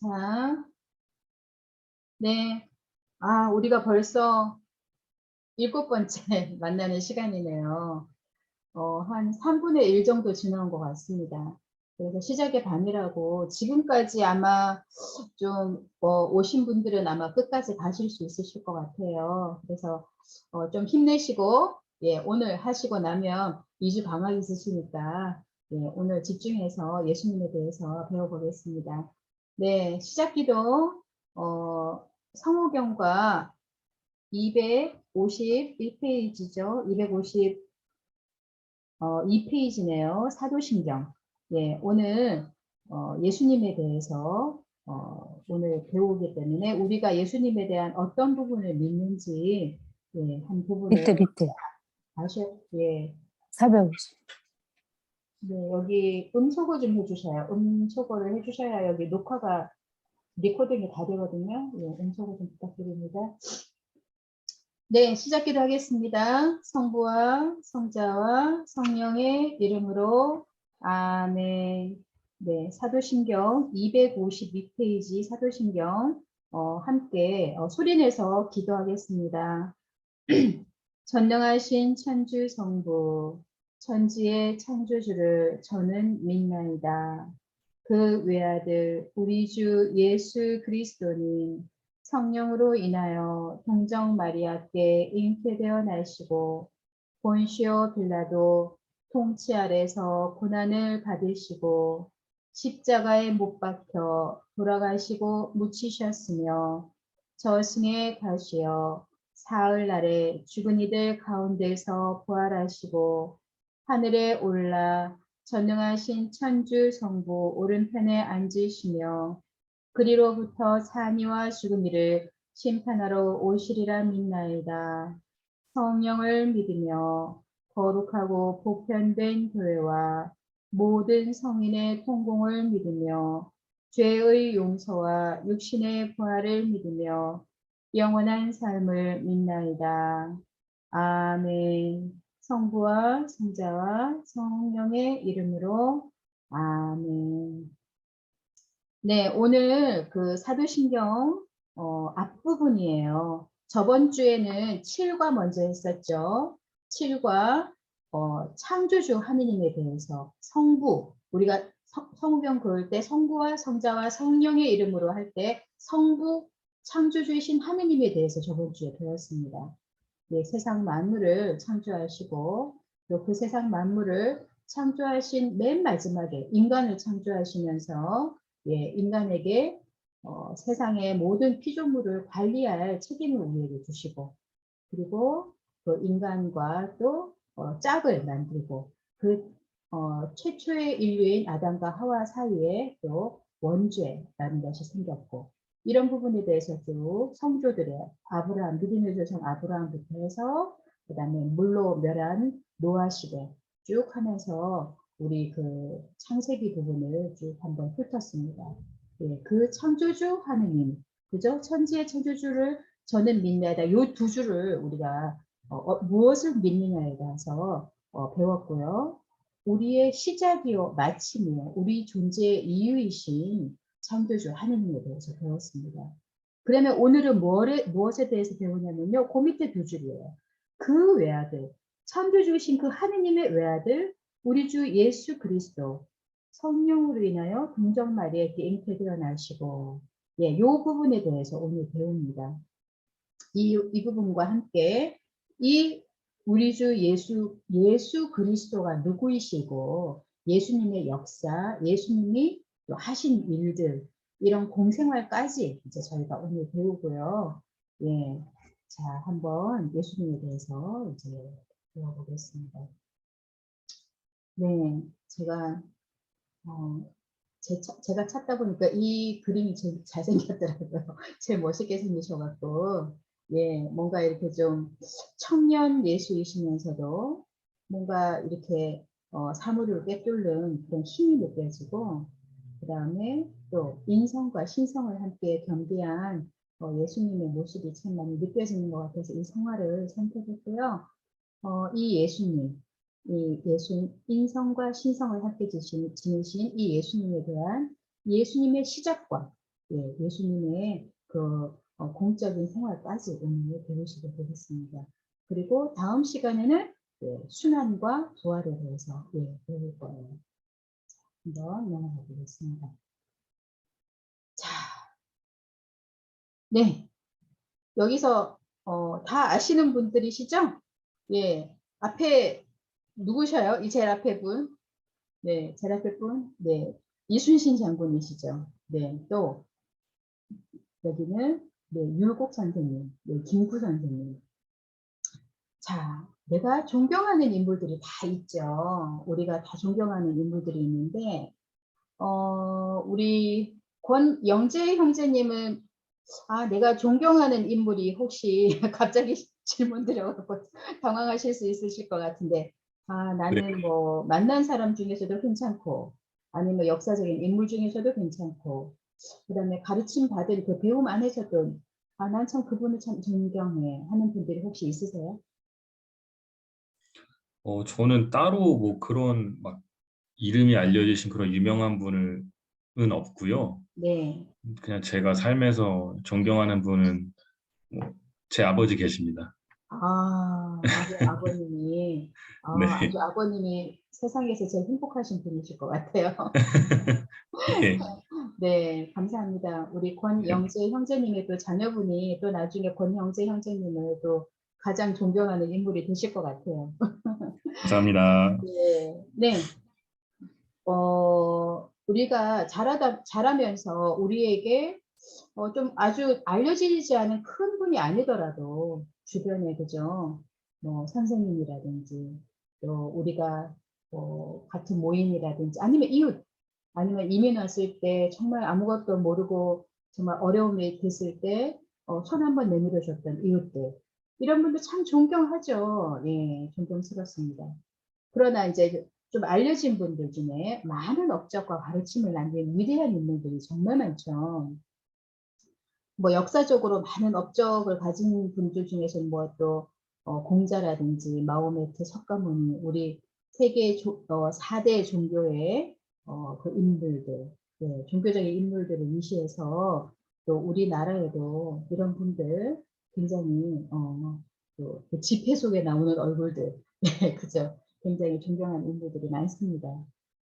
자, 네. 우리가 벌써 7번째 만나는 시간이네요. 한 3분의 1 정도 지나온 것 같습니다. 그래서 시작의 반이라고 지금까지 아마 좀 오신 분들은 아마 끝까지 가실 수 있으실 것 같아요. 그래서 좀 힘내시고, 예, 오늘 하시고 나면 2주 방학 있으시니까, 예, 오늘 집중해서 예수님에 대해서 배워보겠습니다. 네, 시작기도 성호경과 251페이지죠. 252페이지네요. 사도신경. 예, 오늘 예수님에 대해서 오늘 배우기 때문에 우리가 예수님에 대한 어떤 부분을 믿는지, 예, 한 부분을 밑에 예, 450. 네, 여기 음소거 좀 해주셔요. 음소거를 해주셔야 여기 녹화가 리코딩이 다 되거든요. 예, 음소거 좀 부탁드립니다. 네, 시작기도 하겠습니다. 성부와 성자와 성령의 이름으로 아멘. 네, 사도신경 252페이지 사도신경 함께 소리내서 기도하겠습니다. 전능하신 천주 성부, 천지의 창조주를 저는 믿나이다. 그 외아들 우리 주 예수 그리스도님 성령으로 인하여 동정 마리아께 잉태되어 나시고 본시오 빌라도 통치 아래서 고난을 받으시고 십자가에 못 박혀 돌아가시고 묻히셨으며 저승에 가시어 사흘날에 죽은 이들 가운데서 부활하시고 하늘에 올라 전능하신 천주 성부 오른편에 앉으시며 그리로부터 산이와 죽은 이를 심판하러 오시리라 믿나이다. 성령을 믿으며 거룩하고 보편된 교회와 모든 성인의 통공을 믿으며 죄의 용서와 육신의 부활을 믿으며 영원한 삶을 믿나이다. 아멘. 성부와 성자와 성령의 이름으로 아멘. 네, 오늘 그 사도신경 앞부분이에요. 저번 주에는 7과 먼저 했었죠. 7과 창조주 하느님에 대해서 성부, 우리가 성경 그럴 때 성부와 성자와 성령의 이름으로 할 때 성부 창조주이신 하느님에 대해서 저번 주에 배웠습니다. 예, 세상 만물을 창조하시고 또 그 세상 만물을 창조하신 맨 마지막에 인간을 창조하시면서 예, 인간에게 세상의 모든 피조물을 관리할 책임을 우리에게 주시고 그리고 그 인간과 또 짝을 만들고 그 최초의 인류인 아담과 하와 사이에 또 원죄라는 것이 생겼고 이런 부분에 대해서 쭉 성조들의 아브라함, 믿음의 조상 아브라함부터 해서 그 다음에 물로 멸한 노아 시대 쭉 하면서 우리 그 창세기 부분을 쭉 한번 훑었습니다. 예, 그 창조주 하느님, 그죠? 천지의 창조주를 저는 믿나이다. 요 두 줄을 우리가 무엇을 믿느냐에 대해서 배웠고요. 우리의 시작이요, 마침이요, 우리 존재의 이유이신 창조주 하느님에 대해서 배웠습니다. 그러면 오늘은 무엇에 대해서 배우냐면요. 그 밑에 두 줄이에요. 그 외아들, 창조주이신 그 하느님의 외아들, 우리 주 예수 그리스도 성령으로 인하여 동정 마리아에게 잉태되어 나시고 예, 요 부분에 대해서 오늘 배웁니다. 이 부분과 함께 이 우리 주 예수 그리스도가 누구이시고 예수님의 역사, 예수님이 또 하신 일들 이런 공생활까지 이제 저희가 오늘 배우고요. 예, 자 한번 예수님에 대해서 이제 배워보겠습니다. 네, 제가 제가 찾다 보니까 이 그림이 제일 잘생겼더라고요. 제일 멋있게 생기셔갖고, 예, 뭔가 이렇게 좀 청년 예수이시면서도 뭔가 이렇게 사물을 꿰뚫는 그런 힘이 느껴지고, 그 다음에 또 인성과 신성을 함께 겸비한 예수님의 모습이 참 많이 느껴지는 것 같아서 이 성화를 선택했고요. 이 예수님, 이 인성과 신성을 함께 지니신 이 예수님에 대한 예수님의 시작과 예수님의 그 공적인 생활까지 오늘 배우시게 되겠습니다. 그리고 다음 시간에는 순환과 부활에 대해서 배울 거예요. 한번 넘어가 보겠습니다. 자, 네, 여기서 다 아시는 분들이시죠? 예, 앞에 누구셔요? 이 제일 앞에 분? 네, 제일 앞에 분? 네, 이순신 장군이시죠? 네, 또 여기는 율곡 선생님, 김구 선생님. 자, 내가 존경하는 인물들이 다 있죠. 우리가 다 존경하는 인물들이 있는데, 우리 권영재 형제님은, 내가 존경하는 인물이 혹시 갑자기 질문 드려갖고 당황하실 수 있으실 것 같은데, 네. 나는 뭐 만난 사람 중에서도 괜찮고, 아니면 역사적인 인물 중에서도 괜찮고, 그 다음에 가르침 받은 그 배움 안에서도, 난 참 그분을 참 존경해 하는 분들이 혹시 있으세요? 저는 따로 뭐 그런 막 이름이 알려지신 그런 유명한 분은 없고요. 네. 그냥 제가 삶에서 존경하는 분은 제 아버지 계십니다. 아버님이, 네. 아주 아버님이 세상에서 제일 행복하신 분이실 것 같아요. 예. 네, 감사합니다. 우리 네. 권영재 형제님의 또 자녀분이 또 나중에 권영재 형제님을 또 가장 존경하는 인물이 되실 것 같아요. 감사합니다. 네, 네. 우리가 자라면서 우리에게 좀 아주 알려지지 않은 큰 분이 아니더라도 주변에 그죠? 뭐 선생님이라든지 또 우리가 같은 모임이라든지 아니면 이웃 아니면 이민 왔을 때 정말 아무것도 모르고 정말 어려움이 됐을 때 손 한번 내밀어 줬던 이웃들 이런 분들 참 존경하죠. 예, 존경스럽습니다. 그러나 이제 좀 알려진 분들 중에 많은 업적과 가르침을 남긴 위대한 인물들이 정말 많죠. 뭐 역사적으로 많은 업적을 가진 분들 중에서 뭐 또 공자라든지 마호메트, 석가모니, 우리 세계 4대 종교의 그 인물들, 종교적인 인물들을 위시해서 또 우리나라에도 이런 분들 굉장히 또그 지폐 속에 나오는 얼굴들, 네, 그죠? 굉장히 존경하는 인물들이 많습니다.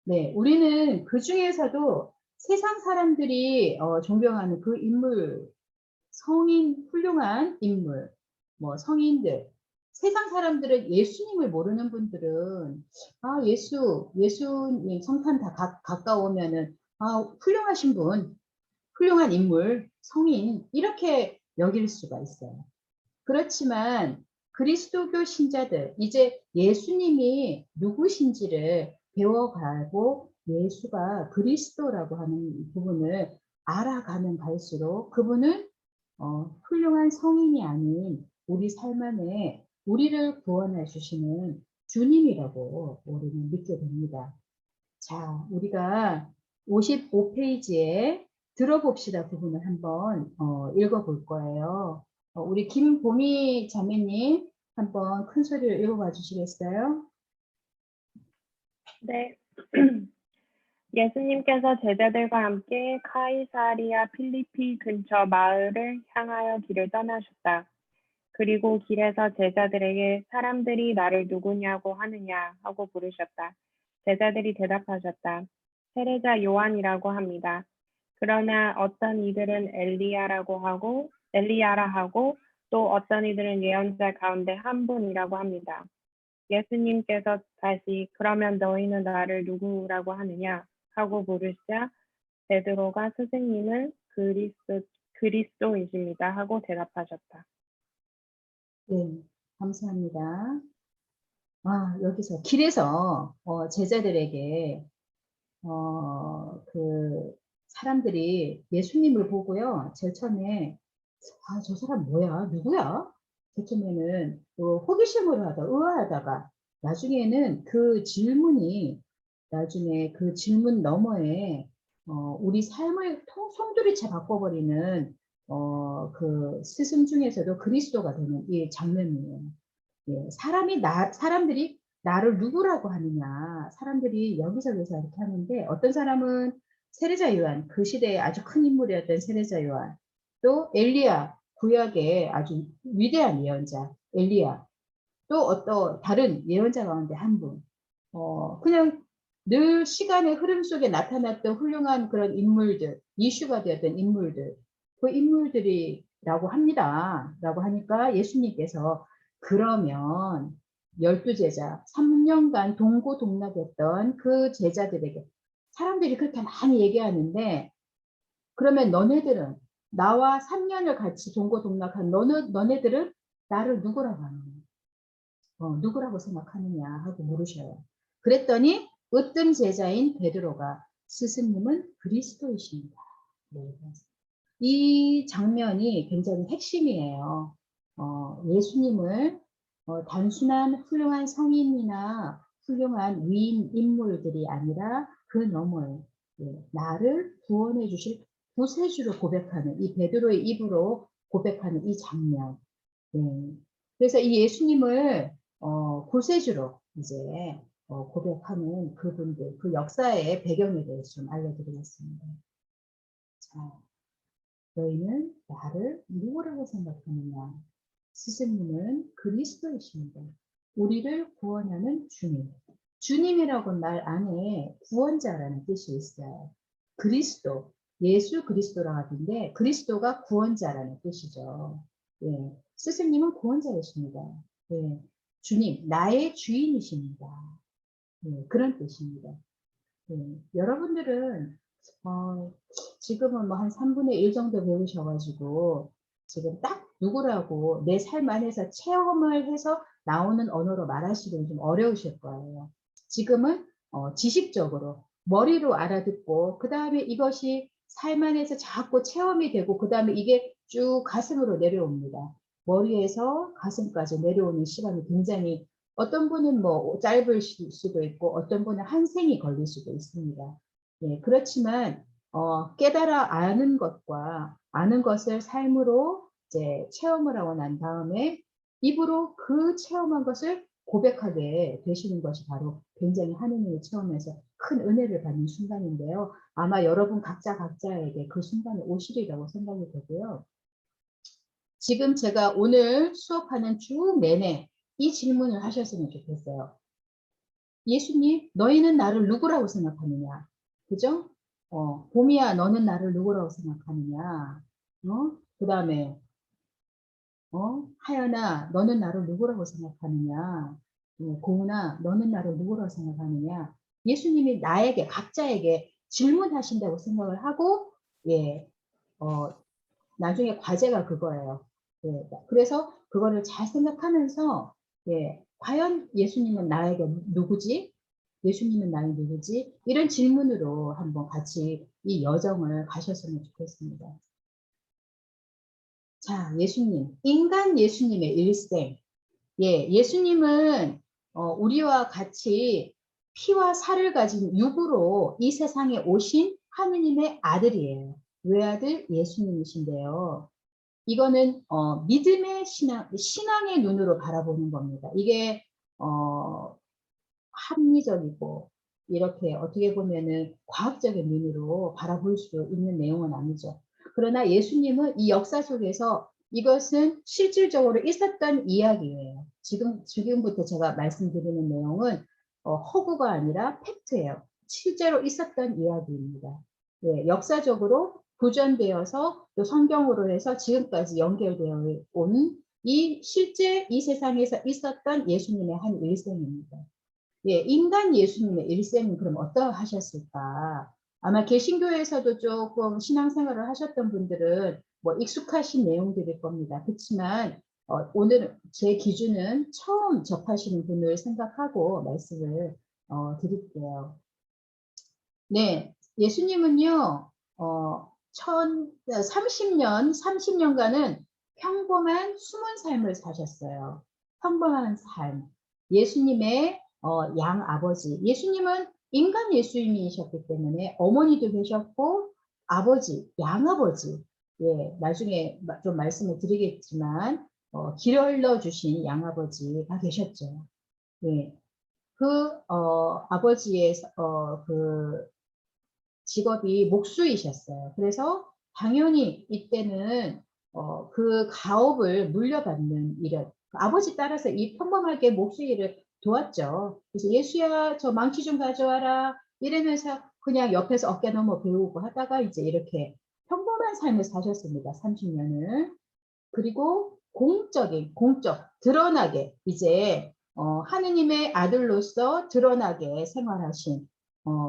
네, 우리는 그 중에서도 세상 사람들이 존경하는 그 인물 훌륭한 인물, 뭐 성인들, 세상 사람들은 예수님을 모르는 분들은 예수님 성탄 다 가까우면은 훌륭하신 분, 훌륭한 인물, 성인 이렇게 여길 수가 있어요. 그렇지만 그리스도교 신자들 이제 예수님이 누구신지를 배워가고 예수가 그리스도라고 하는 부분을 알아가면 갈수록 그분은 훌륭한 성인이 아닌 우리 삶 안에 우리를 구원해 주시는 주님이라고 우리는 믿게 됩니다. 자, 우리가 55페이지에 들어봅시다 부분을 한번 읽어볼 거예요. 우리 김보미 자매님 한번 큰 소리로 읽어봐 주시겠어요? 네. 예수님께서 제자들과 함께 카이사리아 필리피 근처 마을을 향하여 길을 떠나셨다. 그리고 길에서 제자들에게 사람들이 나를 누구냐고 하느냐 하고 물으셨다. 제자들이 대답하셨다. 세례자 요한이라고 합니다. 그러나 어떤 이들은 엘리야라 하고 또 어떤 이들은 예언자 가운데 한 분이라고 합니다. 예수님께서 다시 그러면 너희는 나를 누구라고 하느냐 하고 물으시자 베드로가 스승님은 그리스도이십니다 하고 대답하셨다. 네, 감사합니다. 여기서 길에서 제자들에게 그 사람들이 예수님을 보고요. 제일 처음에 저 사람 뭐야? 누구야? 제일 처음에는 호기심으로 의아하다가 나중에는 그 질문이 나중에 그 질문 너머에 우리 삶을 송두리째 바꿔버리는 그 스승 중에서도 그리스도가 되는 이 장면이에요. 예, 사람들이 나를 누구라고 하느냐. 사람들이 여기저기서 이렇게 하는데 어떤 사람은 세례자 요한, 그 시대에 아주 큰 인물이었던 세례자 요한, 또 엘리야, 구약의 아주 위대한 예언자 엘리야, 또 어떤 다른 예언자 가운데 한 분, 그냥 늘 시간의 흐름 속에 나타났던 훌륭한 그런 인물들, 이슈가 되었던 인물들, 그 인물들이라고 합니다. 라고 하니까 예수님께서 그러면 12제자, 3년간 동고동락했던 그 제자들에게 사람들이 그렇게 많이 얘기하는데 그러면 너네들은 나와 3년을 같이 동고동락한 너네들은 나를 누구라고 하느냐? 누구라고 생각하느냐 하고 물으셔요. 그랬더니 으뜸 제자인 베드로가 스승님은 그리스도이십니다. 네. 이 장면이 굉장히 핵심이에요. 예수님을 단순한 훌륭한 성인이나 훌륭한 위인 인물들이 아니라 그 너머에 나를 구원해 주실 구세주로 고백하는 이 베드로의 입으로 고백하는 이 장면. 그래서 이 예수님을 구세주로 이제 고백하는 그분들, 그 역사의 배경에 대해서 좀 알려드리겠습니다. 자, 너희는 나를 누구라고 생각하느냐? 스승님은 그리스도이십니다. 우리를 구원하는 주님. 주님이라고 말 안에 구원자라는 뜻이 있어요. 그리스도, 예수 그리스도라고 하는데 그리스도가 구원자라는 뜻이죠. 예, 스승님은 구원자이십니다. 예, 주님, 나의 주인이십니다. 예, 그런 뜻입니다. 예, 여러분들은 지금은 뭐 한 3분의 1 정도 배우셔가지고 지금 딱 누구라고 내 삶 안에서 체험을 해서 나오는 언어로 말하시기는 좀 어려우실 거예요. 지금은 지식적으로 머리로 알아듣고 그 다음에 이것이 삶 안에서 자꾸 체험이 되고 그 다음에 이게 쭉 가슴으로 내려옵니다. 머리에서 가슴까지 내려오는 시간이 굉장히 어떤 분은 뭐 짧을 수도 있고 어떤 분은 한 생이 걸릴 수도 있습니다. 예, 그렇지만 깨달아 아는 것과 아는 것을 삶으로 이제 체험을 하고 난 다음에 입으로 그 체험한 것을 고백하게 되시는 것이 바로 굉장히 하느님의 체험에서 큰 은혜를 받는 순간인데요. 아마 여러분 각자에게 그 순간이 오시리라고 생각이 되고요. 지금 제가 오늘 수업하는 쭉 내내 이 질문을 하셨으면 좋겠어요. 예수님, 너희는 나를 누구라고 생각하느냐? 그죠? 봄이야, 너는 나를 누구라고 생각하느냐? 그 다음에, 하연아, 너는 나를 누구라고 생각하느냐? 고은아, 너는 나를 누구라고 생각하느냐? 예수님이 나에게, 각자에게 질문하신다고 생각을 하고, 예, 나중에 과제가 그거예요. 예, 그래서 그거를 잘 생각하면서, 예, 과연 예수님은 나에게 누구지? 예수님은 나의 누구지? 이런 질문으로 한번 같이 이 여정을 가셨으면 좋겠습니다. 자, 예수님, 인간 예수님의 일생. 예, 예수님은 우리와 같이 피와 살을 가진 육으로 이 세상에 오신 하느님의 아들이에요. 외아들 예수님이신데요. 이거는 믿음의 신앙의 눈으로 바라보는 겁니다. 이게 합리적이고 이렇게 어떻게 보면은 과학적인 눈으로 바라볼 수 있는 내용은 아니죠. 그러나 예수님은 이 역사 속에서 이것은 실질적으로 있었던 이야기예요. 지금부터 제가 말씀드리는 내용은 허구가 아니라 팩트예요. 실제로 있었던 이야기입니다. 예, 역사적으로 구전되어서 또 성경으로 해서 지금까지 연결되어 온 이 실제 이 세상에서 있었던 예수님의 한 일생입니다. 예, 인간 예수님의 일생은 그럼 어떠하셨을까? 아마 개신교에서도 조금 신앙생활을 하셨던 분들은 뭐 익숙하신 내용들일 겁니다. 그렇지만 오늘 제 기준은 처음 접하시는 분을 생각하고 말씀을 드릴게요. 네, 예수님은요, 30년간은 평범한 숨은 삶을 사셨어요. 평범한 삶. 예수님의 양 아버지. 예수님은 인간 예수님이셨기 때문에 어머니도 계셨고, 아버지, 양아버지. 예, 나중에 좀 말씀을 드리겠지만, 길러 주신 양아버지가 계셨죠. 예. 그, 아버지의, 그, 직업이 목수이셨어요. 그래서 당연히 이때는 그 가업을 물려받는 일을 아버지 따라서 이 평범하게 목수 일을 도왔죠. 그래서 예수야 저 망치 좀 가져와라 이러면서 그냥 옆에서 어깨 넘어 배우고 하다가 이제 이렇게 평범한 삶을 사셨습니다. 30년을. 그리고 공적, 드러나게 이제 하느님의 아들로서 드러나게 생활하신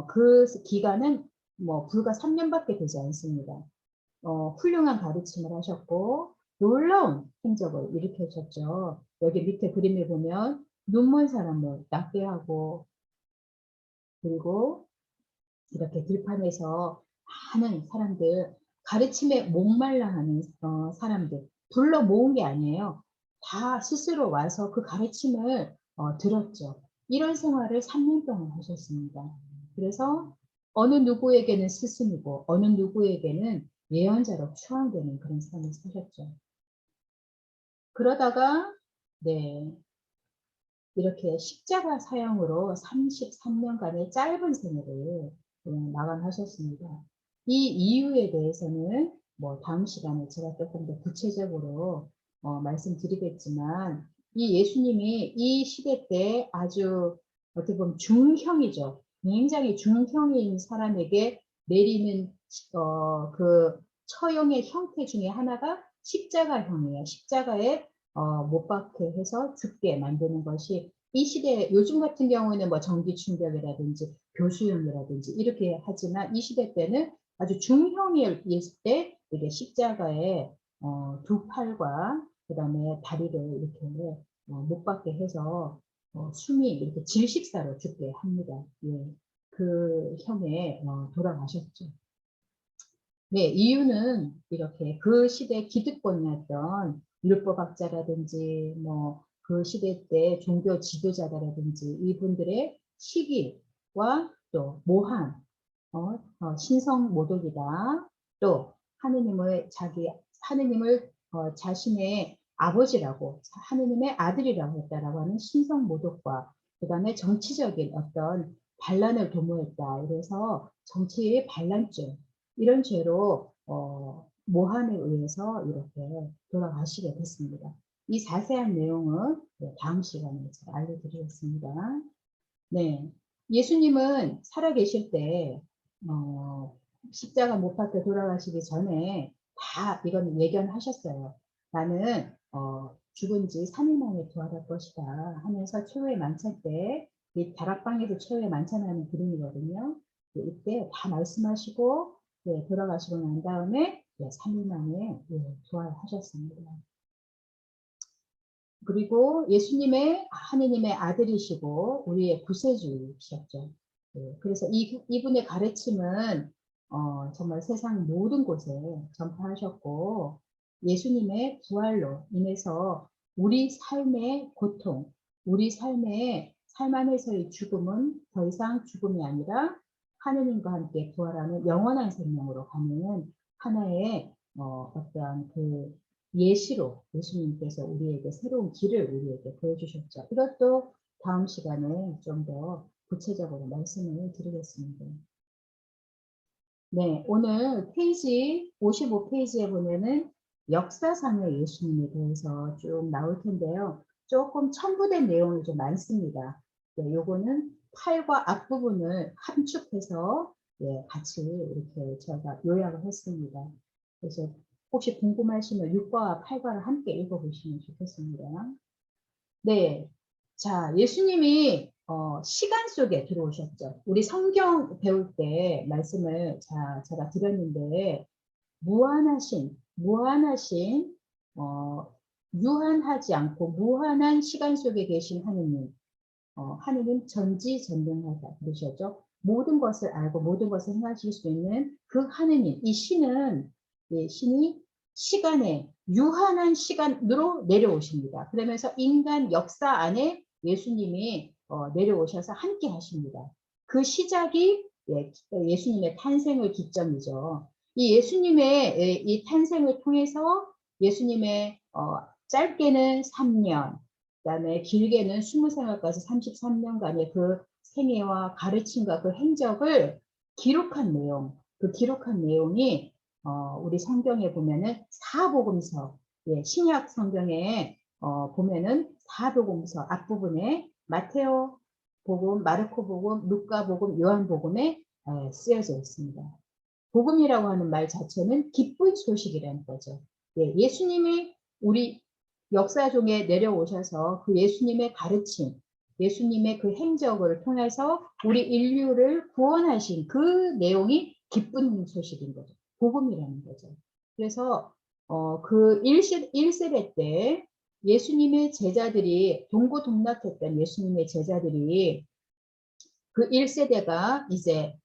그 기간은 뭐 불과 3년밖에 되지 않습니다. 훌륭한 가르침을 하셨고 놀라운 행적을 일으키셨죠. 여기 밑에 그림을 보면 눈먼 사람을 낫게 하고 그리고 이렇게 들판에서 많은 사람들 가르침에 목말라 하는 사람들 불러 모은 게 아니에요. 다 스스로 와서 그 가르침을 들었죠. 이런 생활을 3년 동안 하셨습니다. 그래서 어느 누구에게는 스승이고 어느 누구에게는 예언자로 추앙되는 그런 삶을 사셨죠. 그러다가 네 이렇게 십자가 사형으로 33년간의 짧은 생애를 마감하셨습니다. 이 이유에 대해서는 뭐 다음 시간에 제가 조금 더 구체적으로 말씀드리겠지만 이 예수님이 이 시대 때 아주 어떻게 보면 중형이죠. 굉장히 중형인 사람에게 내리는 그 처형의 형태 중에 하나가 십자가형이에요. 십자가에 못 박게 해서 죽게 만드는 것이 이 시대 요즘 같은 경우는 뭐 전기 충격이라든지 교수형이라든지 이렇게 하지만 이 시대 때는 아주 중형일 때 이게 십자가에 두 팔과 그다음에 다리를 이렇게 못 박게 해서 숨이 이렇게 질식사로 죽게 합니다. 예, 그 형에 돌아가셨죠. 네, 이유는 이렇게 그 시대 기득권이었던 율법학자라든지 뭐 그 시대 때 종교 지도자라든지 이분들의 시기와 또 모함, 신성 모독이다. 또 하느님을 자신의 아버지라고 하느님의 아들이라고 했다라고 하는 신성 모독과 그다음에 정치적인 어떤 반란을 도모했다. 이래서 정치의 반란죄 이런 죄로 모함에 의해서 이렇게 돌아가시게 됐습니다. 이 자세한 내용은 다음 시간에 제가 알려드리겠습니다. 네, 예수님은 살아계실 때 십자가 못 박혀 돌아가시기 전에 다 이건 예견하셨어요. 나는 죽은 지 3일 만에 부활할 것이다 하면서 최후의 만찬 때 이 다락방에서 최후의 만찬하는 그림이거든요. 이때 다 말씀하시고 돌아가시고 난 다음에 3일 만에 부활하셨습니다. 그리고 예수님의 하느님의 아들이시고 우리의 구세주이셨죠. 그래서 이분의 가르침은 정말 세상 모든 곳에 전파하셨고 예수님의 부활로 인해서 우리 삶의 고통, 우리 삶의 삶 안에서의 죽음은 더 이상 죽음이 아니라 하느님과 함께 부활하는 영원한 생명으로 가는 하나의 어떠한 그 예시로 예수님께서 우리에게 새로운 길을 우리에게 보여주셨죠. 이것도 다음 시간에 좀 더 구체적으로 말씀을 드리겠습니다. 네, 오늘 페이지 55페이지에 보면은 역사상의 예수님에 대해서 쭉 나올 텐데요. 조금 첨부된 내용이 좀 많습니다. 네, 요거는 팔과 앞부분을 함축해서 같이 이렇게 제가 요약을 했습니다. 그래서 혹시 궁금하시면 6과와 8과를 함께 읽어보시면 좋겠습니다. 네. 자, 예수님이 시간 속에 들어오셨죠. 우리 성경 배울 때 말씀을 제가 드렸는데 무한하신 유한하지 않고 무한한 시간 속에 계신 하느님, 하느님 전지전능하다 그러셨죠. 모든 것을 알고 모든 것을 행하실 수 있는 그 하느님, 이 신은 신이 시간에 유한한 시간으로 내려오십니다. 그러면서 인간 역사 안에 예수님이 내려오셔서 함께 하십니다. 그 시작이 예수님의 탄생의 기점이죠. 이 예수님의 이 탄생을 통해서 예수님의 짧게는 3년, 그다음에 길게는 20생활까지 33년간의 그 생애와 가르침과 그 행적을 기록한 내용, 그 기록한 내용이 우리 성경에 보면은 사복음서, 예, 신약 성경에 보면은 사복음서 앞부분에 마테오 복음, 마르코 복음, 루카 복음, 요한 복음에 쓰여져 있습니다. 복음이라고 하는 말 자체는 기쁜 소식이라는 거죠. 예, 예수님이 우리 역사 중에 내려오셔서 그 예수님의 가르침, 예수님의 그 행적을 통해서 우리 인류를 구원하신 그 내용이 기쁜 소식인 거죠. 복음이라는 거죠. 그래서 그 1세대 때 예수님의 제자들이 동고동락했던 예수님의 제자들이 그 1세대가 이제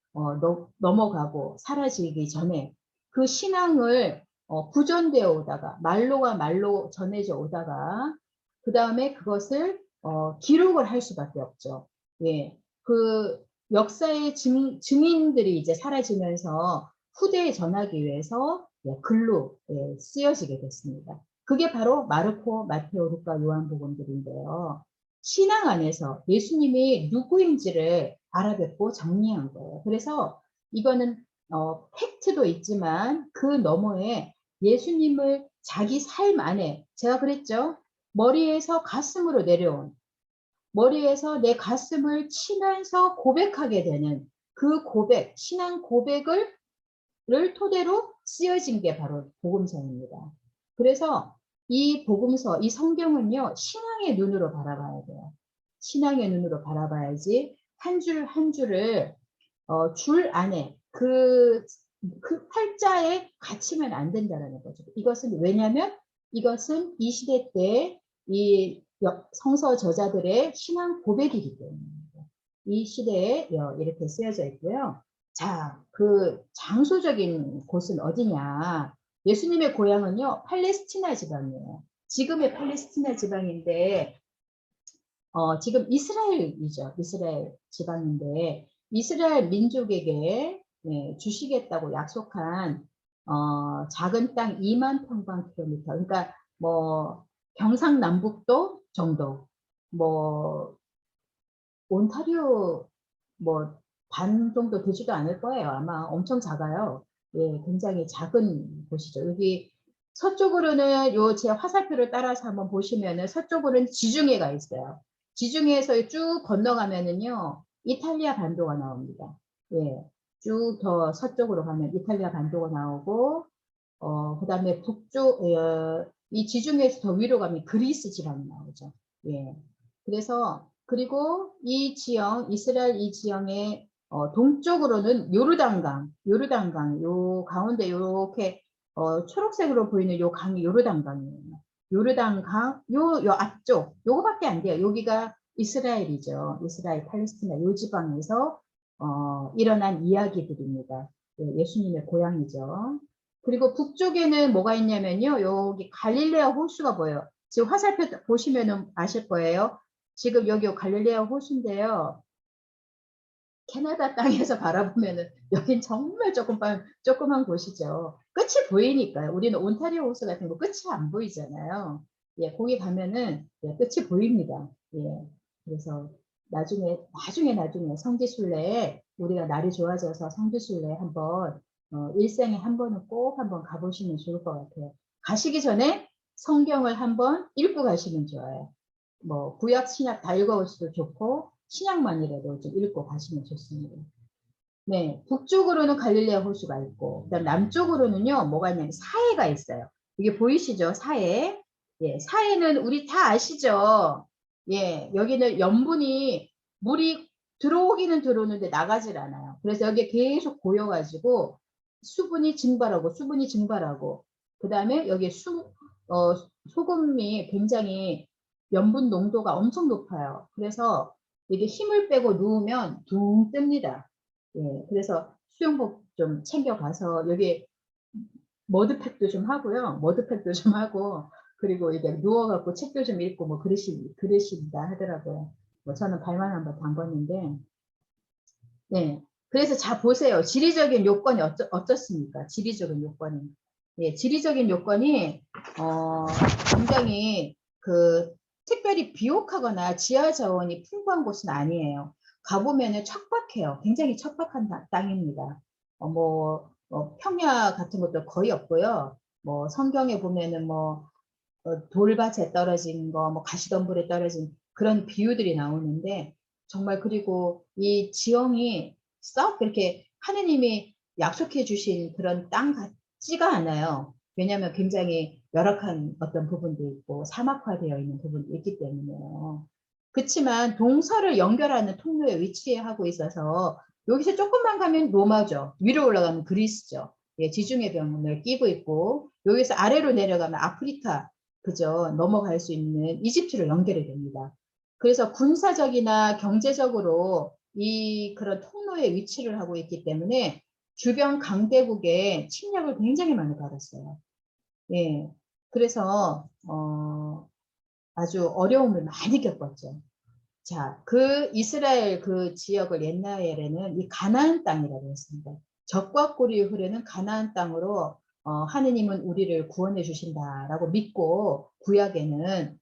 넘어가고 사라지기 전에 그 신앙을 구전되어 오다가 말로가 말로 전해져 오다가 그 다음에 그것을 기록을 할 수밖에 없죠. 예, 그 역사의 증인들이 이제 사라지면서 후대에 전하기 위해서 글로 쓰여지게 됐습니다. 그게 바로 마르코, 마테오, 루카, 요한복음들인데요. 신앙 안에서 예수님이 누구인지를 알아듣고 정리한 거예요. 그래서 이거는 팩트도 있지만 그 너머에 예수님을 자기 삶 안에 제가 그랬죠. 머리에서 가슴으로 내려온 머리에서 내 가슴을 치면서 고백하게 되는 그 고백, 신앙 고백을 토대로 쓰여진 게 바로 복음서입니다. 그래서 이 복음서, 이 성경은요, 신앙의 눈으로 바라봐야 돼요. 신앙의 눈으로 바라봐야지 한 줄 한 줄을 줄 안에 그 팔자에 갇히면 안 된다는 거죠. 이것은 왜냐하면 이것은 이 시대 때 이 성서 저자들의 신앙 고백이기 때문입니다. 이 시대에 이렇게 쓰여져 있고요. 자, 그 장소적인 곳은 어디냐? 예수님의 고향은요, 팔레스티나 지방이에요. 지금의 팔레스티나 지방인데, 지금 이스라엘이죠. 이스라엘 지방인데, 이스라엘 민족에게 주시겠다고 약속한 작은 땅 2만 평방킬로미터. 그러니까 뭐 경상남북도 정도, 뭐 온타리오 뭐 반 정도 되지도 않을 거예요. 아마 엄청 작아요. 예, 굉장히 작은 곳이죠. 여기 서쪽으로는 요 제 화살표를 따라서 한번 보시면은 서쪽으로는 지중해가 있어요. 지중해에서 쭉 건너가면은요 이탈리아 반도가 나옵니다. 예, 쭉 더 서쪽으로 가면 이탈리아 반도가 나오고 그다음에 북쪽 이 지중해에서 더 위로 가면 그리스 지방이 나오죠. 예, 그래서 그리고 이 지형 이스라엘 이 지형의 동쪽으로는 요르단강 요 가운데 요렇게 초록색으로 보이는 요 강이 요르단강이에요. 요르단강 요 앞쪽 요거밖에 안 돼요. 여기가 이스라엘이죠. 이스라엘 팔레스티나 요 지방에서 일어난 이야기들입니다. 예수님의 고향이죠. 그리고 북쪽에는 뭐가 있냐면요. 여기 갈릴레아 호수가 보여요. 지금 화살표 보시면은 아실 거예요. 지금 여기 갈릴레아 호수인데요. 캐나다 땅에서 바라보면은 여긴 정말 조그만 곳이죠. 끝이 보이니까요. 우리는 온타리오 호수 같은 거 끝이 안 보이잖아요. 예, 거기 가면은 끝이 보입니다. 예, 그래서 나중에 성지순례에 우리가 날이 좋아져서 성지순례 한번 일생에 한 번은 꼭 한번 가보시면 좋을 것 같아요. 가시기 전에 성경을 한번 읽고 가시면 좋아요. 뭐 구약 신약 다 읽어오셔도 좋고 신약만이라도 좀 읽고 가시면 좋습니다. 네, 북쪽으로는 갈릴레아 호수가 있고 그다음 남쪽으로는요 뭐가 있냐면 사해가 있어요. 이게 보이시죠? 사해. 예, 사해는 우리 다 아시죠? 예, 여기는 염분이 물이 들어오기는 들어오는데 나가질 않아요. 그래서 여기에 계속 고여가지고 수분이 증발하고 그 다음에 여기에 소금이 굉장히 염분 농도가 엄청 높아요. 그래서 이게 힘을 빼고 누우면 둥 뜹니다. 예, 그래서 수영복 좀 챙겨가서 여기 머드팩도 좀 하고요. 머드팩도 좀 하고 그리고 이게 누워갖고 책도 좀 읽고 뭐 그러신다 하더라고요. 뭐 저는 발만 한번 담궜는데 네. 그래서 자 보세요. 지리적인 요건이 어떻습니까? 지리적인 요건이. 예, 지리적인 요건이 굉장히 특별히 비옥하거나 지하 자원이 풍부한 곳은 아니에요. 가보면은 척박해요. 굉장히 척박한 땅입니다. 평야 같은 것도 거의 없고요. 뭐 성경에 보면은 뭐 돌밭에 떨어진 거, 뭐 가시덤불에 떨어진 그런 비유들이 나오는데 정말 그리고 이 지형이 썩 그렇게 하느님이 약속해 주신 그런 땅 같지가 않아요. 왜냐하면 굉장히 열악한 어떤 부분도 있고 사막화되어 있는 부분도 있기 때문에요. 그렇지만 동서를 연결하는 통로에 위치하고 있어서 여기서 조금만 가면 로마죠. 위로 올라가면 그리스죠. 예, 지중해 병을 끼고 있고 여기서 아래로 내려가면 아프리카 그죠? 넘어갈 수 있는 이집트로 연결이 됩니다. 그래서 군사적이나 경제적으로 이 그런 통로에 위치를 하고 있기 때문에 주변 강대국의 침략을 굉장히 많이 받았어요. 예. 그래서 아주 어려움을 많이 겪었죠. 자, 그 이스라엘 그 지역을 옛날에는 이 가나안 땅이라고 했습니다. 적과 꿀이 흐르는 가나안 땅으로 하느님은 우리를 구원해 주신다라고 믿고 구약에는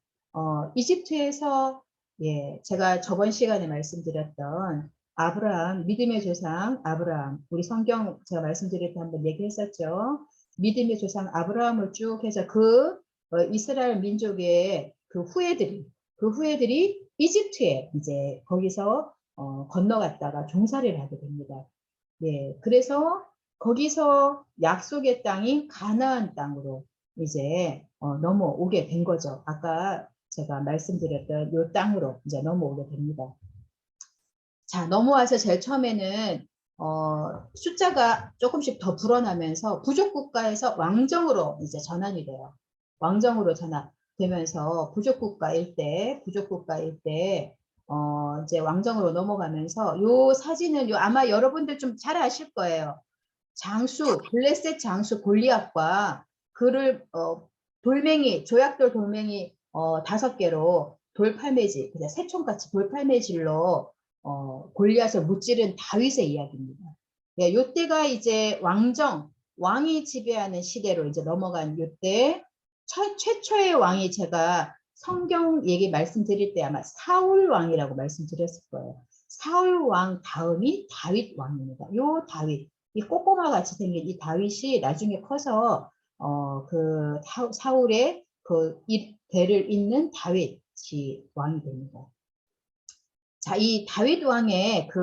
이집트에서 예, 제가 저번 시간에 말씀드렸던 아브라함, 믿음의 조상 아브라함, 우리 성경 제가 말씀드릴 때 한번 얘기했었죠. 믿음의 조상 아브라함을 쭉 해서 그 이스라엘 민족의 그 후예들이 이집트에 이제 거기서 건너갔다가 종살이를 하게 됩니다. 예, 그래서 거기서 약속의 땅인 가나안 땅으로 이제 넘어오게 된 거죠. 아까 제가 말씀드렸던 이 땅으로 이제 넘어오게 됩니다. 자, 넘어와서 제일 처음에는 숫자가 조금씩 더 불어나면서 부족 국가에서 왕정으로 이제 전환이 돼요. 왕정으로 전환되면서 부족 국가일 때 이제 왕정으로 넘어가면서 요 사진은 아마 여러분들 좀 잘 아실 거예요. 블레셋 장수 골리앗과 그를 조약돌 돌멩이 5개로 돌팔매질, 그냥 새총같이 돌팔매질로 골리앗을 무찌른 다윗의 이야기입니다. 예, 요때가 이제 왕이 지배하는 시대로 이제 넘어간 요때 최초의 왕이 제가 성경 얘기 말씀드릴 때 아마 사울 왕이라고 말씀드렸을 거예요. 사울 왕 다음이 다윗 왕입니다. 요 다윗, 이 꼬꼬마 같이 생긴 이 다윗이 나중에 커서 그 사울의 그 대를 잇는 다윗이 왕이 됩니다. 자, 이 다윗 왕의 그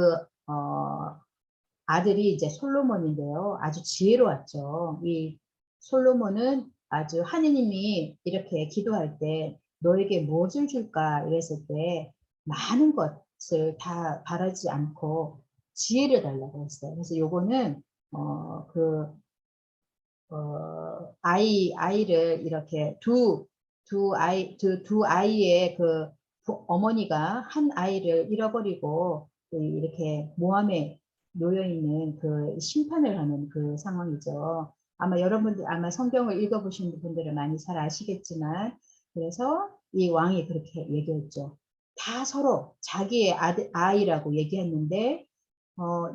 아들이 이제 솔로몬인데요. 아주 지혜로웠죠. 이 솔로몬은 아주 하느님이 이렇게 기도할 때 너에게 무엇을 줄까 이랬을 때 많은 것을 다 바라지 않고 지혜를 달라고 했어요. 그래서 요거는 아이를 이렇게 두 아이의 그 어머니가 한 아이를 잃어버리고 이렇게 모함에 놓여 있는 그 심판을 하는 그 상황이죠. 아마 여러분들 아마 성경을 읽어보신 분들은 많이 잘 아시겠지만 그래서 이 왕이 그렇게 얘기했죠. 다 서로 자기의 아이라고 얘기했는데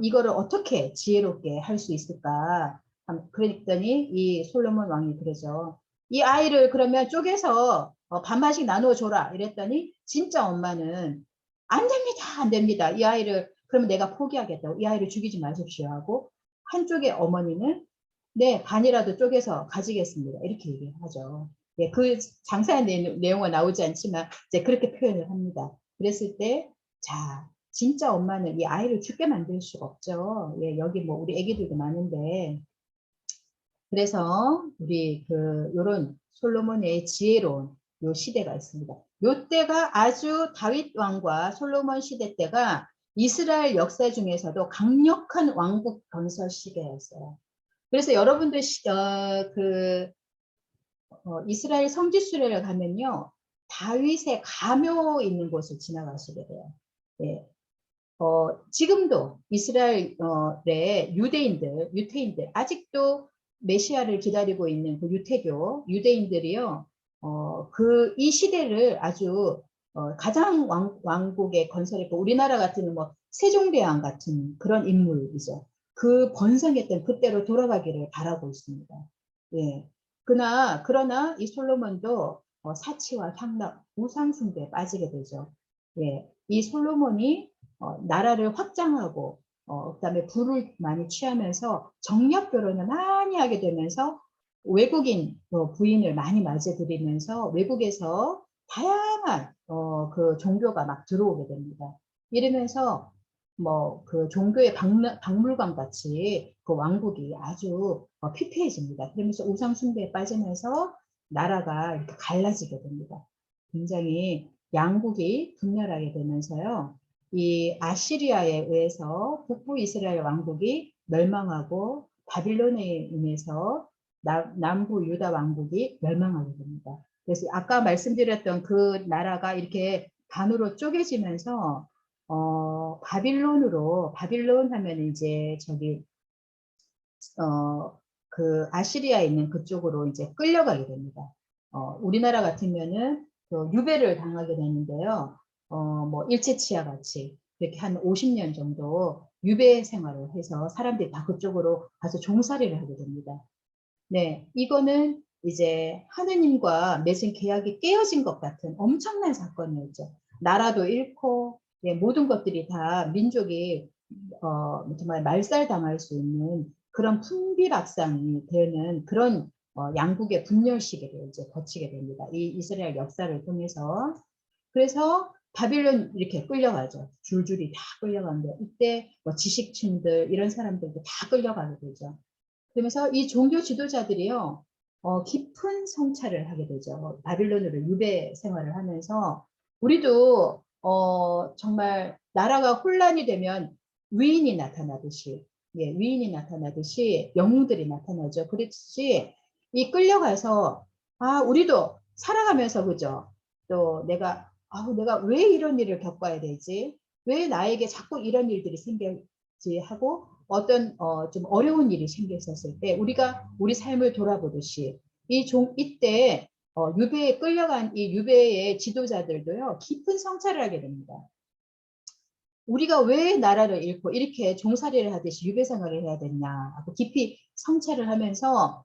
이거를 어떻게 지혜롭게 할 수 있을까? 그랬더니 이 솔로몬 왕이 그러죠. 이 아이를 그러면 쪼개서 반반씩 나누어 줘라. 이랬더니 진짜 엄마는 안 됩니다. 안 됩니다. 이 아이를 그러면 내가 포기하겠다고. 이 아이를 죽이지 마십시오 하고 한쪽의 어머니는 네, 반이라도 쪼개서 가지겠습니다. 이렇게 얘기하죠. 예, 그 장사의 내용은 나오지 않지만 이제 그렇게 표현을 합니다. 그랬을 때 자, 진짜 엄마는 이 아이를 죽게 만들 수가 없죠. 예, 여기 뭐 우리 애기들도 많은데 그래서 우리 요런 솔로몬의 지혜로운 요 시대가 있습니다. 요 때가 아주 다윗 왕과 솔로몬 시대 때가 이스라엘 역사 중에서도 강력한 왕국 건설 시대였어요. 그래서 여러분들 이스라엘 성지순례를 가면요. 다윗의 가묘 있는 곳을 지나가시게 돼요. 예. 지금도 이스라엘의 유태인들, 아직도 메시아를 기다리고 있는 그 유대인들이요, 이 시대를 아주, 가장 왕국의 건설했고, 우리나라 같은 뭐, 세종대왕 같은 그런 인물이죠. 그 번성했던 그때로 돌아가기를 바라고 있습니다. 예. 그러나 이 솔로몬도 사치와 향락, 우상숭배에 빠지게 되죠. 예. 이 솔로몬이 나라를 확장하고 그다음에 부를 많이 취하면서 정략 결혼을 많이 하게 되면서 외국인 부인을 많이 맞이들이면서 외국에서 다양한 그 종교가 막 들어오게 됩니다. 이러면서 뭐 그 종교의 박물관 같이 그 왕국이 아주 피폐해집니다. 그러면서 우상 숭배에 빠지면서 나라가 이렇게 갈라지게 됩니다. 굉장히 양국이 분열하게 되면서요. 이 아시리아에 의해서 북부 이스라엘 왕국이 멸망하고 바빌론에 인해서 남부 유다 왕국이 멸망하게 됩니다. 그래서 아까 말씀드렸던 그 나라가 이렇게 반으로 쪼개지면서 바빌론 하면 이제 저기 그 아시리아에 있는 그쪽으로 이제 끌려가게 됩니다. 우리나라 같으면은 그 유배를 당하게 되는데요. 뭐 일제치하 같이 이렇게 한 50년 정도 유배 생활을 해서 사람들이 다 그쪽으로 가서 종살이를 하게 됩니다. 네, 이거는 이제 하느님과 맺은 계약이 깨어진 것 같은 엄청난 사건이었죠. 나라도 잃고 모든 것들이 다 민족이 정말 말살당할 수 있는 그런 풍비박산이 되는 그런 양국의 분열 시기를 이제 거치게 됩니다. 이 이스라엘 역사를 통해서. 그래서 바빌론 이렇게 끌려가죠. 줄줄이 다 끌려가는데 이때 뭐 지식층들 이런 사람들도 다 끌려가게 되죠. 그러면서 이 종교 지도자들이요, 깊은 성찰을 하게 되죠. 바빌론으로 유배 생활을 하면서 우리도 정말 나라가 혼란이 되면 위인이 나타나듯이, 예, 위인이 나타나듯이 영웅들이 나타나죠. 그렇듯이 이 끌려가서 우리도 살아가면서 그죠. 또 내가 왜 이런 일을 겪어야 되지? 왜 나에게 자꾸 이런 일들이 생기지 하고 어떤 좀 어려운 일이 생겼었을 때 우리가 우리 삶을 돌아보듯이 이때 유배에 끌려간 이 유배의 지도자들도요 깊은 성찰을 하게 됩니다. 우리가 왜 나라를 잃고 이렇게 종살이를 하듯이 유배 생활을 해야 됐냐 하고 깊이 성찰을 하면서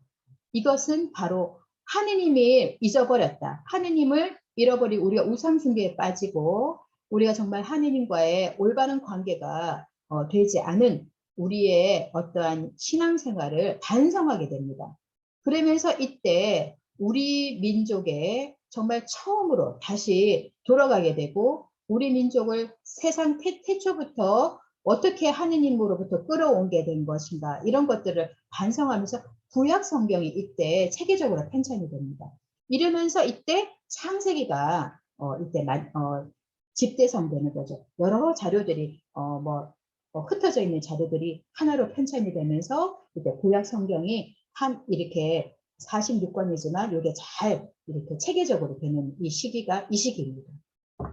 이것은 바로 하느님이 잊어버렸다. 하느님을 잃어버리고 우리가 우상숭배에 빠지고 우리가 정말 하느님과의 올바른 관계가 되지 않은 우리의 어떠한 신앙생활을 반성하게 됩니다. 그러면서 이때 우리 민족에 정말 처음으로 다시 돌아가게 되고 우리 민족을 세상 태초부터 어떻게 하느님으로부터 끌어온게 된 것인가 이런 것들을 반성하면서 구약 성경이 이때 체계적으로 편찬이 됩니다. 이러면서 이때 창세기가 이때 집대성되는 거죠. 여러 자료들이 흩어져 있는 자료들이 하나로 편찬이 되면서 이때 구약 성경이 이렇게 46권이지만 이게 잘 이렇게 체계적으로 되는 이 시기입니다.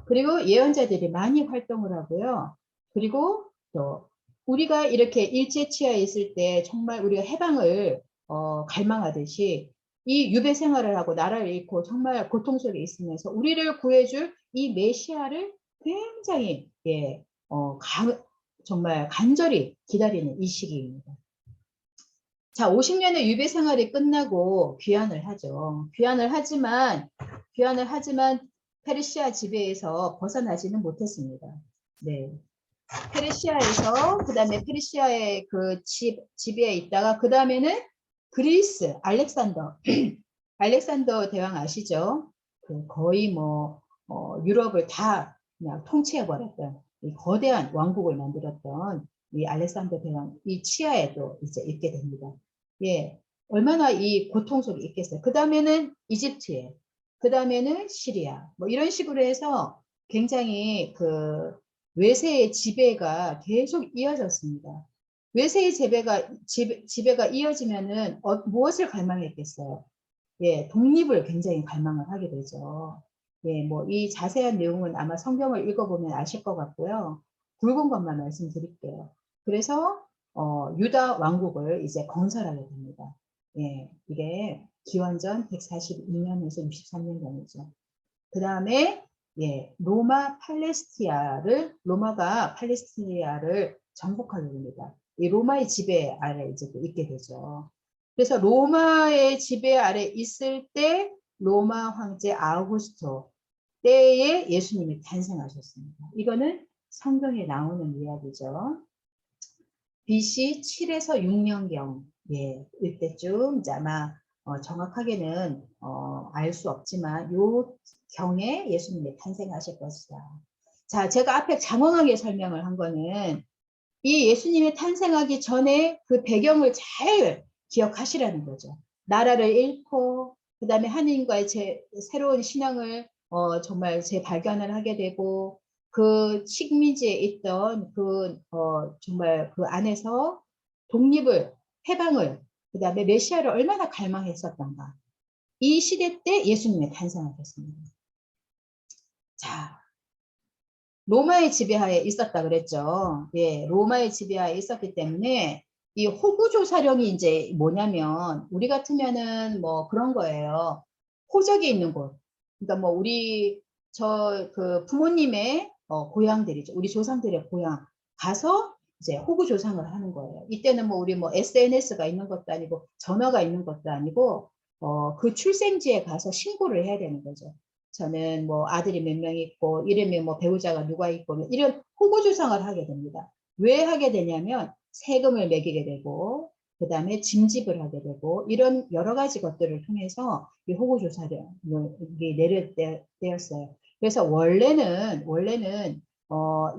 그리고 예언자들이 많이 활동을 하고요. 그리고 또 우리가 이렇게 일제치하에 있을 때 정말 우리가 해방을 갈망하듯이 이 유배 생활을 하고 나라를 잃고 정말 고통 속에 있으면서 우리를 구해줄 이 메시아를 굉장히 정말 간절히 기다리는 이 시기입니다. 자, 50년의 유배 생활이 끝나고 귀환을 하죠. 귀환을 하지만 페르시아 지배에서 벗어나지는 못했습니다. 네. 페르시아에서 그다음에 페르시아의 그 지배에 있다가 그다음에는 그리스 알렉산더 대왕 아시죠? 거의 뭐 유럽을 다 그냥 통치해 버렸던 이 거대한 왕국을 만들었던 이 알렉산더 대왕 이 치하에도 이제 있게 됩니다. 예, 얼마나 이 고통 속에 있겠어요. 그 다음에는 이집트에, 그 다음에는 시리아, 뭐 이런 식으로 해서 굉장히 그 외세의 지배가 계속 이어졌습니다. 외세의 지배가 이어지면은 무엇을 갈망했겠어요? 예, 독립을 굉장히 갈망을 하게 되죠. 예, 뭐 이 자세한 내용은 아마 성경을 읽어보면 아실 것 같고요. 굵은 것만 말씀드릴게요. 그래서 유다 왕국을 이제 건설하게 됩니다. 예, 이게 기원전 142년에서 63년경이죠. 그 다음에 예, 로마가 팔레스티나를 정복하게 됩니다. 이 로마의 지배 아래 이제 있게 되죠. 그래서 로마의 지배 아래 있을 때 로마 황제 아우구스토 때에 예수님이 탄생하셨습니다. 이거는 성경에 나오는 이야기죠. BC 7에서 6년경, 예, 이때쯤 이제 아마 정확하게는 알 수 없지만 요 경에 예수님이 탄생하실 것이다. 자, 제가 앞에 장황하게 설명을 한 거는 이 예수님이 탄생하기 전에 그 배경을 잘 기억하시라는 거죠. 나라를 잃고 그 다음에 하나님과의 새로운 신앙을 정말 재발견을 하게 되고 그 식민지에 있던 정말 그 안에서 독립을 해방을 그 다음에 메시아를 얼마나 갈망했었던가. 이 시대 때 예수님의 탄생하셨습니다. 자, 로마의 지배하에 있었다 그랬죠. 예, 로마의 지배하에 있었기 때문에 이 호구조사령이 이제 뭐냐면 우리 같으면은 뭐 그런 거예요. 호적이 있는 곳. 그러니까 뭐 우리 그 부모님의 고향들이죠. 우리 조상들의 고향 가서 이제 호구조상을 하는 거예요. 이때는 뭐 우리 뭐 SNS가 있는 것도 아니고 전화가 있는 것도 아니고 그 출생지에 가서 신고를 해야 되는 거죠. 저는 뭐 아들이 몇 명 있고 이름이 뭐 배우자가 누가 있고 이런 호구조상을 하게 됩니다. 왜 하게 되냐면 세금을 매기게 되고 그 다음에 짐집을 하게 되고 이런 여러 가지 것들을 통해서 이 호구조사령이 내려되었어요. 그래서 원래는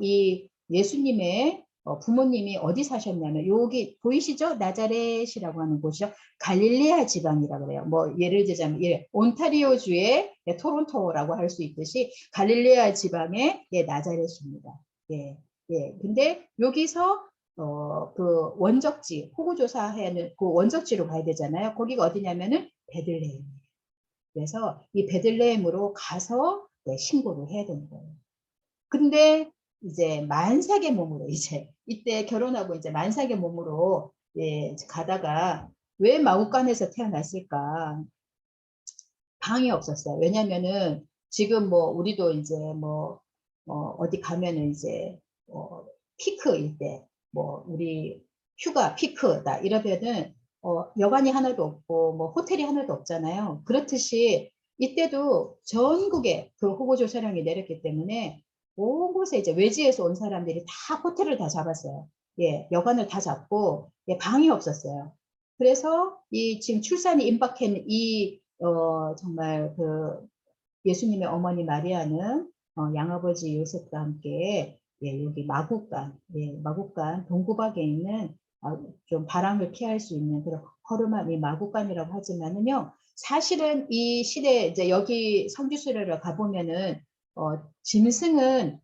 이 예수님의 부모님이 어디 사셨냐면 여기 보이시죠? 나자렛이라고 하는 곳이죠. 갈릴레아 지방이라고 그래요. 뭐 예를 들자면 온타리오주의 토론토라고 할 수 있듯이 갈릴레아 지방의 나자렛입니다. 예, 예. 근데 여기서 그 원적지 호구조사하는 그 원적지로 가야 되잖아요. 거기가 어디냐면은 베들레헴. 그래서 이 베들레헴으로 가서 신고를 해야 되는 거예요. 근데 이제 만삭의 몸으로 이때 결혼하고 이제 만삭의 몸으로 가다가 왜 마구간에서 태어났을까? 방이 없었어요. 왜냐면은 지금 뭐 우리도 이제 뭐 어디 가면은 이제 피크일 때 뭐 우리 휴가 피크다 이러면은 여관이 하나도 없고 뭐 호텔이 하나도 없잖아요. 그렇듯이 이때도 전국에 그 호구조사령이 내렸기 때문에 온 곳에 이제 외지에서 온 사람들이 다 호텔을 다 잡았어요. 예, 여관을 다 잡고 방이 없었어요. 그래서 이 지금 출산이 임박한 이 정말 그 예수님의 어머니 마리아는 양아버지 요셉과 함께 여기 마국간 동구박에 있는 좀 바람을 피할 수 있는 그런 허름한 이 마국간이라고 하지만은요 사실은 이 시대 이제 여기 성지순례를 가보면은 짐승은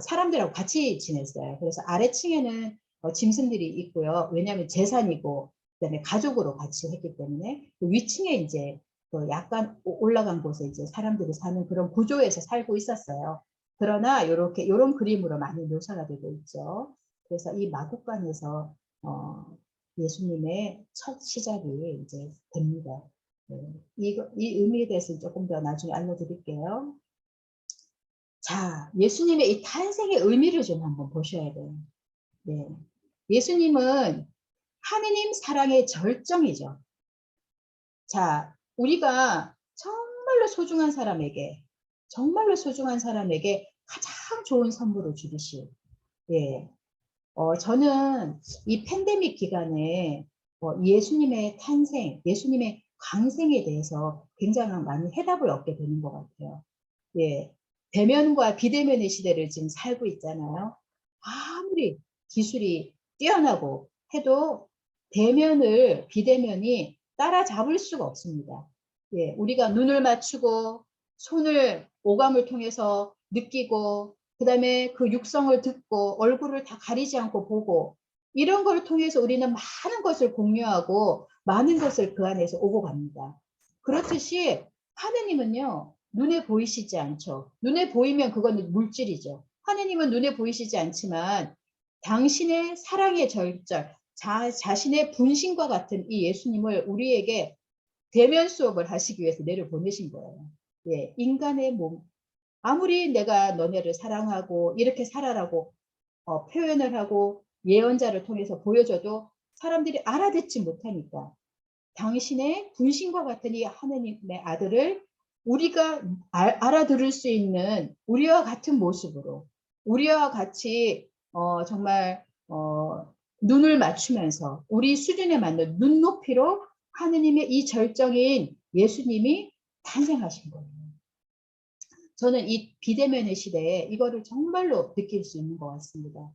사람들하고 같이 지냈어요. 그래서 아래층에는 짐승들이 있고요. 왜냐하면 재산이고 그다음에 가족으로 같이 했기 때문에 그 위층에 이제 약간 올라간 곳에 이제 사람들이 사는 그런 구조에서 살고 있었어요. 그러나 이런 그림으로 많이 묘사가 되고 있죠. 그래서 이 마국간에서 예수님의 첫 시작이 이제 됩니다. 이 의미에 대해서 조금 더 나중에 알려드릴게요. 자, 예수님의 이 탄생의 의미를 좀 한번 보셔야 돼요. 네. 예수님은 하느님 사랑의 절정이죠. 자, 우리가 정말로 소중한 사람에게 가장 좋은 선물을 주듯이, 예. 저는 이 팬데믹 기간에 예수님의 탄생, 예수님의 강생에 대해서 굉장히 많은 해답을 얻게 되는 것 같아요. 예. 대면과 비대면의 시대를 지금 살고 있잖아요. 아무리 기술이 뛰어나고 해도 비대면이 따라잡을 수가 없습니다. 예, 우리가 눈을 맞추고 손을 오감을 통해서 느끼고 그 다음에 그 육성을 듣고 얼굴을 다 가리지 않고 보고 이런 걸 통해서 우리는 많은 것을 공유하고 많은 것을 그 안에서 오고 갑니다. 그렇듯이 하느님은요. 눈에 보이시지 않죠. 눈에 보이면 그건 물질이죠. 하느님은 눈에 보이시지 않지만 당신의 사랑의 절절, 자신의 분신과 같은 이 예수님을 우리에게 대면 수업을 하시기 위해서 내려보내신 거예요. 예, 인간의 몸. 아무리 내가 너네를 사랑하고 이렇게 살아라고 표현을 하고 예언자를 통해서 보여줘도 사람들이 알아듣지 못하니까 당신의 분신과 같은 이 하느님의 아들을 우리가 알아들을 수 있는 우리와 같은 모습으로 우리와 같이 정말 눈을 맞추면서 우리 수준에 맞는 눈높이로 하느님의 이 절정인 예수님이 탄생하신 거예요. 저는 이 비대면의 시대에 이거를 정말로 느낄 수 있는 것 같습니다.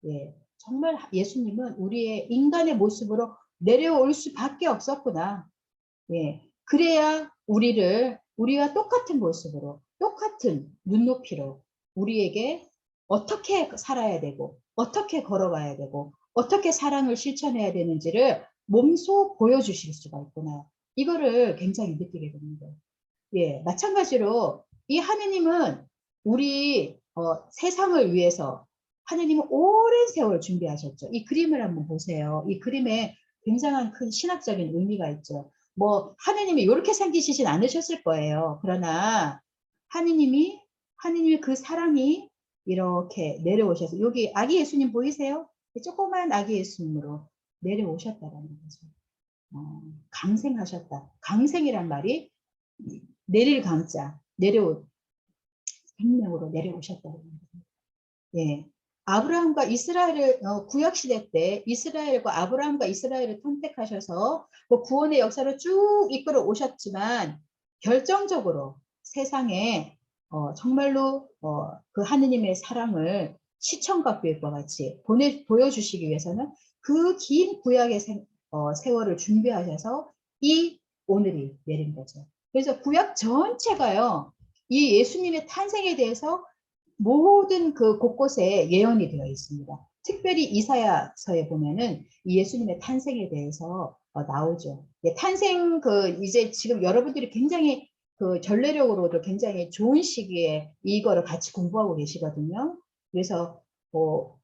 예, 정말 예수님은 우리의 인간의 모습으로 내려올 수밖에 없었구나. 예, 그래야 우리와 똑같은 모습으로, 똑같은 눈높이로 우리에게 어떻게 살아야 되고, 어떻게 걸어가야 되고, 어떻게 사랑을 실천해야 되는지를 몸소 보여주실 수가 있구나. 이거를 굉장히 느끼게 됩니다. 예, 마찬가지로 이 하느님은 우리 세상을 위해서 하느님은 오랜 세월 준비하셨죠. 이 그림을 한번 보세요. 이 그림에 굉장한 큰 신학적인 의미가 있죠. 뭐 하느님이 이렇게 생기시진 않으셨을 거예요. 그러나 하느님이 그 사랑이 이렇게 내려오셔서 여기 아기 예수님 보이세요? 조그만 아기 예수님으로 내려오셨다라는 거죠. 강생하셨다. 강생이란 말이 내릴 강자, 내려올 생명으로 내려오셨다는 거예요. 예. 아브라함과 이스라엘을 구약 시대 때 이스라엘과 아브라함과 이스라엘을 선택하셔서 뭐 구원의 역사를 쭉 이끌어 오셨지만 결정적으로 세상에 정말로 그 하느님의 사랑을 시청과 비획과 같이 보여주시기 위해서는 그 긴 구약의 세월을 준비하셔서 이 오늘이 내린 거죠. 그래서 구약 전체가요, 이 예수님의 탄생에 대해서 모든 그 곳곳에 예언이 되어 있습니다. 특별히 이사야서에 보면은 이 예수님의 탄생에 대해서 나오죠. 예, 탄생 이제 지금 여러분들이 굉장히 그 전례력으로도 굉장히 좋은 시기에 이거를 같이 공부하고 계시거든요. 그래서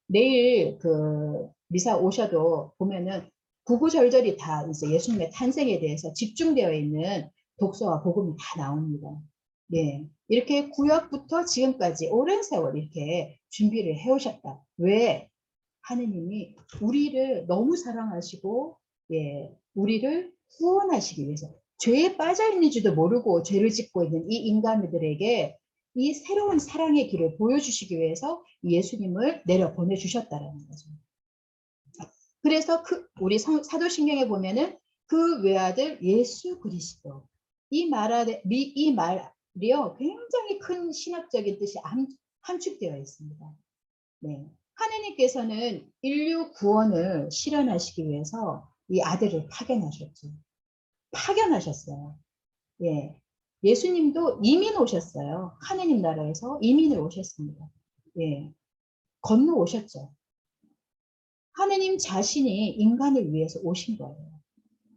내일 그 미사 오셔도 보면은 구구절절이 다 이제 예수님의 탄생에 대해서 집중되어 있는 독서와 복음이 다 나옵니다. 네, 이렇게 구약부터 지금까지 오랜 세월 이렇게 준비를 해오셨다. 왜? 하느님이 우리를 너무 사랑하시고, 예, 우리를 구원하시기 위해서 죄에 빠져 있는지도 모르고 죄를 짓고 있는 이 인간들에게 이 새로운 사랑의 길을 보여주시기 위해서 예수님을 내려 보내주셨다라는 거죠. 그래서 우리 사도신경에 보면은 그 외아들 예수 그리스도 이 말이요 굉장히 큰 신학적인 뜻이 함축되어 있습니다. 네. 하느님께서는 인류 구원을 실현하시기 위해서 이 아들을 파견하셨죠. 파견하셨어요. 예. 예수님도 이민 오셨어요. 하느님 나라에서 이민을 오셨습니다. 예. 건너 오셨죠. 하느님 자신이 인간을 위해서 오신 거예요.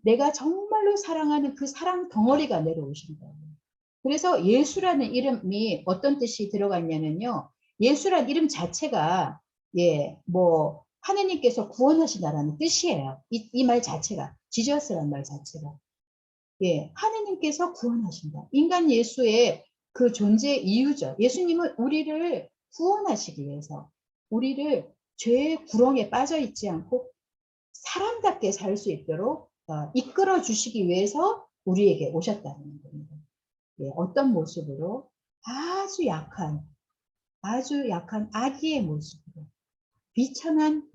내가 정말로 사랑하는 그 사랑 덩어리가 내려오신 거예요. 그래서 예수라는 이름이 어떤 뜻이 들어가 있냐면요. 예수란 이름 자체가 뭐 하느님께서 구원하시다라는 뜻이에요. 이 말 자체가 지저스라는 말 자체가 하느님께서 구원하신다. 인간 예수의 그 존재 이유죠. 예수님은 우리를 구원하시기 위해서 우리를 죄의 구렁에 빠져 있지 않고 사람답게 살 수 있도록 이끌어 주시기 위해서 우리에게 오셨다는 겁니다. 어떤 모습으로 아주 약한 아기의 모습으로 비천한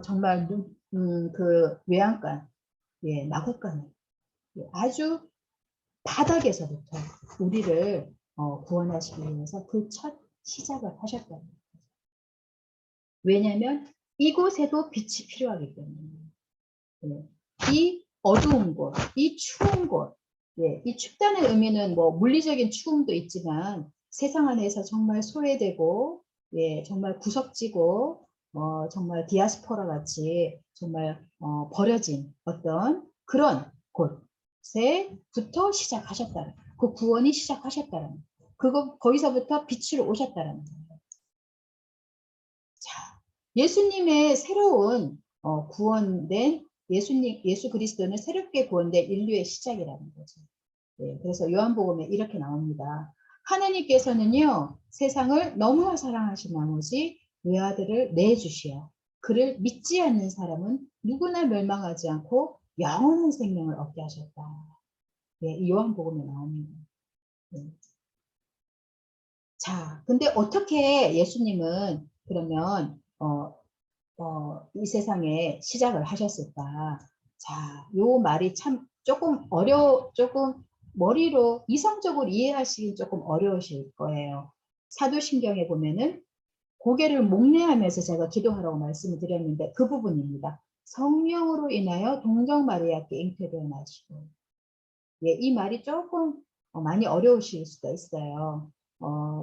정말 그 외양간 마구간에 아주 바닥에서부터 우리를 구원하시기 위해서 그 첫 시작을 하셨다는 거예요. 왜냐하면 이곳에도 빛이 필요하기 때문에 이 어두운 곳, 이 추운 곳, 이 춥다는 의미는 뭐 물리적인 추움도 있지만 세상 안에서 정말 소외되고 정말 구석지고 정말 디아스포라 같이 정말 버려진 어떤 그런 곳에부터 시작하셨다는 그 구원이 시작하셨다는 거기서부터 빛으로 오셨다는 거예요. 자, 예수님의 새로운 구원된 예수 그리스도는 새롭게 구원된 인류의 시작이라는 거죠. 그래서 요한복음에 이렇게 나옵니다. 하느님께서는요 세상을 너무나 사랑하신 나머지 외아들을 내주시어 그를 믿지 않는 사람은 누구나 멸망하지 않고 영원한 생명을 얻게 하셨다. 이 요한복음에 나옵니다. 자, 근데 어떻게 예수님은 그러면 이 세상에 시작을 하셨을까? 자, 요 말이 참 조금 머리로 이성적으로 이해하시기 조금 어려우실 거예요. 사도신경에 보면은 고개를 목례하면서 제가 기도하라고 말씀을 드렸는데 그 부분입니다. 성령으로 인하여 동정 마리아께 잉태되어 나시고. 예, 이 말이 조금 많이 어려우실 수도 있어요.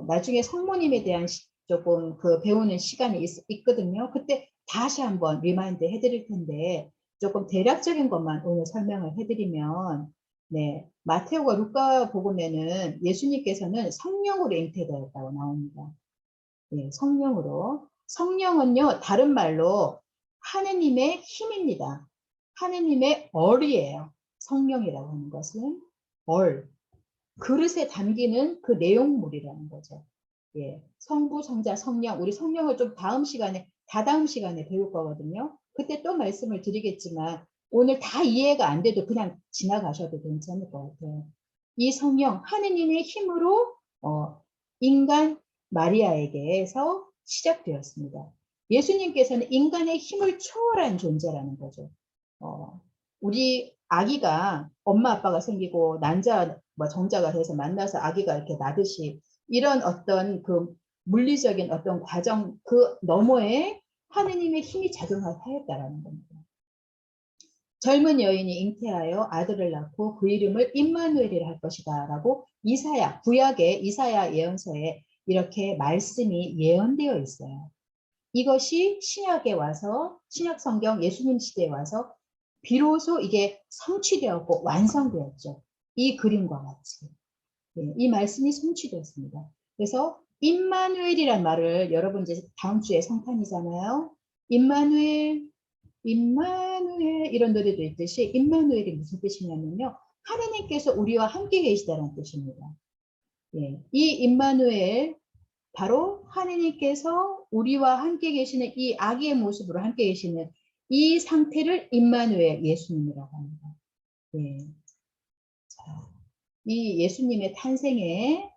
나중에 성모님에 대한 조금 그 배우는 시간이 있거든요. 그때 다시 한번 리마인드 해드릴 텐데 조금 대략적인 것만 오늘 설명을 해드리면 네, 마테오가 루카 복음에는 예수님께서는 성령으로 잉태되었다고 나옵니다. 예, 성령으로. 성령은요, 다른 말로 하느님의 힘입니다. 하느님의 얼이에요. 성령이라고 하는 것은 얼. 그릇에 담기는 그 내용물이라는 거죠. 예, 성부, 성자, 성령. 우리 성령을 좀 다다음 시간에 배울 거거든요. 그때 또 말씀을 드리겠지만 오늘 다 이해가 안 돼도 그냥 지나가셔도 괜찮을 것 같아요. 이 성령, 하느님의 힘으로 인간 마리아에게서 시작되었습니다. 예수님께서는 인간의 힘을 초월한 존재라는 거죠. 우리 아기가 엄마 아빠가 생기고 난자 정자가 돼서 만나서 아기가 이렇게 나듯이 이런 어떤 그 물리적인 어떤 과정 그 너머에 하느님의 힘이 작용하였다라는 겁니다. 젊은 여인이 잉태하여 아들을 낳고 그 이름을 임마누엘이라 할 것이다 라고 구약의 이사야 예언서에 이렇게 말씀이 예언되어 있어요. 이것이 신약에 와서 신약 성경 예수님 시대에 와서 비로소 이게 성취되었고 완성되었죠. 이 그림과 같이. 네, 이 말씀이 성취되었습니다. 그래서 임마누엘이란 말을 여러분 이제 다음 주에 성탄이잖아요. 임마누엘, 임마누엘 이런 노래도 있듯이 임마누엘이 무슨 뜻이냐면요. 하나님께서 우리와 함께 계시다는 뜻입니다. 예, 이 임마누엘 바로 하느님께서 우리와 함께 계시는 이 아기의 모습으로 함께 계시는 이 상태를 임마누엘 예수님이라고 합니다. 예. 자, 이 예수님의 탄생에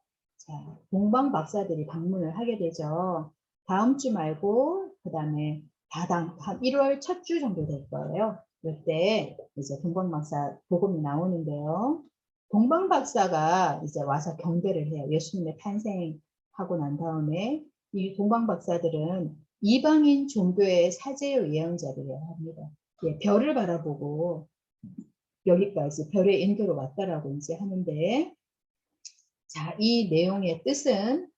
동방 박사들이 방문을 하게 되죠. 다음 주 말고 그 다음에 한 1월 첫 주 정도 될 거예요. 이때 이제 동방 박사 복음이 나오는데요. 동방 박사가 이제 와서 경배를 해요. 예수님의 탄생하고 난 다음에 이 동방 박사들은 이방인 종교의 사제의 예언자들이라 합니다. 예, 별을 바라보고 여기까지 별의 인도로 왔다라고 이제 하는데, 자, 이 내용의 뜻은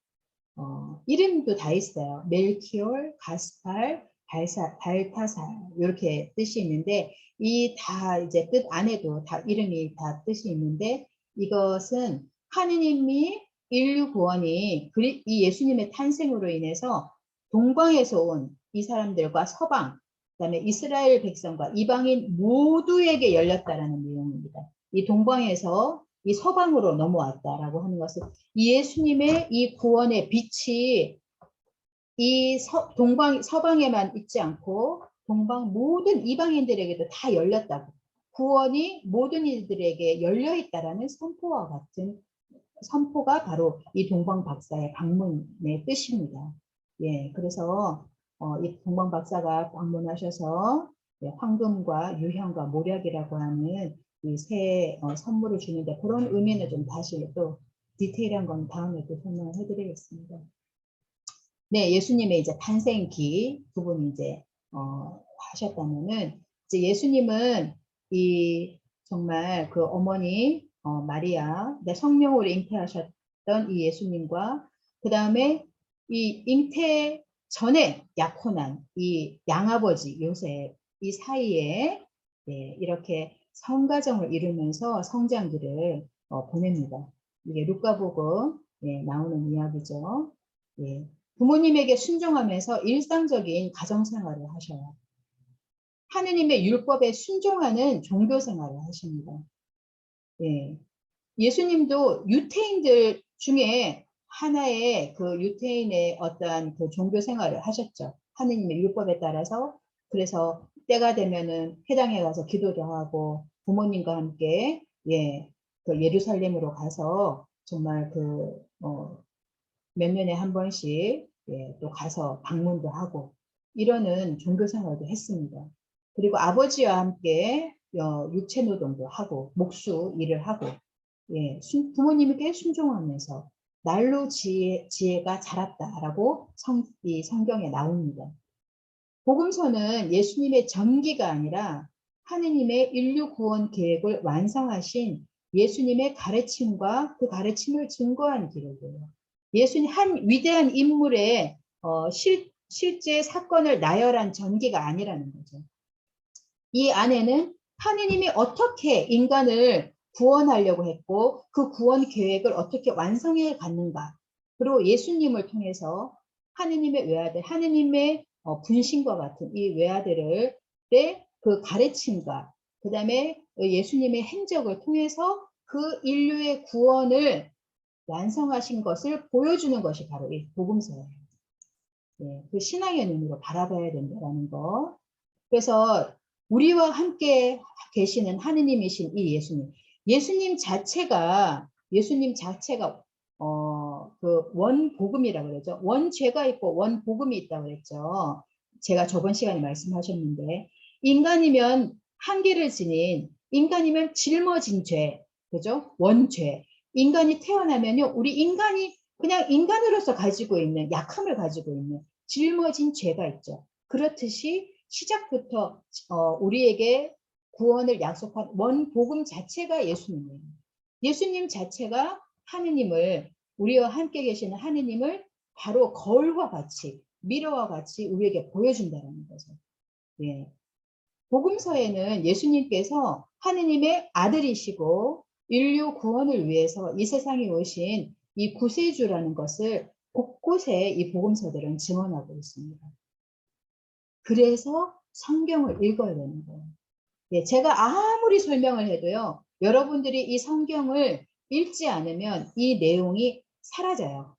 이름도 다 있어요. 멜키올, 가스팔, 발타살 이렇게 뜻이 있는데 이 다 이제 뜻 안에도 다 이름이 다 뜻이 있는데 이것은 하느님이 인류 구원이 이 예수님의 탄생으로 인해서 동방에서 온 이 사람들과 서방 그다음에 이스라엘 백성과 이방인 모두에게 열렸다라는 내용입니다. 이 동방에서 이 서방으로 넘어왔다라고 하는 것은 예수님의 이 구원의 빛이 이 서방에만 있지 않고 동방 모든 이방인들에게도 다 열렸다고. 구원이 모든 이들에게 열려 있다라는 선포와 같은 선포가 바로 이 동방 박사의 방문의 뜻입니다. 예, 그래서 이 동방 박사가 방문하셔서 황금과 유향과 모략이라고 하는 이 새 선물을 주는데 그런 의미는 좀 다시 또 디테일한 건 다음에 또 설명을 해드리겠습니다. 네, 예수님의 이제 탄생기 부분 이제 하셨다면은 이제 예수님은 이 정말 그 어머니 마리아, 성령으로 잉태하셨던 이 예수님과 그 다음에 이 잉태 전에 약혼한 이 양아버지 요셉 이 사이에 이렇게 성가정을 이루면서 성장기를 보냅니다. 이게 루카복음 나오는 이야기죠. 예. 부모님에게 순종하면서 일상적인 가정생활을 하셔요. 하느님의 율법에 순종하는 종교생활을 하십니다. 예. 예수님도 유태인들 중에 하나의 그 유태인의 어떠한 그 종교생활을 하셨죠. 하느님의 율법에 따라서. 그래서 때가 되면은 회당에 가서 기도도 하고 부모님과 함께 그 예루살렘으로 가서 정말 몇 년에 한 번씩 예, 또 가서 방문도 하고 이러는 종교 생활도 했습니다. 그리고 아버지와 함께 육체 노동도 하고 목수 일을 하고 예, 부모님께 순종하면서 날로 지혜가 자랐다라고 이 성경에 나옵니다. 복음서는 예수님의 전기가 아니라 하느님의 인류 구원 계획을 완성하신 예수님의 가르침과 그 가르침을 증거한 기록이에요. 예수님 한 위대한 인물의 실제 사건을 나열한 전기가 아니라는 거죠. 이 안에는 하느님이 어떻게 인간을 구원하려고 했고 그 구원 계획을 어떻게 완성해 갔는가. 그리고 예수님을 통해서 하느님의 외아들, 하느님의 분신과 같은 이 외아들을 그 가르침과 그 다음에 예수님의 행적을 통해서 그 인류의 구원을 완성하신 것을 보여주는 것이 바로 이 복음서예요. 네, 그 신앙의 눈으로 바라봐야 된다는 거. 그래서 우리와 함께 계시는 하느님이신 이 예수님 자체가 그 원복음이라고 그러죠. 원죄가 있고 원복음이 있다고 그랬죠. 제가 저번 시간에 말씀하셨는데 인간이면 한계를 지닌 인간이면 짊어진 죄, 그죠? 원죄. 인간이 태어나면요, 우리 인간이 그냥 인간으로서 가지고 있는 약함을 가지고 있는 짊어진 죄가 있죠. 그렇듯이 시작부터 우리에게 구원을 약속한 원복음 자체가 예수님이에요. 예수님 자체가 하느님을 우리와 함께 계시는 하느님을 바로 거울과 같이 미러와 같이 우리에게 보여준다는 거죠. 예. 복음서에는 예수님께서 하느님의 아들이시고 인류 구원을 위해서 이 세상에 오신 이 구세주라는 것을 곳곳에 이 복음서들은 증언하고 있습니다. 그래서 성경을 읽어야 되는 거예요. 예, 제가 아무리 설명을 해도요, 여러분들이 이 성경을 읽지 않으면 이 내용이 사라져요.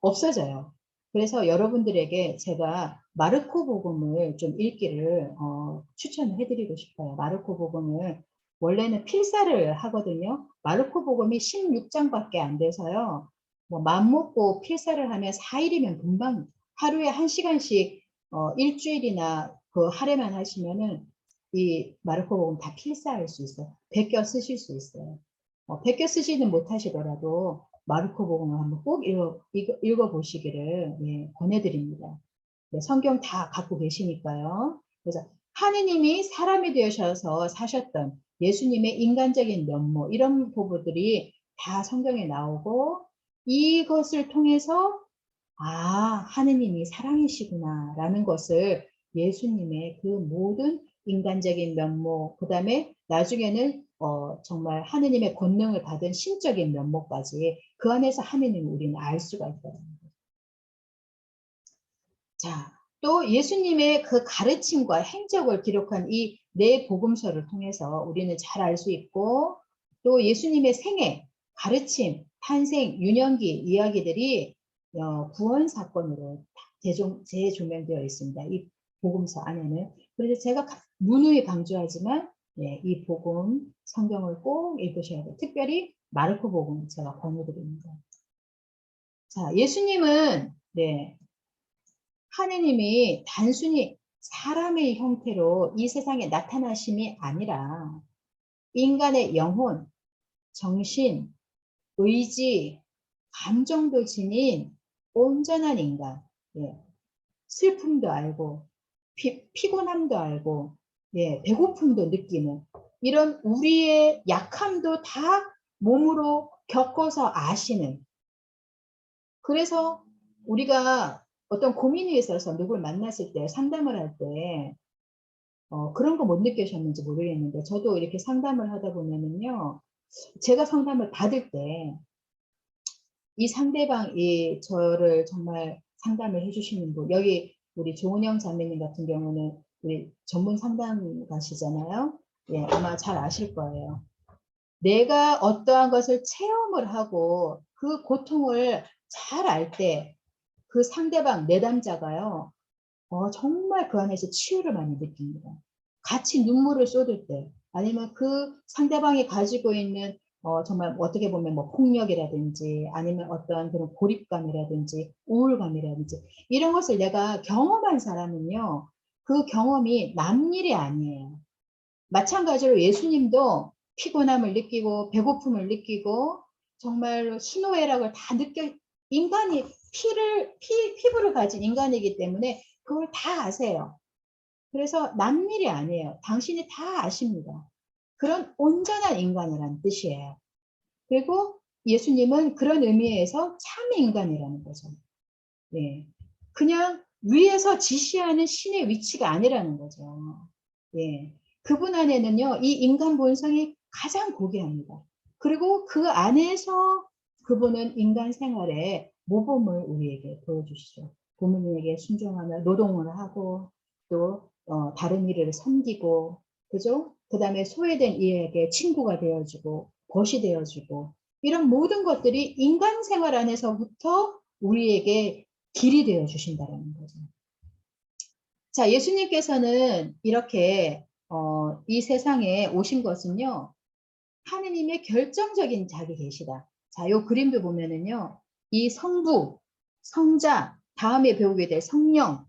없어져요. 그래서 여러분들에게 제가 마르코 복음을 좀 읽기를 추천을 해드리고 싶어요. 마르코 복음을 원래는 필사를 하거든요. 마르코 복음이 16장밖에 안 돼서요. 뭐 맘먹고 필사를 하면 4일이면 금방 하루에 1시간씩 일주일이나 그 할애만 하시면은 이 마르코 복음 다 필사할 수 있어요. 베껴 쓰실 수 있어요. 베껴 쓰지는 못하시더라도 마르코 복음을 한번 꼭 읽어보시기를 예, 권해드립니다. 네, 성경 다 갖고 계시니까요. 그래서 하느님이 사람이 되셔서 사셨던 예수님의 인간적인 면모 이런 부분들이 다 성경에 나오고 이것을 통해서 하느님이 사랑이시구나 라는 것을 예수님의 그 모든 인간적인 면모 그 다음에 나중에는 정말 하느님의 권능을 받은 신적인 면모까지 그 안에서 하느님을 우리는 알 수가 있다는 거죠. 자, 또 예수님의 그 가르침과 행적을 기록한 이 네 복음서를 통해서 우리는 잘 알 수 있고 또 예수님의 생애, 가르침, 탄생, 유년기 이야기들이 구원 사건으로 재조명되어 있습니다. 이 복음서 안에는. 그래서 제가 누누이 강조하지만 네, 이 복음 성경을 꼭 읽으셔야 돼요. 특별히 마르코 복음 제가 권유드립니다. 자, 예수님은 네, 하느님이 단순히 사람의 형태로 이 세상에 나타나심이 아니라 인간의 영혼, 정신, 의지, 감정도 지닌 온전한 인간, 예, 슬픔도 알고 피곤함도 알고 예, 배고픔도 느끼는 이런 우리의 약함도 다 몸으로 겪어서 아시는 그래서 우리가 어떤 고민이 있어서 누굴 만났을 때 상담을 할 때 그런 거 못 느끼셨는지 모르겠는데 저도 이렇게 상담을 하다 보면은요 제가 상담을 받을 때 이 상대방이 저를 정말 상담을 해주시는 분 여기 우리 조은영 자매님 같은 경우는 우리 전문 상담가시잖아요. 예, 아마 잘 아실 거예요. 내가 어떠한 것을 체험을 하고 그 고통을 잘 알 때 그 상대방 내담자가요. 정말 그 안에서 치유를 많이 느낍니다. 같이 눈물을 쏟을 때 아니면 그 상대방이 가지고 있는 정말 어떻게 보면 뭐 폭력이라든지 아니면 어떤 그런 고립감이라든지 우울감이라든지 이런 것을 내가 경험한 사람은요, 그 경험이 남 일이 아니에요. 마찬가지로 예수님도 피곤함을 느끼고 배고픔을 느끼고 정말 희노애락을 다 인간이 피부를 가진 인간이기 때문에 그걸 다 아세요. 그래서 남 일이 아니에요. 당신이 다 아십니다. 그런 온전한 인간이라는 뜻이에요. 그리고 예수님은 그런 의미에서 참 인간이라는 거죠. 예. 그냥 위에서 지시하는 신의 위치가 아니라는 거죠. 예. 그분 안에는요, 이 인간 본성이 가장 고귀합니다. 그리고 그 안에서 그분은 인간 생활의 모범을 우리에게 보여주시죠. 부모님에게 순종하며 노동을 하고 또 다른 이를 섬기고, 그죠? 그 다음에 소외된 이에게 친구가 되어주고 벗이 되어주고 이런 모든 것들이 인간 생활 안에서부터 우리에게 길이 되어 주신다는 거죠. 자, 예수님께서는 이렇게 이 세상에 오신 것은요, 하느님의 결정적인 자기 계시다. 자, 요 그림도 보면은요, 이 성부, 성자, 다음에 배우게 될 성령,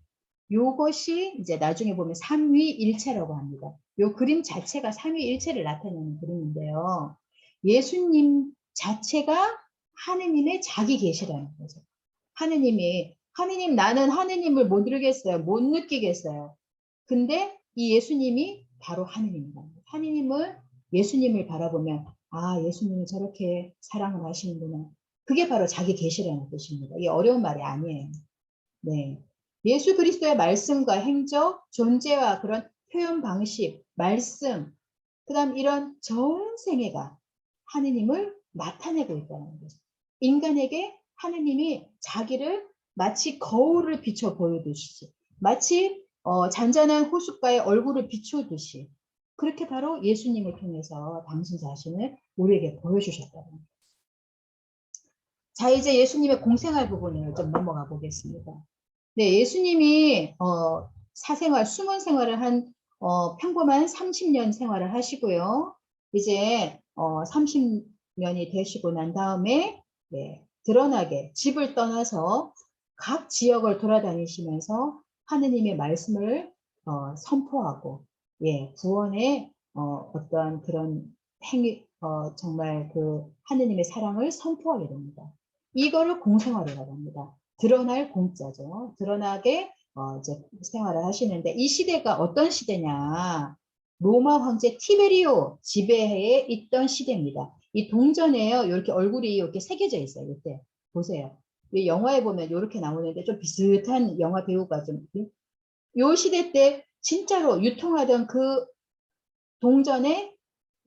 요것이 이제 나중에 보면 삼위일체라고 합니다. 요 그림 자체가 삼위일체를 나타내는 그림인데요. 예수님 자체가 하느님의 자기 계시라는 거죠. 하느님, 나는 하느님을 못 이루겠어요. 못 느끼겠어요. 근데 이 예수님이 바로 하느님입니다. 예수님을 바라보면, 아, 예수님이 저렇게 사랑을 하시는구나. 그게 바로 자기 계시라는 뜻입니다. 이게 어려운 말이 아니에요. 네. 예수 그리스도의 말씀과 행적, 존재와 그런 표현 방식, 말씀, 그 다음 이런 전 생애가 하느님을 나타내고 있다는 거죠. 인간에게 하느님이 자기를 마치 거울을 비춰 보여주듯이, 마치 잔잔한 호숫가에 얼굴을 비추듯이 그렇게 바로 예수님을 통해서 당신 자신을 우리에게 보여주셨다는 거예요. 자, 이제 예수님의 공생활 부분을 좀 넘어가 보겠습니다. 네, 예수님이 사생활, 숨은 생활을 한 평범한 30년 생활을 하시고요. 이제 30년이 되시고 난 다음에 네, 드러나게 집을 떠나서 각 지역을 돌아다니시면서 하느님의 말씀을 선포하고 예, 구원의 어떤 그런 행위, 정말 그 하느님의 사랑을 선포하게 됩니다. 이거를 공생활이라고 합니다. 드러날 공자죠. 드러나게 이제 생활을 하시는데 이 시대가 어떤 시대냐? 로마 황제 티베리오 지배하에 있던 시대입니다. 이 동전에요. 이렇게 얼굴이 이렇게 새겨져 있어요. 이때 보세요. 이 영화에 보면 이렇게 나오는데 좀 비슷한 영화 배우가 좀 이 시대 때 진짜로 유통하던 그 동전에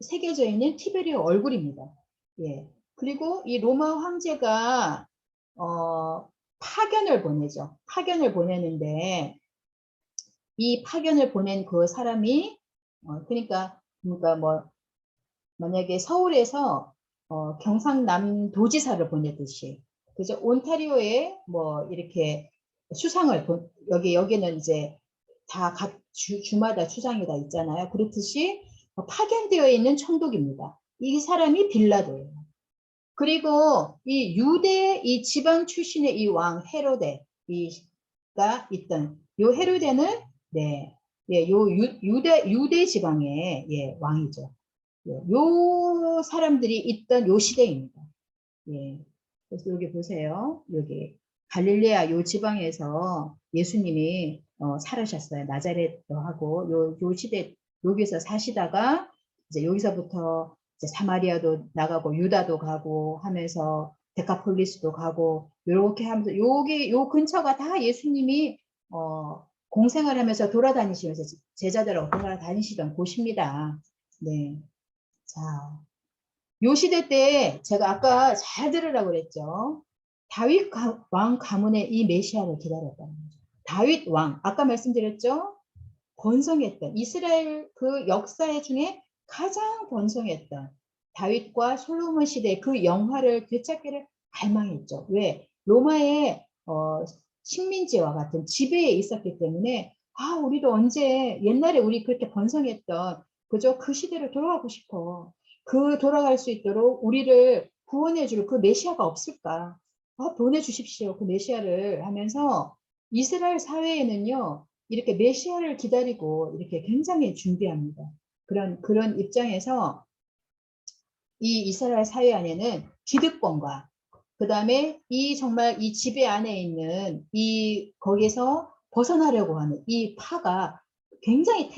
새겨져 있는 티베리오 얼굴입니다. 예. 그리고 이 로마 황제가 파견을 보내죠. 파견을 보내는데 이 파견을 보낸 그 사람이 그러니까 뭐 만약에 서울에서 경상남 도지사를 보내듯이 그죠? 온타리오에 뭐 이렇게 수상을 여기는 이제 다 각 주마다 수상이 다 있잖아요. 그렇듯이 파견되어 있는 총독입니다. 이 사람이 빌라도예요. 그리고 이 지방 출신의 이 왕 헤로데가 있던 요 헤로데는 네, 예, 유대 지방의 예, 왕이죠. 예, 요 사람들이 있던 요 시대입니다. 예. 그래서 여기 보세요. 여기 갈릴레아 요 지방에서 예수님이 살으셨어요. 나자렛도 하고 요 시대 여기서 사시다가 이제 여기서부터 이제 사마리아도 나가고 유다도 가고 하면서 데카폴리스도 가고 이렇게 하면서 요 근처가 다 예수님이 공생을 하면서 돌아다니시면서 제자들하고 돌아다니시던 곳입니다. 네. 자, 요 시대 때 제가 아까 잘 들으라고 그랬죠. 다윗 왕 가문의 이 메시아를 기다렸다는 거죠. 다윗 왕, 아까 말씀드렸죠. 번성했던 이스라엘 그 역사 중에 가장 번성했던 다윗과 솔로몬 시대 그 영화를 되찾기를 갈망했죠. 왜? 로마의 식민지와 같은 지배에 있었기 때문에 아 우리도 언제 옛날에 우리 그렇게 번성했던 그저 그 시대로 돌아가고 싶어. 돌아갈 수 있도록 우리를 구원해 줄 그 메시아가 없을까? 보내주십시오. 그 메시아를 하면서 이스라엘 사회에는요, 이렇게 메시아를 기다리고 이렇게 굉장히 준비합니다. 그런 입장에서 이 이스라엘 사회 안에는 기득권과 그다음에 정말 이 지배 안에 있는 거기서 벗어나려고 하는 이 파가 굉장히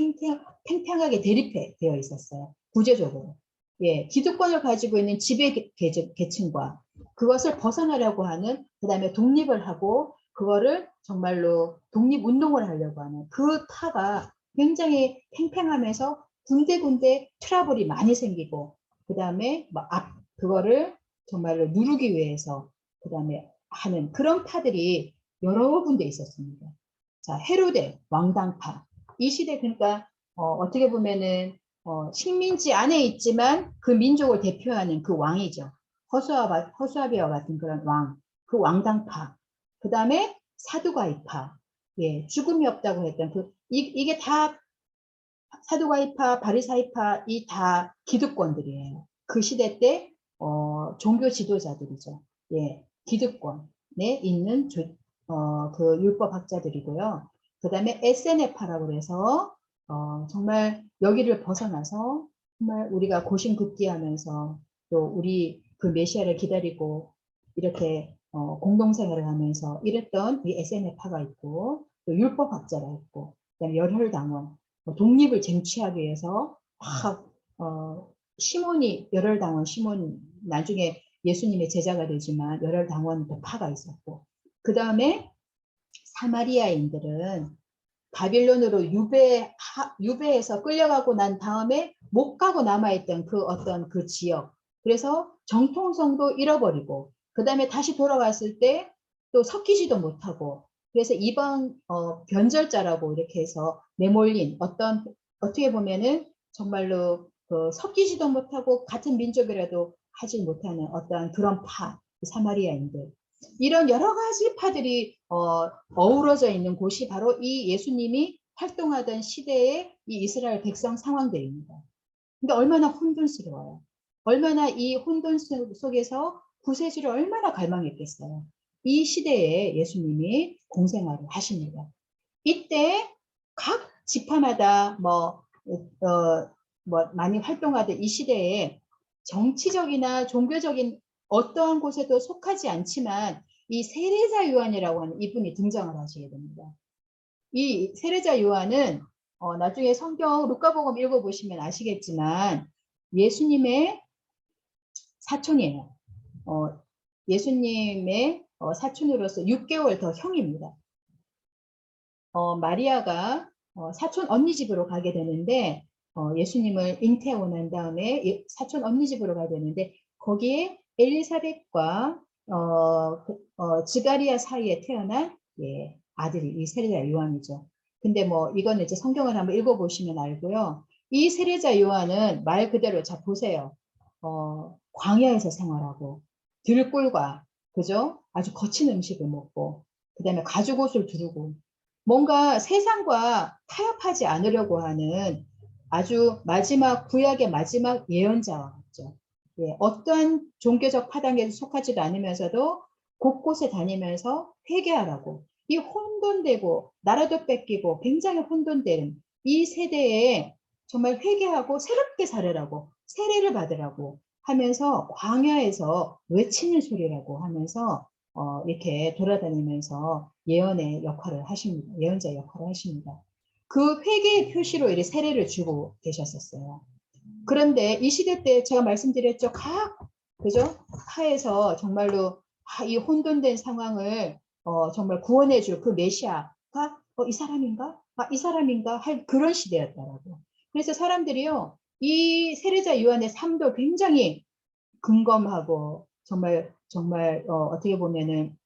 팽팽하게 대립되어 있었어요. 구제적으로. 예, 기득권을 가지고 있는 지배 계층과 그것을 벗어나려고 하는, 그다음에 독립을 하고 그거를 정말로 독립운동을 하려고 하는 그 파가 굉장히 팽팽하면서 군데군데 트러블이 많이 생기고, 그다음에 그거를 정말로 누르기 위해서 그다음에 하는 그런 파들이 여러 군데 있었습니다. 자, 헤로데 왕당파. 이 시대, 그러니까 어떻게 보면은 식민지 안에 있지만 그 민족을 대표하는 그 왕이죠. 허수아비와 같은 그런 왕, 그 왕당파. 그 다음에 사두가이파, 예, 죽음이 없다고 했던 이게 다 사두가이파, 바리사이파, 이 다 기득권들이에요. 그 시대 때 종교 지도자들이죠. 예, 기득권에 있는 그 율법학자들이고요. 그 다음에 에세네파라고 해서 정말 여기를 벗어나서 정말 우리가 고심급기하면서 또 우리 그 메시아를 기다리고 이렇게 공동생활을 하면서 이랬던 이 에세네파가 있고, 또 율법학자가 있고, 그다음에 열혈당원, 독립을 쟁취하기 위해서 시몬이, 열혈당원 시몬, 나중에 예수님의 제자가 되지만 열혈당원 파가 있었고, 그 다음에 사마리아인들은 바빌론으로 유배해서 끌려가고 난 다음에 못 가고 남아있던 그 어떤 그 지역, 그래서 정통성도 잃어버리고, 그 다음에 다시 돌아왔을 때 또 섞이지도 못하고, 그래서 이방 변절자라고 이렇게 해서 내몰린 어떻게 보면은 정말로 섞이지도 못하고 같은 민족이라도 하지 못하는 어떤 그런 사마리아인들, 이런 여러 가지 파들이 어우러져 있는 곳이 바로 이 예수님이 활동하던 시대의 이 이스라엘 백성 상황들입니다. 근데 얼마나 혼돈스러워요. 얼마나 이 혼돈 속에서 구세주를 얼마나 갈망했겠어요. 이 시대에 예수님이 공생활을 하십니다. 이때 각 지파마다 많이 활동하던 이 시대에 정치적이나 종교적인 어떠한 곳에도 속하지 않지만 이 세례자 요한이라고 하는 이분이 등장을 하시게 됩니다. 이 세례자 요한은 나중에 성경 루카복음 읽어보시면 아시겠지만 예수님의 사촌이에요. 예수님의 사촌으로서 6개월 더 형입니다. 마리아가 사촌 언니 집으로 가게 되는데, 예수님을 잉태하고 난 다음에 사촌 언니 집으로 가게 되는데, 거기에 엘리사벳과 지가리아 사이에 태어난 아들이 이 세례자 요한이죠. 근데 이거는 이제 성경을 한번 읽어보시면 알고요. 이 세례자 요한은 말 그대로, 자 보세요. 광야에서 생활하고 들꿀과, 그죠? 아주 거친 음식을 먹고, 그 다음에 가죽옷을 두르고, 뭔가 세상과 타협하지 않으려고 하는 아주 구약의 마지막 예언자와 같죠. 예, 어떠한 종교적 파당에 속하지도 않으면서도 곳곳에 다니면서 회개하라고, 이 혼돈되고 나라도 뺏기고 굉장히 혼돈되는 이 세대에 정말 회개하고 새롭게 살으라고, 세례를 받으라고 하면서 광야에서 외치는 소리라고 하면서 이렇게 돌아다니면서 예언의 역할을 하십니다. 예언자 역할을 하십니다. 그 회개의 표시로 이렇게 세례를 주고 계셨었어요. 그런데 이 시대 때 제가 말씀드렸죠. 그죠? 하에서 정말로 이 혼돈된 상황을 정말 구원해 줄 그 메시아가 이 사람인가? 이 사람인가? 할 그런 시대였더라고요. 그래서 사람들이요, 이 세례자 요한의 삶도 굉장히 근검하고 정말 어떻게 보면은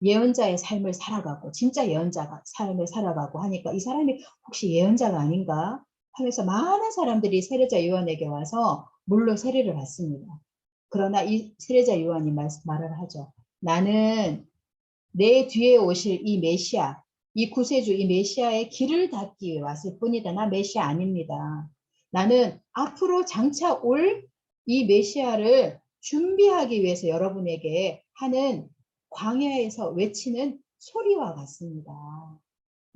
예언자의 삶을 살아가고, 진짜 예언자가 삶을 살아가고 하니까 이 사람이 혹시 예언자가 아닌가 하면서 많은 사람들이 세례자 요한에게 와서 물로 세례를 받습니다. 그러나 이 세례자 요한이 말을 하죠. 나는 내 뒤에 오실 이 메시아, 이 구세주, 이 메시아의 길을 닫기 위해 왔을 뿐이다. 나 메시아 아닙니다. 나는 앞으로 장차 올 이 메시아를 준비하기 위해서 여러분에게 하는 광야에서 외치는 소리와 같습니다.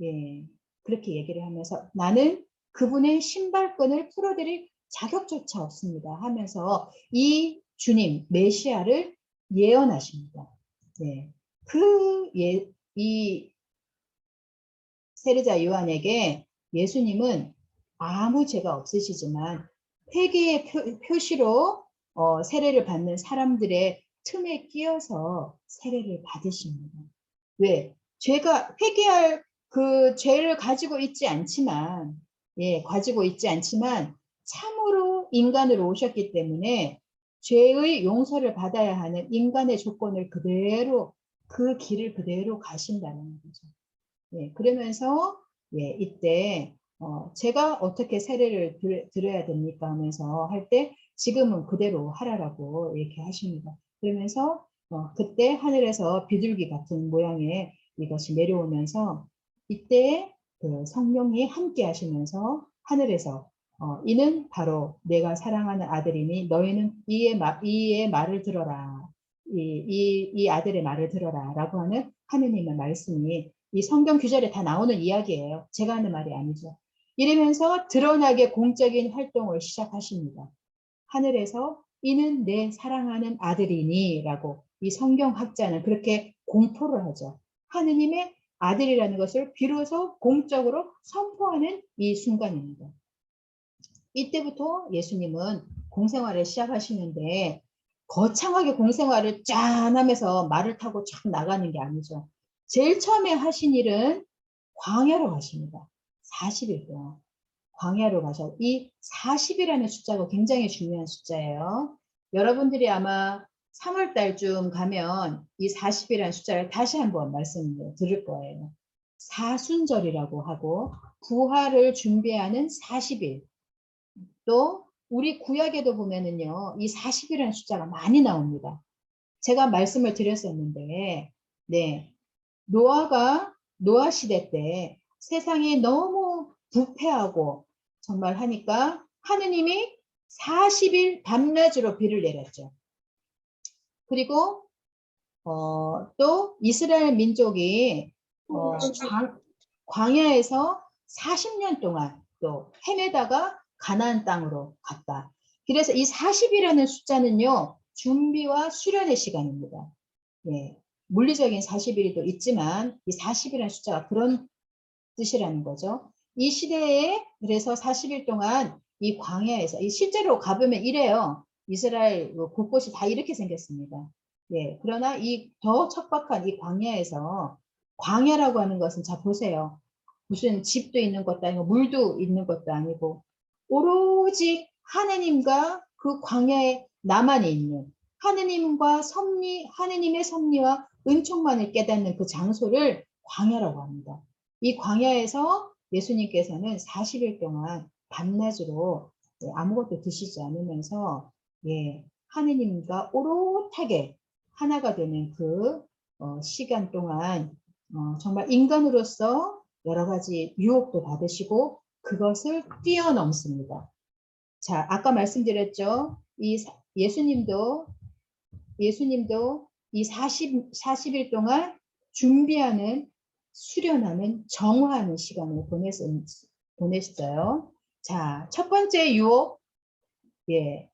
예, 그렇게 얘기를 하면서 나는 그분의 신발끈을 풀어드릴 자격조차 없습니다 하면서 이 주님 메시아를 예언하십니다. 예, 이 세례자 요한에게 예수님은 아무 죄가 없으시지만 회개의 표시로 세례를 받는 사람들의 틈에 끼어서 세례를 받으십니다. 왜? 회개할 그 죄를 가지고 있지 않지만, 예, 가지고 있지 않지만 참으로 인간으로 오셨기 때문에 죄의 용서를 받아야 하는 인간의 조건을 그대로 그 길을 그대로 가신다는 거죠. 예, 그러면서 예, 이때 제가 어떻게 세례를 드려야 됩니까 하면서 할 때 지금은 그대로 하라라고 이렇게 하십니다. 그러면서 그때 하늘에서 비둘기 같은 모양의 이것이 내려오면서 이때 그 성령이 함께 하시면서 하늘에서 이는 바로 내가 사랑하는 아들이니 너희는 이의 말을 들어라. 이 아들의 말을 들어라 라고 하는 하느님의 말씀이 이 성경 규절에 다 나오는 이야기예요. 제가 하는 말이 아니죠. 이러면서 드러나게 공적인 활동을 시작하십니다. 하늘에서 이는 내 사랑하는 아들이니 라고 이 성경학자는 그렇게 공포를 하죠. 하느님의 아들이라는 것을 비로소 공적으로 선포하는 이 순간입니다. 이때부터 예수님은 공생활을 시작하시는데 거창하게 공생활을 짠 하면서 말을 타고 쫙 나가는 게 아니죠. 제일 처음에 하신 일은 광야로 가십니다. 40일 동안 광야로 가셔. 이 40이라는 숫자가 굉장히 중요한 숫자예요. 여러분들이 아마 3월 달쯤 가면 이 40이라는 숫자를 다시 한번 말씀을 드릴 거예요. 사순절이라고 하고 부활을 준비하는 40일. 또 우리 구약에도 보면은요. 이 40이라는 숫자가 많이 나옵니다. 제가 말씀을 드렸었는데 네. 노아 시대 때 세상이 너무 부패하고 정말 하니까 하느님이 40일 밤낮으로 비를 내렸죠. 그리고 또 이스라엘 민족이 광야에서 40년 동안 또 헤매다가 가나안 땅으로 갔다. 그래서 이 40이라는 숫자는요. 준비와 수련의 시간입니다. 예, 물리적인 40일도 있지만 이 40이라는 숫자가 그런 뜻이라는 거죠. 이 시대에 그래서 40일 동안 이 광야에서 실제로 가보면 이래요. 이스라엘 곳곳이 다 이렇게 생겼습니다. 예, 그러나 이 더 척박한 이 광야에서 광야라고 하는 것은 자 보세요. 무슨 집도 있는 것도 아니고 물도 있는 것도 아니고 오로지 하느님과 그 광야에 나만이 있는 하느님과 하느님의 섭리와 은총만을 깨닫는 그 장소를 광야라고 합니다. 이 광야에서 예수님께서는 40일 동안 밤낮으로 아무것도 드시지 않으면서 하느님과 오롯하게 하나가 되는 그 시간 동안 정말 인간으로서 여러 가지 유혹도 받으시고 그것을 뛰어넘습니다. 자, 아까 말씀드렸죠. 예수님도 이 40일 동안 준비하는, 수련하는, 정화하는 시간을 보냈어요. 자, 첫 번째 유혹.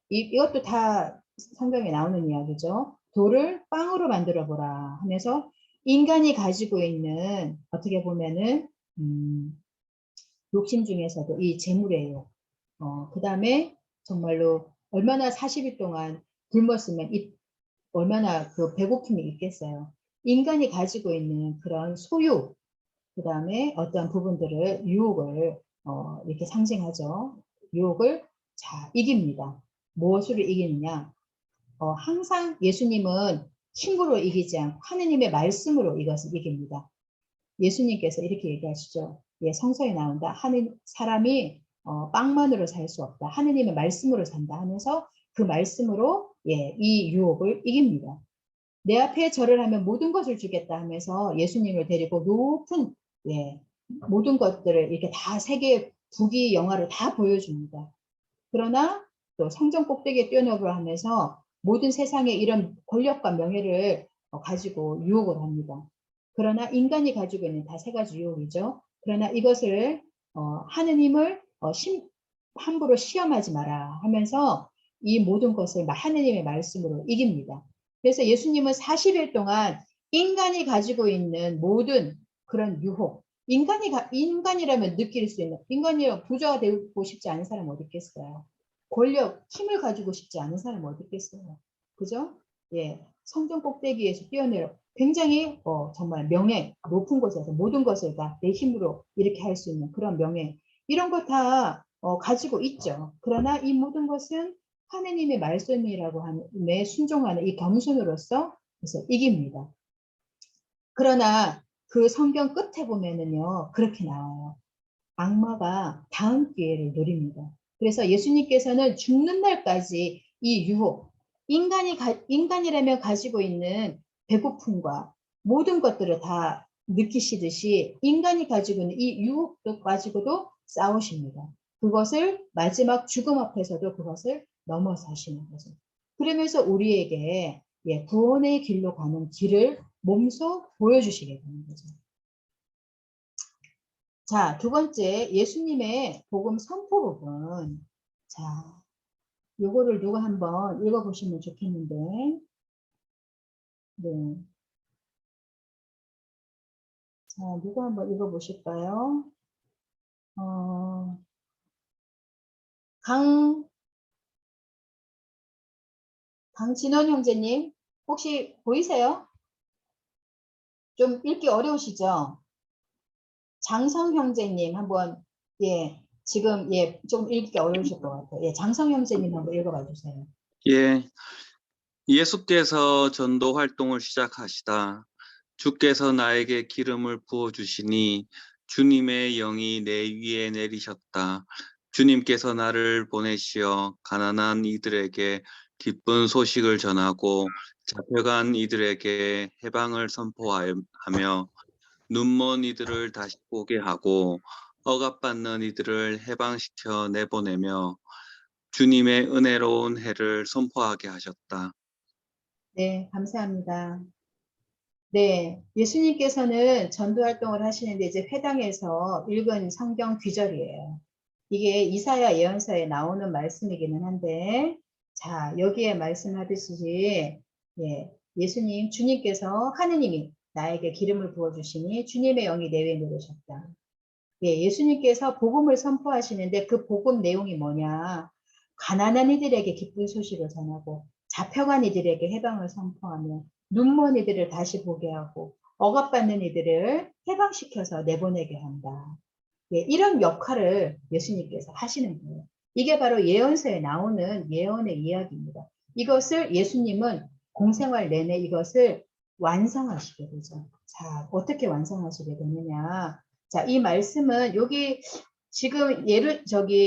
이것도 다 성경에 나오는 이야기죠. 돌을 빵으로 만들어 보라 하면서 인간이 가지고 있는 어떻게 보면은 욕심 중에서도 이 재물의 욕. 그 다음에 정말로 얼마나 40일 동안 굶었으면 얼마나 그 배고픔이 있겠어요. 인간이 가지고 있는 그런 소유, 그 다음에 어떤 부분들을 유혹을 이렇게 상징하죠. 유혹을 자 이깁니다. 무엇으로 이기느냐? 항상 예수님은 힘으로 이기지 않고 하느님의 말씀으로 이것을 이깁니다. 예수님께서 이렇게 얘기하시죠. 성서에 나온다. 사람이 빵만으로 살 수 없다. 하느님의 말씀으로 산다 하면서 그 말씀으로 이 유혹을 이깁니다. 내 앞에 절을 하면 모든 것을 주겠다 하면서 예수님을 데리고 높은 모든 것들을 이렇게 다 세계의 부귀 영화를 다 보여줍니다. 그러나 또 성전 꼭대기에 뛰어넘으려 하면서 모든 세상의 이런 권력과 명예를 가지고 유혹을 합니다. 그러나 인간이 가지고 있는 다 세 가지 유혹이죠. 그러나 이것을 하느님을 함부로 시험하지 마라 하면서 이 모든 것을 하느님의 말씀으로 이깁니다. 그래서 예수님은 40일 동안 인간이 가지고 있는 모든 그런 유혹, 인간이라면 느낄 수 있는, 인간이라면 부자가 되고 싶지 않은 사람 어디 있겠어요? 권력, 힘을 가지고 싶지 않은 사람 어디 있겠어요? 그죠? 예, 성전 꼭대기에서 뛰어내려 굉장히 정말 명예, 높은 곳에서 모든 것을 다 내 힘으로 이렇게 할 수 있는 그런 명예, 이런 거 다 가지고 있죠. 그러나 이 모든 것은 하느님의 말씀이라고 하는 순종하는 이 겸손으로서 그래서 이깁니다. 그러나 그 성경 끝에 보면은요, 그렇게 나와요. 악마가 다음 기회를 노립니다. 그래서 예수님께서는 죽는 날까지 이 유혹, 인간이라면 가지고 있는 배고픔과 모든 것들을 다 느끼시듯이 인간이 가지고 있는 이 유혹도 가지고도 싸우십니다. 그것을 마지막 죽음 앞에서도 그것을 넘어서시는 거죠. 그러면서 우리에게 구원의 길로 가는 길을 몸소 보여주시게 되는 거죠. 자, 두 번째, 예수님의 복음 선포 부분. 자, 요거를 누가 한번 읽어보시면 좋겠는데, 네. 자, 누가 한번 읽어보실까요? 강진원 형제님, 혹시 보이세요? 좀 읽기 어려우시죠? 장성 형제님 한번, 지금, 좀 읽기 어려우실 것 같아요. 장성 형제님 한번 읽어봐 주세요. 예, 예수께서 전도 활동을 시작하시다 주께서 나에게 기름을 부어주시니 주님의 영이 내 위에 내리셨다. 주님께서 나를 보내시어 가난한 이들에게 기쁜 소식을 전하고 잡혀간 이들에게 해방을 선포하며 눈먼 이들을 다시 보게 하고 억압받는 이들을 해방시켜 내보내며 주님의 은혜로운 해를 선포하게 하셨다. 네, 감사합니다. 네, 예수님께서는 전도 활동을 하시는데 이제 회당에서 읽은 성경 귀절이에요. 이게 이사야 예언서에 나오는 말씀이기는 한데, 자, 여기에 말씀하듯이, 예수님, 주님께서 하느님이 나에게 기름을 부어주시니 주님의 영이 내 위에 내리셨다. 예수님께서 복음을 선포하시는데 그 복음 내용이 뭐냐? 가난한 이들에게 기쁜 소식을 전하고 잡혀간 이들에게 해방을 선포하며 눈먼 이들을 다시 보게 하고 억압받는 이들을 해방시켜서 내보내게 한다. 이런 역할을 예수님께서 하시는 거예요. 이게 바로 예언서에 나오는 예언의 이야기입니다. 이것을 예수님은 공생활 내내 이것을 완성하시게 되죠. 자, 어떻게 완성하시게 되느냐? 자, 이 말씀은 여기 지금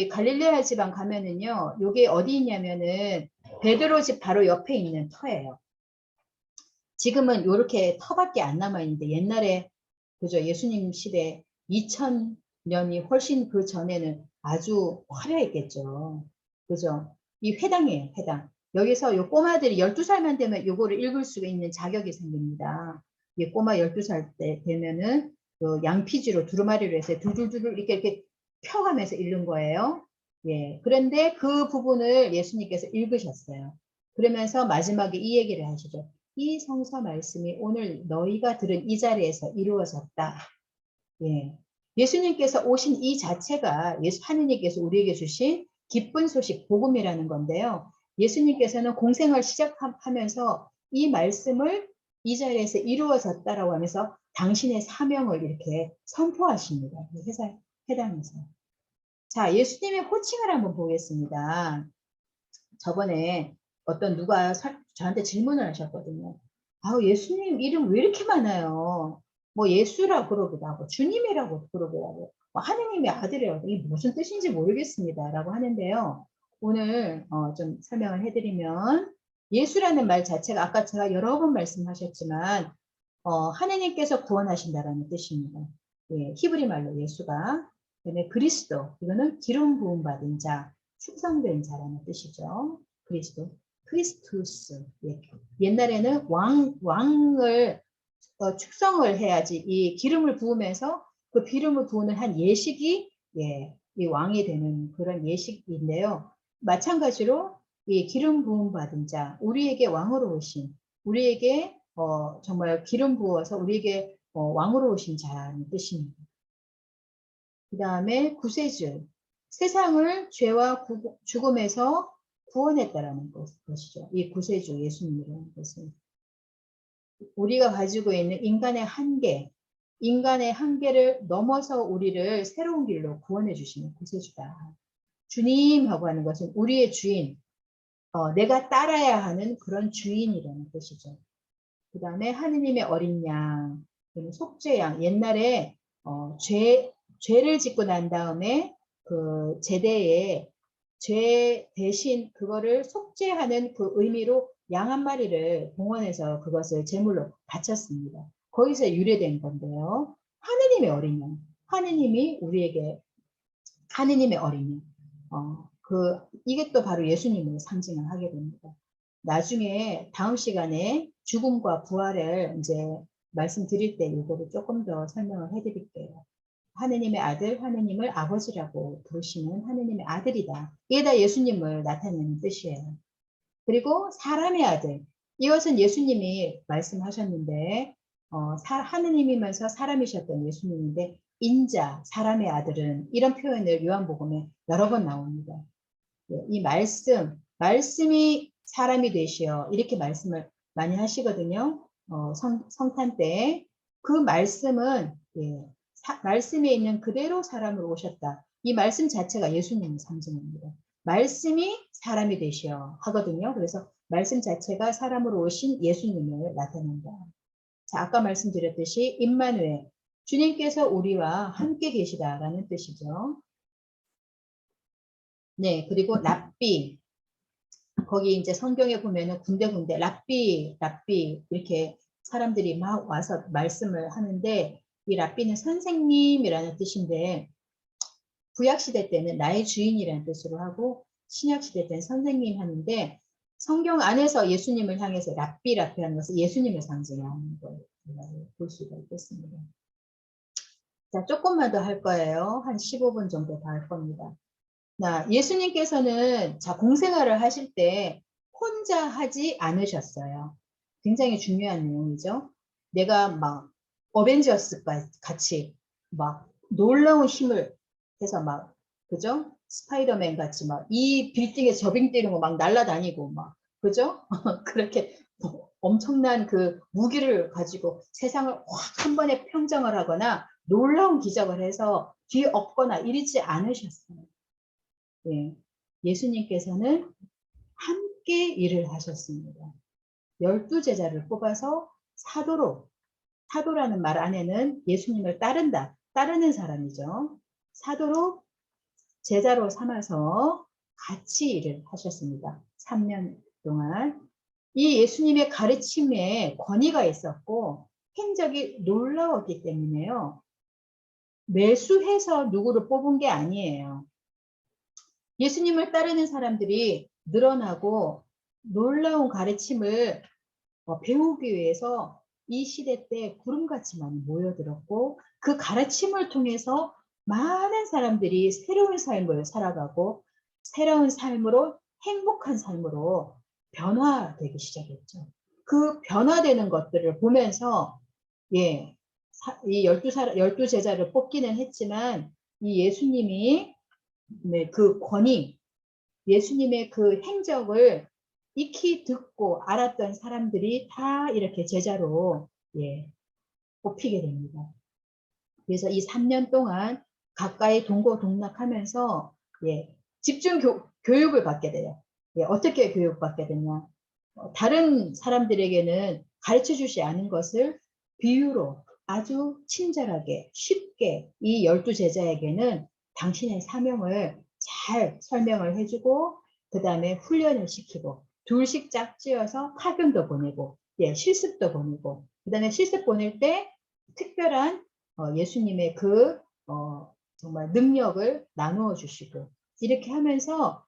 갈릴레아 지방 가면은요, 여기 어디 있냐면은 베드로 집 바로 옆에 있는 터예요. 지금은 이렇게 터밖에 안 남아 있는데 옛날에 그죠, 예수님 시대 2000년이 훨씬 그 전에는 아주 화려했겠죠. 그죠? 이 회당이에요, 회당. 여기서 요 꼬마들이 12살만 되면 요거를 읽을 수 있는 자격이 생깁니다. 이 꼬마 12살 때 되면은 그 양피지로 두루마리로 해서 두두두루 이렇게 펴가면서 읽는 거예요. 그런데 그 부분을 예수님께서 읽으셨어요. 그러면서 마지막에 이 얘기를 하시죠. 이 성서 말씀이 오늘 너희가 들은 이 자리에서 이루어졌다. 예수님께서 오신 이 자체가 하느님께서 우리에게 주신 기쁜 소식, 복음이라는 건데요. 예수님께서는 공생을 시작하면서 이 말씀을 이 자리에서 이루어졌다라고 하면서 당신의 사명을 이렇게 선포하십니다. 회당에서. 자, 예수님의 호칭을 한번 보겠습니다. 저번에 누가 저한테 질문을 하셨거든요. 예수님 이름 왜 이렇게 많아요? 뭐 예수라고 그러기도 하고 주님이라고 그러기도 하고 하느님의 아들이라고 이게 무슨 뜻인지 모르겠습니다 라고 하는데요. 오늘 좀 설명을 해드리면 예수라는 말 자체가 아까 제가 여러 번 말씀하셨지만 하느님께서 구원하신다라는 뜻입니다. 히브리 말로 예수가 그다음에 그리스도 이거는 기름 부음 받은 자 숙성된 자라는 뜻이죠. 그리스도, 크리스투스. 예. 옛날에는 왕을 축성을 해야지 이 기름을 부으면서 그 기름을 부으는 한 예식이 예, 이 왕이 되는 그런 예식인데요. 마찬가지로 이 기름 부음 받은 자, 우리에게 왕으로 오신, 우리에게 정말 기름 부어서 우리에게 왕으로 오신 자라는 뜻입니다. 그 다음에 구세주, 세상을 죄와 죽음에서 구원했다라는 것이죠. 이 구세주 예수님이라는 것은 우리가 가지고 있는 인간의 한계를 넘어서 우리를 새로운 길로 구원해 주시는 구세주다. 주님하고 하는 것은 우리의 주인, 내가 따라야 하는 그런 주인이라는 뜻이죠. 그 다음에 하느님의 어린 양, 속죄양. 옛날에 죄를 짓고 난 다음에 그 제대에 죄 대신 그거를 속죄하는 그 의미로 양 한 마리를 봉헌해서 그것을 제물로 바쳤습니다. 거기서 유래된 건데요. 하느님의 어린 양. 하느님이 우리에게 하느님의 어린 양. 이게 또 바로 예수님을 상징을 하게 됩니다. 나중에 다음 시간에 죽음과 부활을 이제 말씀드릴 때 이거를 조금 더 설명을 해드릴게요. 하느님의 아들, 하느님을 아버지라고 부르시는 하느님의 아들이다. 이게 다 예수님을 나타내는 뜻이에요. 그리고 사람의 아들. 이것은 예수님이 말씀하셨는데 하느님이면서 사람이셨던 예수님인데 인자, 사람의 아들은 이런 표현을 요한복음에 여러 번 나옵니다. 이 말씀이 사람이 되시어 이렇게 말씀을 많이 하시거든요. 성탄 때 그 말씀은 말씀에 있는 그대로 사람으로 오셨다. 이 말씀 자체가 예수님을 상징합니다. 말씀이 사람이 되시어 하거든요. 그래서 말씀 자체가 사람으로 오신 예수님을 나타낸다. 자, 아까 말씀드렸듯이 임마누엘, 주님께서 우리와 함께 계시다라는 뜻이죠. 네, 그리고 랍비. 거기 이제 성경에 보면은 군데군데 랍비 이렇게 사람들이 막 와서 말씀을 하는데 이 랍비는 선생님이라는 뜻인데 구약시대 때는 나의 주인이라는 뜻으로 하고 신약시대 때는 선생님 하는데 성경 안에서 예수님을 향해서 랍비 하는 것은 예수님을 상징하는 걸 볼 수가 있겠습니다. 자, 조금만 더 할 거예요. 한 15분 정도 더 할 겁니다. 자, 예수님께서는 공생활을 하실 때 혼자 하지 않으셨어요. 굉장히 중요한 내용이죠. 내가 막 어벤져스 같이 막 놀라운 힘을 해서 막 그죠? 스파이더맨 같이 막 이 빌딩에 저 빌딩으로 막 날아다니고 막 그죠? 그렇게 엄청난 그 무기를 가지고 세상을 확 한 번에 평정을 하거나 놀라운 기적을 해서 뒤엎거나 이러지 않으셨어요. 예, 예수님께서는 함께 일을 하셨습니다. 12제자를 뽑아서 사도라는 말 안에는 예수님을 따르는 사람이죠. 사도로 제자로 삼아서 같이 일을 하셨습니다. 3년 동안. 이 예수님의 가르침에 권위가 있었고 행적이 놀라웠기 때문에요. 매수해서 누구를 뽑은 게 아니에요. 예수님을 따르는 사람들이 늘어나고 놀라운 가르침을 배우기 위해서 이 시대 때 구름같이 많이 모여들었고 그 가르침을 통해서 많은 사람들이 새로운 삶을 살아가고 새로운 삶으로 행복한 삶으로 변화되기 시작했죠. 그 변화되는 것들을 보면서 이 12제자를 뽑기는 했지만 이 예수님이 그 권위, 예수님의 그 행적을 익히 듣고 알았던 사람들이 다 이렇게 제자로 뽑히게 됩니다. 그래서 이 3년 동안 가까이 동고동락하면서 집중 교육을 받게 돼요. 어떻게 교육받게 되냐? 다른 사람들에게는 가르쳐 주지 않은 것을 비유로 아주 친절하게 쉽게 이 12제자에게는 당신의 사명을 잘 설명을 해주고 그 다음에 훈련을 시키고 둘씩 짝지어서 파견도 보내고 실습도 보내고 그 다음에 실습 보낼 때 특별한 예수님의 그 정말 능력을 나누어 주시고 이렇게 하면서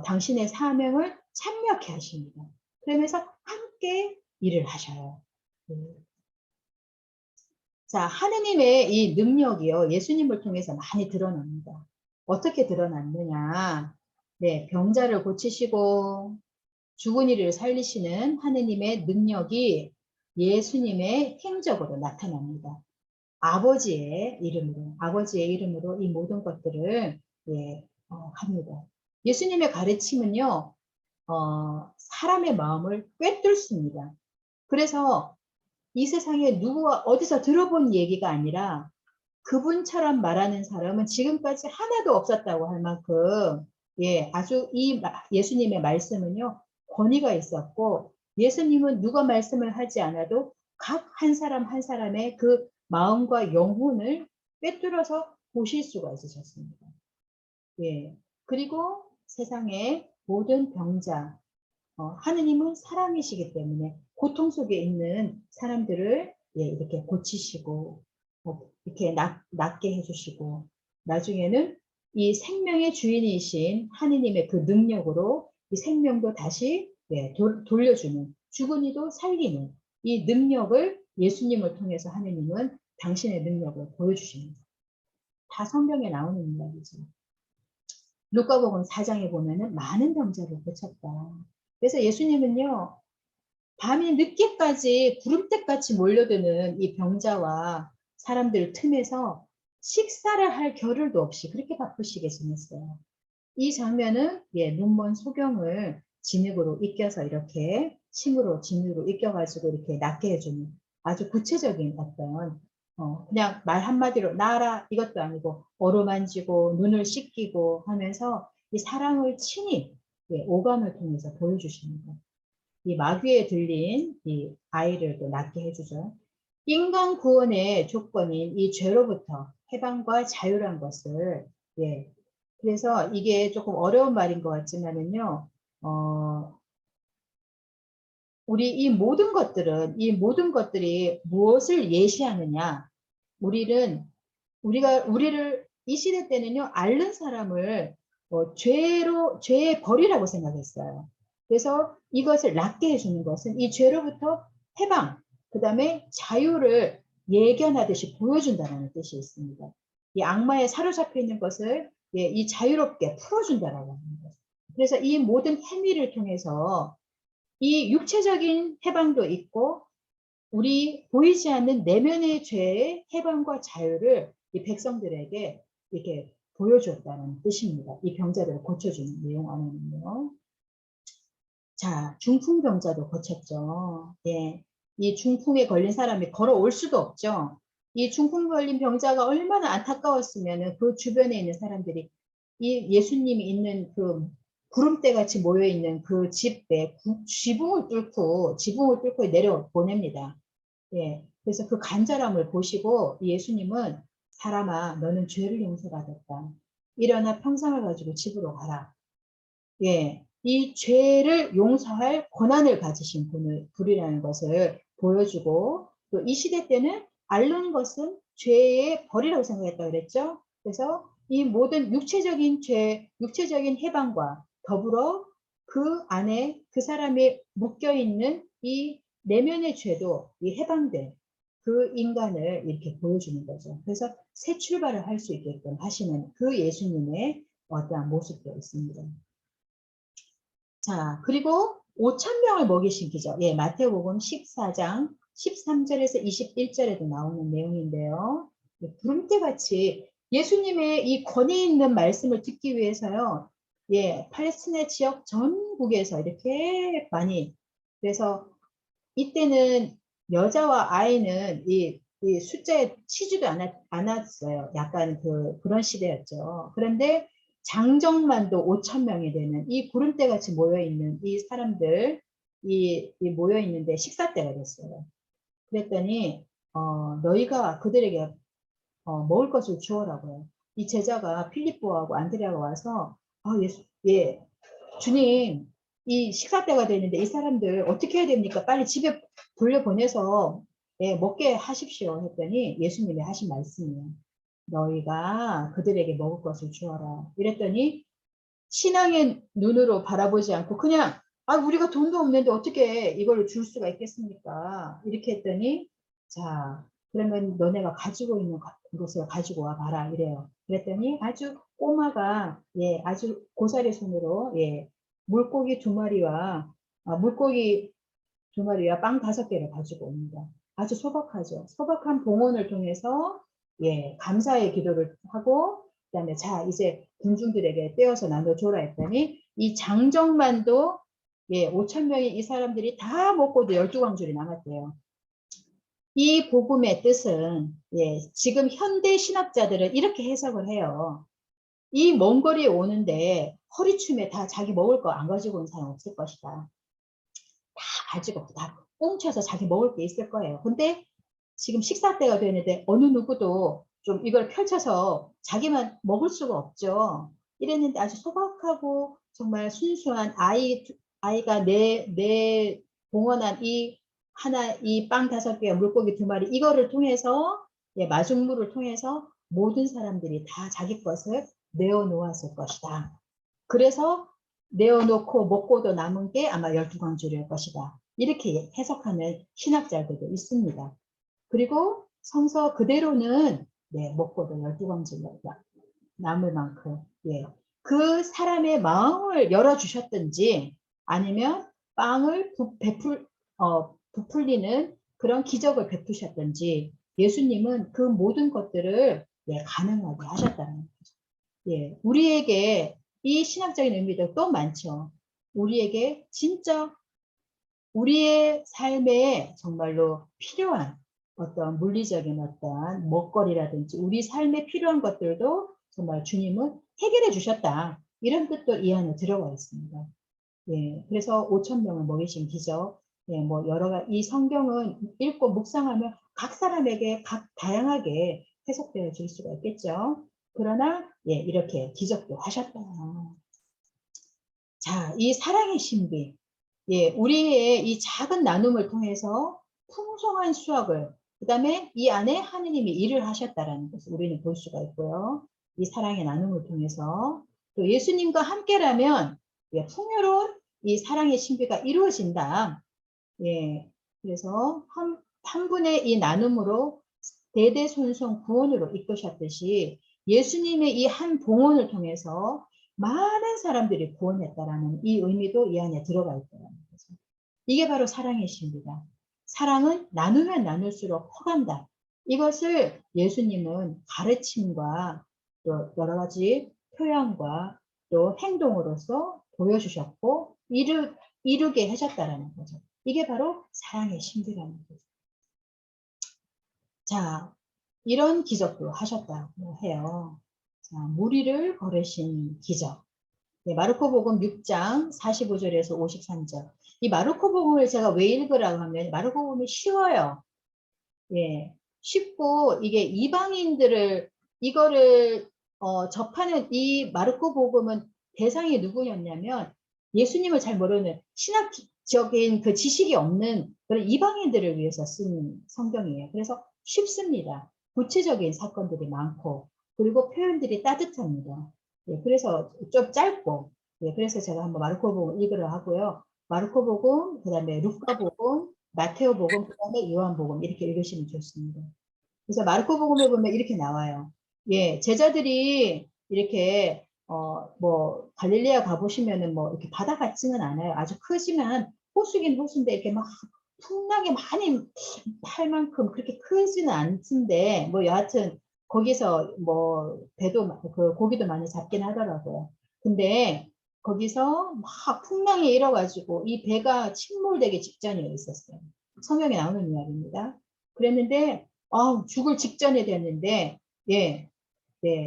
당신의 사명을 참여케 하십니다. 그러면서 함께 일을 하셔요. 자, 하느님의 이 능력이요, 예수님을 통해서 많이 드러납니다. 어떻게 드러났느냐? 네, 병자를 고치시고 죽은 이를 살리시는 하느님의 능력이 예수님의 행적으로 나타납니다. 아버지의 이름으로 이 모든 것들을 합니다. 예수님의 가르침은요, 사람의 마음을 꿰뚫습니다. 그래서 이 세상에 누구와 어디서 들어본 얘기가 아니라 그분처럼 말하는 사람은 지금까지 하나도 없었다고 할 만큼 아주 이 예수님의 말씀은요, 권위가 있었고, 예수님은 누가 말씀을 하지 않아도 각 한 사람 한 사람의 그 마음과 영혼을 꿰뚫어서 보실 수가 있으셨습니다. 그리고 세상의 모든 병자, 하느님은 사랑이시기 때문에 고통 속에 있는 사람들을 이렇게 고치시고 이렇게 낫게 해주시고, 나중에는 이 생명의 주인이신 하느님의 그 능력으로 이 생명도 다시 돌려주는, 죽은 이도 살리는 이 능력을 예수님을 통해서 하느님은 당신의 능력을 보여주십니다. 다 성경에 나오는 이야기죠. 루카복음 4장에 보면은 많은 병자를 고쳤다. 그래서 예수님은요, 밤이 늦게까지 구름대같이 몰려드는 이 병자와 사람들 틈에서 식사를 할 겨를도 없이 그렇게 바쁘시게 지냈어요. 이 장면은 눈먼 소경을 진흙으로 익혀서 이렇게 침으로 진흙으로 익혀가지고 이렇게 낫게 해주는 아주 구체적인 어떤 그냥 말 한마디로 나아라 이것도 아니고 어루만지고 눈을 씻기고 하면서 이 사랑을 친히 오감을 통해서 보여주십니다. 이 마귀에 들린 이 아이를 또 낫게 해주죠. 인간 구원의 조건인 이 죄로부터 해방과 자유란 것을 그래서 이게 조금 어려운 말인 것 같지만은요, 우리 이 모든 것들이 무엇을 예시하느냐? 우리를 이 시대 때는요, 앓는 사람을 죄의 벌이라고 생각했어요. 그래서 이것을 낫게 해주는 것은 이 죄로부터 해방, 그 다음에 자유를 예견하듯이 보여준다는 뜻이 있습니다. 이 악마에 사로잡혀 있는 것을 이 자유롭게 풀어준다라고 합니다. 그래서 이 모든 행위를 통해서 이 육체적인 해방도 있고 우리 보이지 않는 내면의 죄의 해방과 자유를 이 백성들에게 이렇게 보여줬다는 뜻입니다. 이 병자들을 고쳐주는 내용 안에는요. 자, 중풍병자도 고쳤죠. 이 중풍에 걸린 사람이 걸어올 수도 없죠. 이 중풍 걸린 병자가 얼마나 안타까웠으면 그 주변에 있는 사람들이 이 예수님이 있는 그 구름대 같이 모여 있는 그 집에 지붕을 뚫고 내려 보냅니다. 그래서 그 간절함을 보시고 예수님은 사람아 너는 죄를 용서받았다. 일어나 평상을 가지고 집으로 가라. 이 죄를 용서할 권한을 가지신 분이라는 것을 보여주고 또 이 시대 때는 앓는 것은 죄의 벌이라고 생각했다고 그랬죠. 그래서 이 모든 육체적인 죄, 육체적인 해방과 더불어 그 안에 그 사람이 묶여있는 이 내면의 죄도 이 해방된 그 인간을 이렇게 보여주는 거죠. 그래서 새 출발을 할 수 있게끔 하시는 그 예수님의 어떠한 모습도 있습니다. 자, 그리고 5,000명을 먹이신 기적. 마태복음 14장 13절에서 21절에도 나오는 내용인데요. 구름대같이 예수님의 이 권위 있는 말씀을 듣기 위해서요. 팔레스티나 지역 전국에서 이렇게 많이, 그래서 이때는 여자와 아이는 이 숫자에 치지도 않았어요. 약간 그런 시대였죠. 그런데 장정만도 5,000명이 되는 이 구름대같이 모여있는 이 사람들, 모여있는데 식사 때가 됐어요. 그랬더니, 너희가 그들에게 먹을 것을 주어라고요. 이 제자가 필립보하고 안드레아가 와서, 주님, 이 식사 때가 되는데 이 사람들 어떻게 해야 됩니까? 빨리 집에 돌려보내서 먹게 하십시오. 했더니 예수님이 하신 말씀이에요. 너희가 그들에게 먹을 것을 주어라. 이랬더니 신앙의 눈으로 바라보지 않고 그냥 우리가 돈도 없는데 어떻게 이걸 줄 수가 있겠습니까? 이렇게 했더니 자 그러면 너네가 가지고 있는 것을 가지고 와 봐라 이래요. 그랬더니 아주 꼬마가 아주 고사리 손으로 물고기 2마리와 물고기 2마리와 빵 5개를 가지고 옵니다. 아주 소박하죠. 소박한 봉헌을 통해서 감사의 기도를 하고 그다음에 자 이제 군중들에게 떼어서 나눠줘라 했더니 이 장정만도 5,000명의 이 사람들이 다 먹고도 12광줄이 남았대요. 이 복음의 뜻은 지금 현대 신학자들은 이렇게 해석을 해요. 이 먼 거리에 오는데 허리춤에 다 자기 먹을 거 안 가지고 온 사람 없을 것이다. 다 가지고 다 꽁쳐서 자기 먹을 게 있을 거예요. 근데 지금 식사 때가 되는데 어느 누구도 좀 이걸 펼쳐서 자기만 먹을 수가 없죠. 이랬는데 아주 소박하고 정말 순수한 아이가 내 봉헌한 이 빵 5개와 물고기 2마리 이거를 통해서 마중물을 통해서 모든 사람들이 다 자기 것을 내어놓았을 것이다. 그래서 내어놓고 먹고도 남은 게 아마 12광줄일 것이다. 이렇게 해석하는 신학자들도 있습니다. 그리고 성서 그대로는 먹고도 12광줄 남을 만큼 그 사람의 마음을 열어주셨든지 아니면 빵을 부풀리는 그런 기적을 베푸셨든지 예수님은 그 모든 것들을 가능하게 하셨다는 거죠. 우리에게 이 신학적인 의미도 또 많죠. 우리에게 진짜 우리의 삶에 정말로 필요한 어떤 물리적인 어떤 먹거리라든지 우리 삶에 필요한 것들도 정말 주님은 해결해 주셨다. 이런 뜻도 이 안에 들어가 있습니다. 그래서 5,000명을 먹이신 기적, 뭐 여러 가지 이 성경은 읽고 묵상하면 각 사람에게 각 다양하게 해석되어 질 수가 있겠죠. 그러나 이렇게 기적도 하셨다. 자, 이 사랑의 신비, 우리의 이 작은 나눔을 통해서 풍성한 수확을, 그 다음에 이 안에 하느님이 일을 하셨다라는 것을 우리는 볼 수가 있고요. 이 사랑의 나눔을 통해서 또 예수님과 함께라면 풍요로운 이 사랑의 신비가 이루어진다. 그래서 한 분의 이 나눔으로 대대손손 구원으로 이끄셨듯이 예수님의 이 한 봉헌을 통해서 많은 사람들이 구원했다라는 이 의미도 이 안에 들어가 있다는 거죠. 이게 바로 사랑의 신비다. 사랑은 나누면 나눌수록 커간다. 이것을 예수님은 가르침과 또 여러 가지 표현과 또 행동으로서 보여주셨고 이루게 하셨다라는 거죠. 이게 바로 사랑의 신비라는 거죠. 자, 이런 기적도 하셨다고 해요. 자, 무리를 걸으신 기적. 마르코복음 6장 45절에서 53절. 이 마르코복음을 제가 왜 읽으라고 하면 마르코복음이 쉬워요. 쉽고 이게 이방인들을 이거를 접하는 이 마르코복음은 대상이 누구였냐면 예수님을 잘 모르는 신학적인 그 지식이 없는 그런 이방인들을 위해서 쓴 성경이에요. 그래서 쉽습니다. 구체적인 사건들이 많고 그리고 표현들이 따뜻합니다. 그래서 좀 짧고 그래서 제가 한번 마르코복음 읽으려 하고요. 마르코복음, 그 다음에 루카복음, 마테오복음, 그 다음에 요한복음 이렇게 읽으시면 좋습니다. 그래서 마르코복음에 보면 이렇게 나와요. 제자들이 이렇게 뭐 갈릴리아 가보시면은 뭐 이렇게 바다 같지는 않아요. 아주 크지만 호수긴 호수인데 이렇게 막 풍랑이 많이 할 만큼 그렇게 크지는 않던데 뭐 여하튼 거기서 뭐 배도 그 고기도 많이 잡긴 하더라고요. 근데 거기서 막 풍랑이 일어가지고 이 배가 침몰되기 직전에 있었어요. 성경에 나오는 이야기입니다. 그랬는데 죽을 직전에 됐는데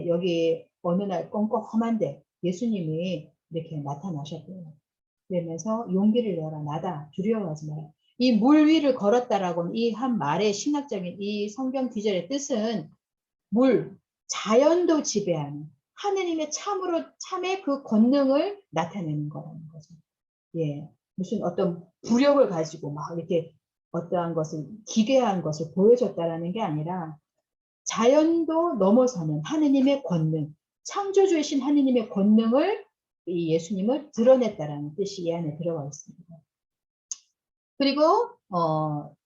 여기 어느 날 껌껌한데 예수님이 이렇게 나타나셨대요. 그러면서 용기를 내어라 나다 두려워하지 마라. 이 물 위를 걸었다라고는 이 한 말의 신학적인 이 성경 구절의 뜻은 자연도 지배하는 하느님의 참의 그 권능을 나타내는 거라는 거죠. 무슨 어떤 부력을 가지고 막 이렇게 어떠한 것을 기괴한 것을 보여줬다라는 게 아니라 자연도 넘어서는 하느님의 권능, 창조주이신 하느님의 권능을 이 예수님을 드러냈다라는 뜻이 이 안에 들어가 있습니다. 그리고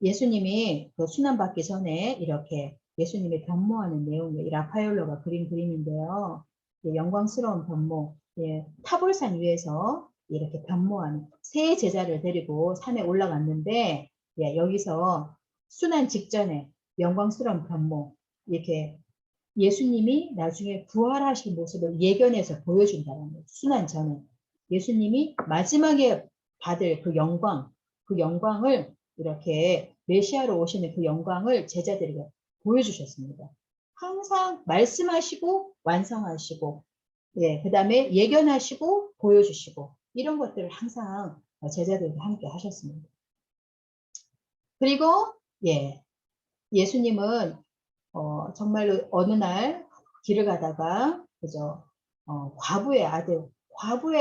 예수님이 그 순환받기 전에 이렇게 예수님이 변모하는 내용이 라파엘로가 그린 그림인데요. 예, 영광스러운 변모, 예, 타볼산 위에서 이렇게 변모하는 세 제자를 데리고 산에 올라갔는데, 예, 여기서 순환 직전에 영광스러운 변모, 이렇게 예수님이 나중에 부활하신 모습을 예견해서 보여준다는 거예요. 순환 전에 예수님이 마지막에 받을 그 영광을 이렇게 메시아로 오시는 그 영광을 제자들에게 보여주셨습니다. 항상 말씀하시고 완성하시고, 예, 그 다음에 예견하시고 보여주시고, 이런 것들을 항상 제자들과 함께 하셨습니다. 그리고 예, 예수님은 정말로 어느 날 길을 가다가 그죠, 과부의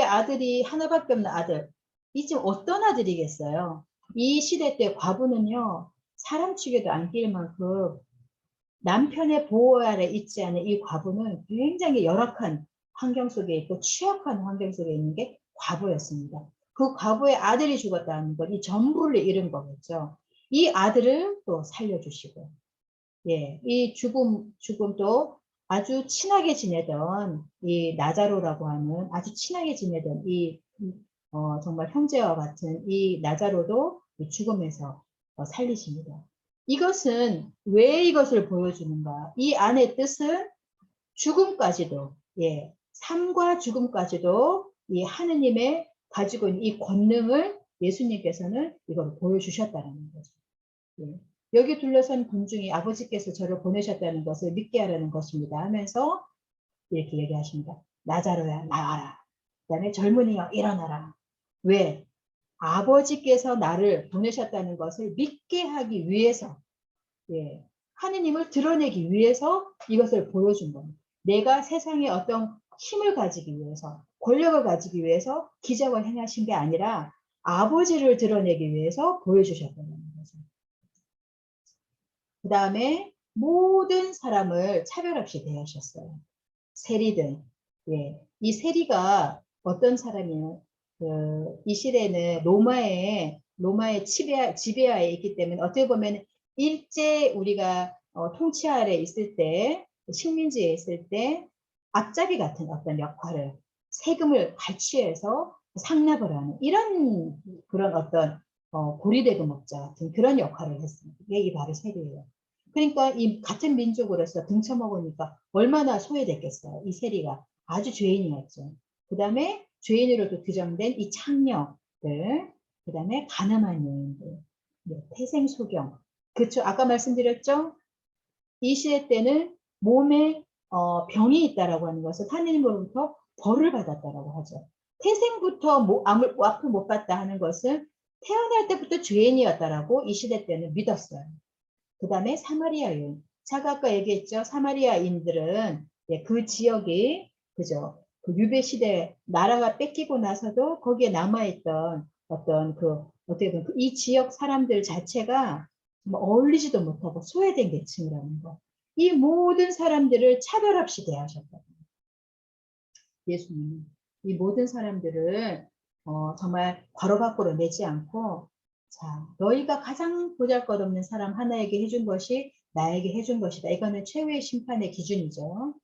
아들이 하나밖에 없는 아들, 이 지금 어떤 아들이겠어요? 이 시대 때 과부는요, 사람 축에도 안 낄 만큼 남편의 보호 아래 있지 않은 이 과부는 굉장히 열악한 환경 속에 있고 취약한 환경 속에 있는 게 과부였습니다. 그 과부의 아들이 죽었다는 건 이 전부를 잃은 거겠죠. 이 아들을 또 살려주시고, 예, 이 죽음도 아주 친하게 지내던 이 나자로라고 하는 아주 친하게 지내던 이 정말 형제와 같은 이 나자로도 이 죽음에서 살리십니다. 이것은 왜 이것을 보여주는가? 이 안의 뜻은 죽음까지도, 예, 삶과 죽음까지도 이 하느님의 가지고 있는 이 권능을 예수님께서는 이걸 보여주셨다는 거죠. 예. 여기 둘러선 군중이 아버지께서 저를 보내셨다는 것을 믿게 하라는 것입니다 하면서 이렇게 얘기하십니다. 나자로야 나와라. 그 다음에 젊은이여 일어나라. 왜? 아버지께서 나를 보내셨다는 것을 믿게 하기 위해서, 예, 하느님을 드러내기 위해서 이것을 보여준 겁니다. 내가 세상에 어떤 힘을 가지기 위해서, 권력을 가지기 위해서 기적을 행하신 게 아니라 아버지를 드러내기 위해서 보여주셨다는 거죠. 그 다음에 모든 사람을 차별 없이 대하셨어요. 세리든, 예, 이 세리가 어떤 사람이에요? 이 시대는 로마의 지배하에 있기 때문에 어떻게 보면 일제 우리가 통치 아래 있을 때, 식민지에 있을 때 앞잡이 같은 어떤 역할을, 세금을 갈취해서 상납을 하는 이런 그런 어떤 고리대금업자 같은 그런 역할을 했습니다. 이게 바로 세리예요. 그러니까 이 같은 민족으로서 등쳐먹으니까 얼마나 소외됐겠어요. 이 세리가 아주 죄인이었죠. 그 다음에 죄인으로도 규정된 이 창녀들, 그 다음에 가늠한 여인들, 태생소경. 그렇죠. 아까 말씀드렸죠. 이 시대 때는 몸에 병이 있다라고 하는 것은 하느님으로부터 벌을 받았다라고 하죠. 태생부터 아플 못 받다 하는 것은 태어날 때부터 죄인이었다라고 이 시대 때는 믿었어요. 그 다음에 사마리아인. 제가 아까 얘기했죠. 사마리아인들은, 예, 그 지역이, 그죠, 그 유배 시대 나라가 뺏기고 나서도 거기에 남아있던 어떤 어떻게 보면 이 지역 사람들 자체가 어울리지도 못하고 소외된 계층이라는 거. 이 모든 사람들을 차별 없이 대하셨다. 예수님은 이 모든 사람들을 정말 괄호 밖으로 내지 않고, 자, 너희가 가장 보잘것없는 사람 하나에게 해준 것이 나에게 해준 것이다. 이거는 최후의 심판의 기준이죠.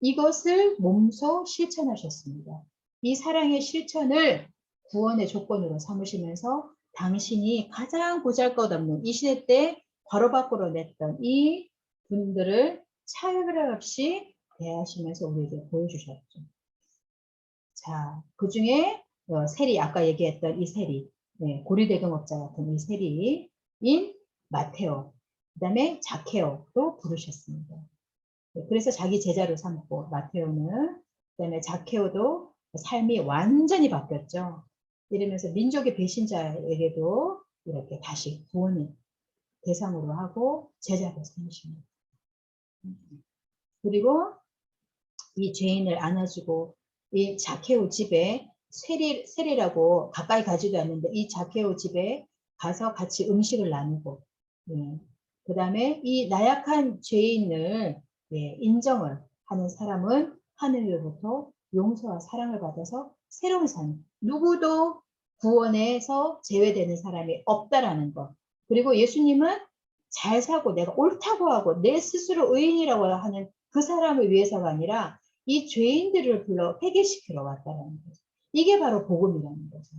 이것을 몸소 실천하셨습니다. 이 사랑의 실천을 구원의 조건으로 삼으시면서 당신이 가장 보잘것없는 이 시대 때 괄호 밖으로 냈던 이 분들을 차별 없이 대하시면서 우리에게 보여주셨죠. 자, 그 중에 세리, 아까 얘기했던 이 세리, 네, 고리대금업자 같은 이 세리인 마테오, 그 다음에 자케오도 부르셨습니다. 네, 그래서 자기 제자로 삼고, 마테오는, 그 다음에 자케오도 삶이 완전히 바뀌었죠. 이러면서 민족의 배신자에게도 이렇게 다시 구원의 대상으로 하고 제자로 삼으십니다. 그리고 이 죄인을 안아주고, 이 자케오 집에 세리라고 가까이 가지도 않는데 이 자케오 집에 가서 같이 음식을 나누고, 예. 그 다음에 이 나약한 죄인을, 예, 인정을 하는 사람은 하늘로부터 용서와 사랑을 받아서 새로운 삶. 누구도 구원에서 제외되는 사람이 없다라는 것. 그리고 예수님은 잘 사고 내가 옳다고 하고 내 스스로 의인이라고 하는 그 사람을 위해서가 아니라 이 죄인들을 불러 회개시키러 왔다라는 거죠. 이게 바로 복음이라는 거죠.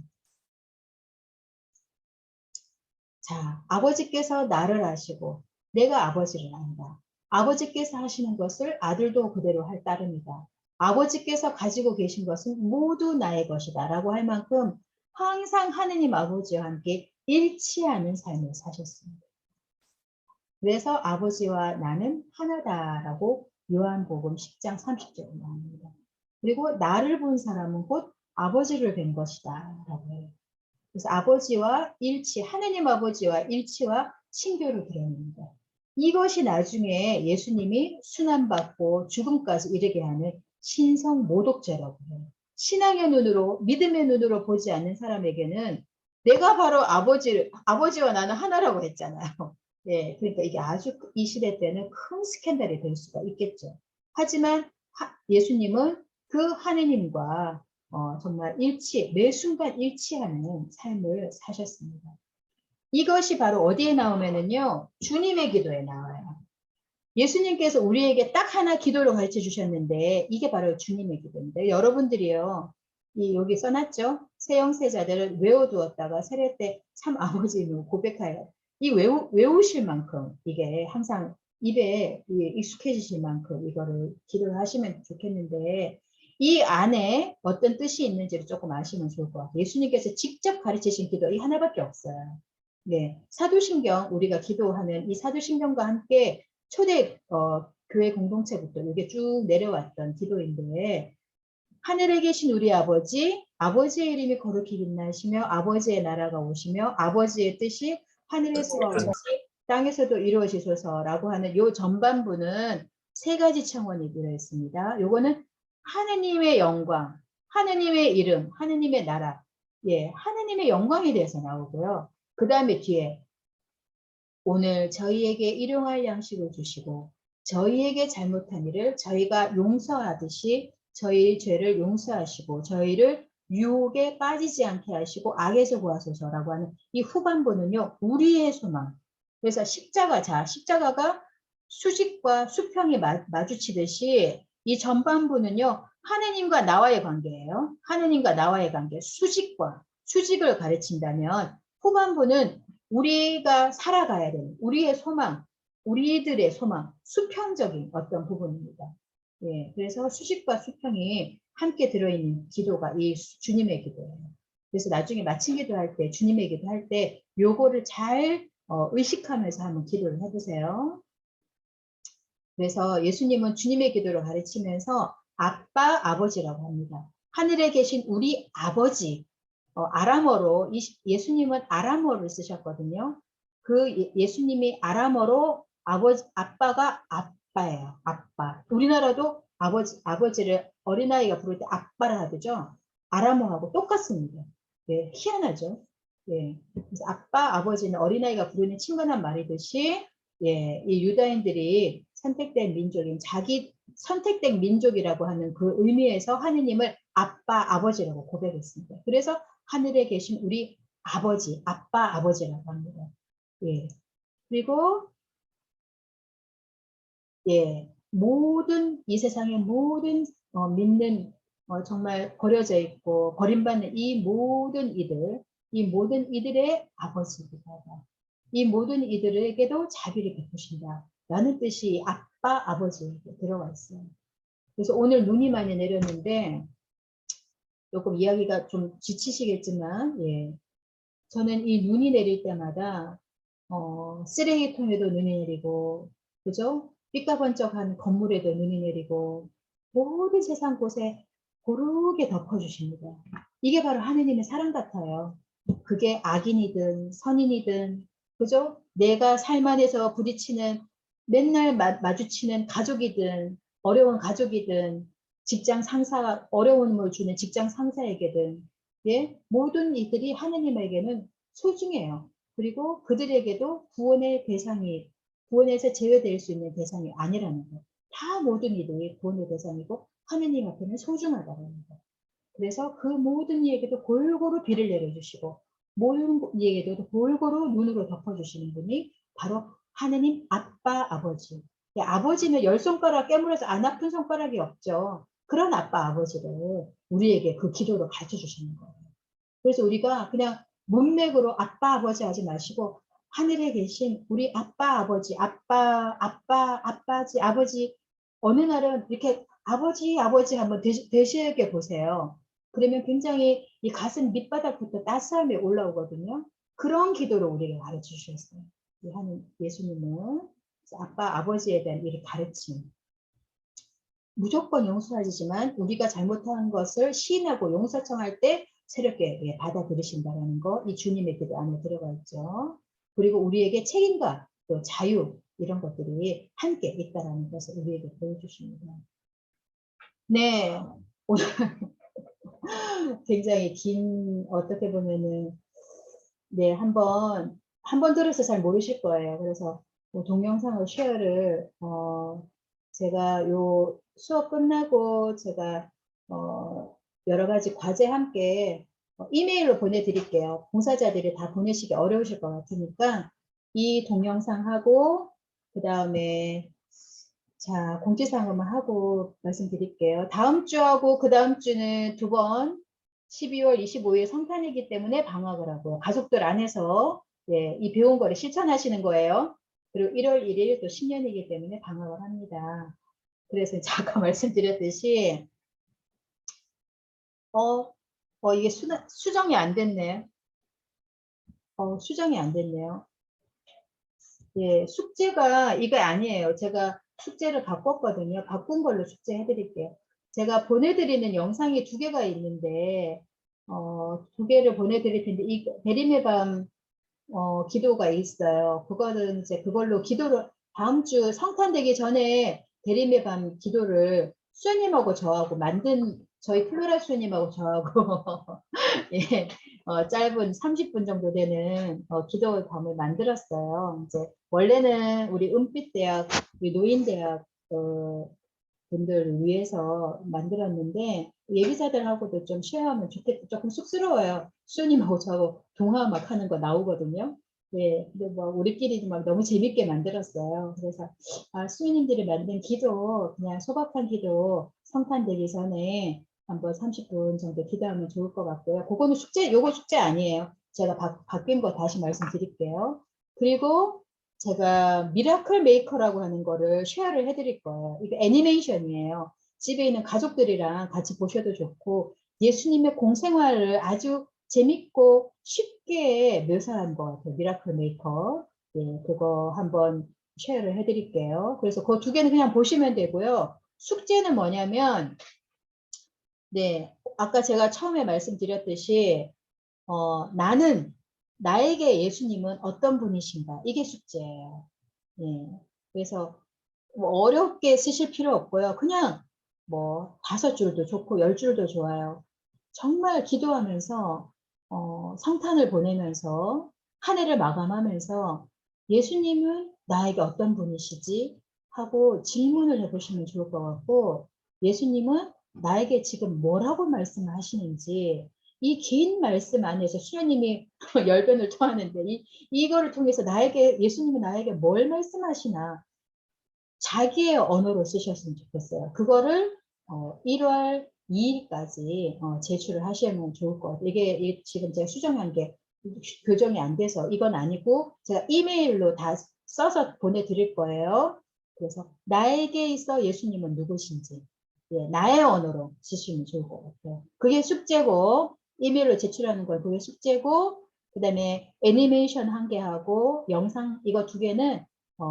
자, 아버지께서 나를 아시고 내가 아버지를 안다. 아버지께서 하시는 것을 아들도 그대로 할 따름이다. 아버지께서 가지고 계신 것은 모두 나의 것이다. 라고 할 만큼 항상 하느님 아버지와 함께 일치하는 삶을 사셨습니다. 그래서 아버지와 나는 하나다라고 요한복음 10장 30절에 나옵니다. 그리고 나를 본 사람은 곧 아버지를 뵌 것이다 라고 해요. 그래서 아버지와 일치, 하느님 아버지와 일치와 친교를 드러냅니다. 이것이 나중에 예수님이 순환받고 죽음까지 이르게 하는 신성 모독죄라고 해요. 신앙의 눈으로, 믿음의 눈으로 보지 않는 사람에게는 내가 바로 아버지와 나는 하나라고 했잖아요. 예, 그러니까 이게 아주 이 시대 때는 큰 스캔들이 될 수가 있겠죠. 하지만 예수님은 그 하느님과 정말 매 순간 일치하는 삶을 사셨습니다. 이것이 바로 어디에 나오면은요, 주님의 기도에 나와요. 예수님께서 우리에게 딱 하나 기도를 가르쳐 주셨는데, 이게 바로 주님의 기도입니다. 여러분들이요, 여기 써놨죠? 세영세자들을 외워두었다가 세례 때 참 아버지는 고백하여. 이 외우실 만큼, 이게 항상 입에 익숙해지실 만큼 이거를 기도를 하시면 좋겠는데, 이 안에 어떤 뜻이 있는지를 조금 아시면 좋을 것 같아요. 예수님께서 직접 가르치신 기도 이 하나밖에 없어요. 네, 사도신경, 우리가 기도하는 이 사도신경과 함께 초대 교회 공동체부터 이게 쭉 내려왔던 기도인데, 하늘에 계신 우리 아버지, 아버지의 이름이 거룩히 빛나시며 아버지의 나라가 오시며 아버지의 뜻이 하늘에서와 같이 땅에서도 이루어지소서라고 하는 요 전반부는 세 가지 청원이 들어있습니다. 요거는 하느님의 영광, 하느님의 이름, 하느님의 나라, 예, 하느님의 영광에 대해서 나오고요. 그 다음에 뒤에 오늘 저희에게 일용할 양식을 주시고 저희에게 잘못한 일을 저희가 용서하듯이 저희 죄를 용서하시고 저희를 유혹에 빠지지 않게 하시고 악에서 구하소서라고 하는 이 후반부는요. 우리의 소망. 그래서 십자가가 수직과 수평이 마주치듯이 이 전반부는요. 하느님과 나와의 관계예요. 하느님과 나와의 관계. 수직을 가르친다면 후반부는 우리가 살아가야 되는 우리의 소망, 우리들의 소망, 수평적인 어떤 부분입니다. 예, 그래서 수직과 수평이 함께 들어있는 기도가 이 주님의 기도예요. 그래서 나중에 마침 기도할 때, 주님의 기도할 때 요거를 잘 의식하면서 한번 기도를 해보세요. 그래서 예수님은 주님의 기도를 가르치면서 아빠, 아버지라고 합니다. 하늘에 계신 우리 아버지, 아람어로 예수님은 아람어를 쓰셨거든요. 그 예수님이 아람어로 아빠가 아빠예요. 아빠. 우리나라도 아버지를 어린아이가 부를 때 아빠라 하죠. 아람어하고 똑같습니다. 네, 희한하죠. 예. 그래서 아빠, 아버지는 어린아이가 부르는 친근한 말이듯이 예, 이 유다인들이 선택된 민족인 자기 선택된 민족이라고 하는 그 의미에서 하느님을 아빠, 아버지라고 고백했습니다. 그래서 하늘에 계신 우리 아버지, 아빠, 아버지라고 합니다. 예. 그리고 예, 이 세상의 모든 믿는 정말 버려져 있고 버림받는 이 모든 이들의 아버지입니다. 이 모든 이들에게도 자비를 베푸신다. 라는 뜻이 아빠, 아버지에게 들어가 있어요. 그래서 오늘 눈이 많이 내렸는데 조금 이야기가 좀 지치시겠지만 예, 저는 이 눈이 내릴 때마다 쓰레기통에도 눈이 내리고 그죠? 삐까번쩍한 건물에도 눈이 내리고 모든 세상 곳에 고르게 덮어주십니다. 이게 바로 하느님의 사랑 같아요. 그게 악인이든 선인이든 그죠? 내가 삶 안에서 부딪히는 맨날 마주치는 가족이든 어려운 가족이든 직장 상사 어려움을 주는 직장 상사에게든 예? 모든 이들이 하느님에게는 소중해요. 그리고 그들에게도 구원에서 제외될 수 있는 대상이 아니라는 것. 다 모든 이들이 구원의 대상이고 하느님 앞에는 소중하다고 합니다. 그래서 그 모든 이에게도 골고루 비를 내려주시고 모든 이에게도 골고루 눈으로 덮어주시는 분이 바로 하느님 아빠 아버지. 아버지는 10손가락 깨물어서 안 아픈 손가락이 없죠. 그런 아빠 아버지를 우리에게 그 기도로 가르쳐 주시는 거예요. 그래서 우리가 그냥 문맥으로 아빠 아버지 하지 마시고 하늘에 계신 우리 아빠 아버지 아빠지 아버지 어느 날은 이렇게 아버지 한번 되새겨 보세요. 그러면 굉장히 이 가슴 밑바닥부터 따스함이 올라오거든요. 그런 기도를 우리에게 가르쳐 주셨어요. 예수님은 아빠 아버지에 대한 이 가르침. 무조건 용서하지만 우리가 잘못한 것을 시인하고 용서 청할 때 새롭게 받아들이신다는 거, 이 주님의 기도 안에 들어가 있죠. 그리고 우리에게 책임과 또 자유 이런 것들이 함께 있다는 것을 우리에게 보여주십니다. 네, 오늘 굉장히 긴 어떻게 보면은 네 한 번 들어서 잘 모르실 거예요. 그래서 동영상을 쉐어를 제가 요 수업 끝나고 제가 여러 가지 과제 함께 이메일로 보내드릴게요. 봉사자들이 다 보내시기 어려우실 것 같으니까 이 동영상하고 그 다음에 자 공지사항만 하고 말씀드릴게요. 다음 주하고 그 다음 주는 2번 12월 25일 성탄이기 때문에 방학을 하고요. 가족들 안에서 예, 이 배운 거를 실천하시는 거예요. 그리고 1월 1일 또 신년이기 때문에 방학을 합니다. 그래서 아까 말씀드렸듯이 이게 수정이 안 됐네. 수정이 안 됐네요. 예, 숙제가 이거 아니에요. 제가 숙제를 바꿨거든요. 바꾼 걸로 숙제 해드릴게요. 제가 보내드리는 영상이 2개가 있는데 2개를 보내드릴 텐데 이 베림의 밤 기도가 있어요. 그거는 이제 그걸로 기도를 다음 주 성탄되기 전에 베림의 밤 기도를 수녀님하고 저하고 만든 저희 플로라 수녀님하고 저하고 예, 짧은 30분 정도 되는 기도 밤을 만들었어요. 이제 원래는 우리 은빛대학, 우리 노인대학 분들을 위해서 만들었는데 예비자들하고도 좀 쉐어하면 좋겠다. 조금 쑥스러워요. 수님하고 저하고 동화 막 하는 거 나오거든요. 네, 근데 뭐 우리끼리 막 너무 재밌게 만들었어요. 그래서 수님들이 만든 기도 그냥 소박한 기도 성탄되기 전에 한번 30분 정도 기도하면 좋을 것 같고요. 그거는 요거 숙제 아니에요. 제가 바뀐 거 다시 말씀드릴게요. 그리고 제가 미라클 메이커라고 하는 거를 쉐어를 해드릴 거예요. 이거 애니메이션이에요. 집에 있는 가족들이랑 같이 보셔도 좋고 예수님의 공생활을 아주 재밌고 쉽게 묘사한 것 같아요. 미라클 메이커. 예, 그거 한번 쉐어를 해드릴게요. 그래서 그 2개는 그냥 보시면 되고요. 숙제는 뭐냐면 네, 아까 제가 처음에 말씀드렸듯이 나에게 예수님은 어떤 분이신가? 이게 숙제예요. 예. 그래서 뭐 어렵게 쓰실 필요 없고요. 그냥 뭐 5줄도 좋고 10줄도 좋아요. 정말 기도하면서 성탄을 보내면서 한 해를 마감하면서 예수님은 나에게 어떤 분이시지? 하고 질문을 해보시면 좋을 것 같고 예수님은 나에게 지금 뭐라고 말씀하시는지 이 긴 말씀 안에서 수녀님이 열변을 토하는데 이거를 통해서 예수님은 나에게 뭘 말씀하시나 자기의 언어로 쓰셨으면 좋겠어요. 그거를 1월 2일까지 제출을 하시면 좋을 것 같아요. 이게 지금 제가 수정한 게 교정이 안 돼서 이건 아니고 제가 이메일로 다 써서 보내드릴 거예요. 그래서 나에게 있어 예수님은 누구신지 예, 나의 언어로 쓰시면 좋을 것 같아요. 그게 숙제고 이메일로 제출하는 건 그게 숙제고 그 다음에 애니메이션 1개 하고 영상 이거 2개는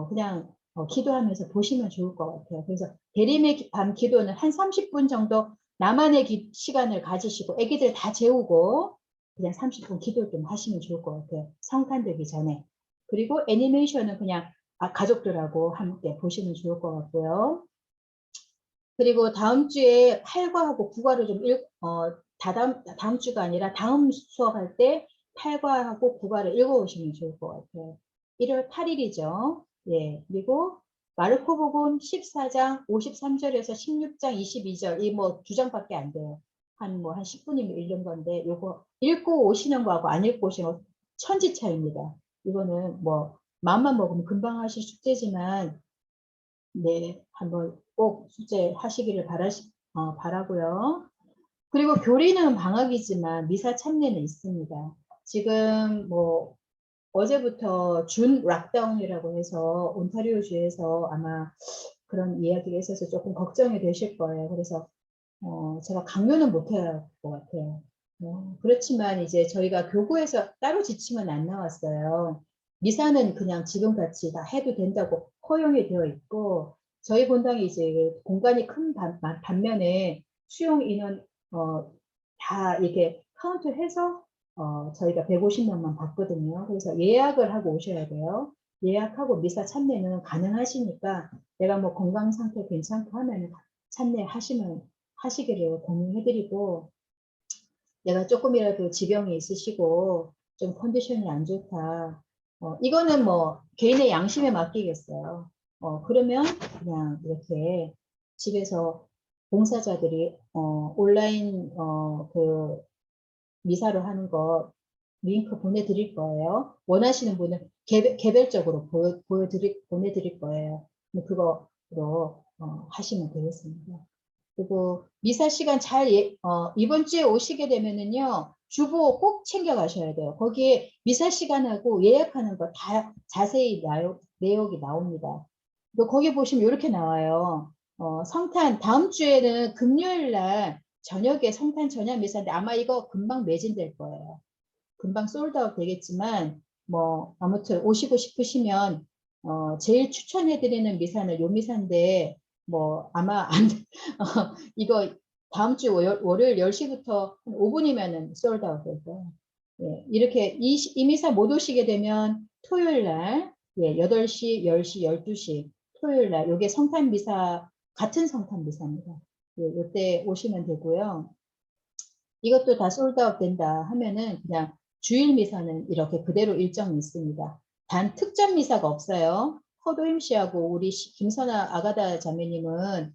그냥 기도하면서 보시면 좋을 것 같아요. 그래서 대림의 밤 기도는 한 30분 정도 나만의 시간을 가지시고 애기들 다 재우고 그냥 30분 기도 좀 하시면 좋을 것 같아요. 성탄되기 전에. 그리고 애니메이션은 그냥 가족들하고 함께 보시면 좋을 것 같고요. 그리고 다음 주에 8과하고 9과를 좀 다음 주가 아니라 다음 수업할 때 8과하고 9과를 읽어오시면 좋을 것 같아요. 1월 8일이죠. 예, 그리고 마르코복음 14장 53절에서 16장 22절 이 뭐 2장밖에 안 돼요. 한 10분이면 읽는 건데 요거 읽고 오시는 거하고 안 읽고 오시는 거 천지 차이입니다. 이거는 뭐 마음만 먹으면 금방 하실 숙제지만 네, 한번 꼭 숙제 하시기를 바라고요. 그리고 교리는 방학이지만 미사 참여는 있습니다. 지금 뭐 어제부터 준 락다운이라고 해서 온타리오주에서 아마 그런 이야기가 있어서 조금 걱정이 되실 거예요. 그래서 제가 강요는 못할 것 같아요. 그렇지만 이제 저희가 교구에서 따로 지침은 안 나왔어요. 미사는 그냥 지금같이 다 해도 된다고 허용이 되어 있고 저희 본당이 이제 공간이 큰 반면에 수용 인원 다 이렇게 카운트해서 저희가 150명만 받거든요. 그래서 예약을 하고 오셔야 돼요. 예약하고 미사 참여는 가능하시니까 내가 뭐 건강 상태 괜찮고 하면 하시기를 공유해드리고 내가 조금이라도 지병이 있으시고 좀 컨디션이 안 좋다. 이거는 뭐 개인의 양심에 맡기겠어요. 그러면 그냥 이렇게 집에서 봉사자들이 온라인 그 미사로 하는 거 링크 보내드릴 거예요. 원하시는 분은 개별적으로 보내드릴 거예요. 그거로 하시면 되겠습니다. 그리고 미사 시간 이번 주에 오시게 되면은요, 주보 꼭 챙겨 가셔야 돼요. 거기에 미사 시간하고 예약하는 거 다 자세히 내역이 나옵니다. 거기 보시면 이렇게 나와요. 성탄, 다음 주에는 금요일 날 저녁에 성탄 저녁 미사인데 아마 이거 금방 매진될 거예요. 금방 솔드아웃 되겠지만, 뭐, 아무튼 오시고 싶으시면, 제일 추천해드리는 미사는 요 미사인데, 뭐, 아마 이거 다음 주 월요일 10시부터 5분이면은 솔드아웃 될 거예요. 예, 이렇게 이 미사 못 오시게 되면 토요일 날, 예, 8시, 10시, 12시, 토요일 날, 요게 성탄 미사, 같은 성탄 미사입니다. 예, 요때 오시면 되고요. 이것도 다 솔드아웃 된다 하면은 그냥 주일 미사는 이렇게 그대로 일정이 있습니다. 단 특전 미사가 없어요. 허도임 씨하고 우리 김선아 아가다 자매님은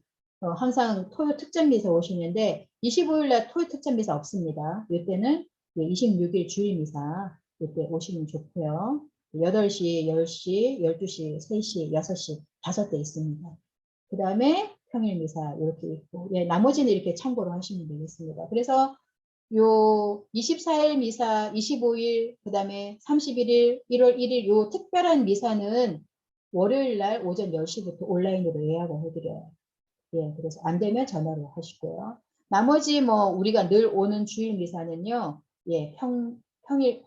항상 토요 특전 미사 오시는데 25일 날 토요 특전 미사 없습니다. 이때는 26일 주일 미사 이때 오시면 좋고요. 8시, 10시, 12시, 3시, 6시 5대 있습니다. 그 다음에 평일 미사 이렇게 있고 예, 나머지는 이렇게 참고로 하시면 되겠습니다. 그래서 요 24일 미사, 25일, 그 다음에 31일, 1월 1일 요 특별한 미사는 월요일 날 오전 10시부터 온라인으로 예약을 해드려요. 예, 그래서 안 되면 전화로 하시고요. 나머지 뭐 우리가 늘 오는 주일 미사는요, 예,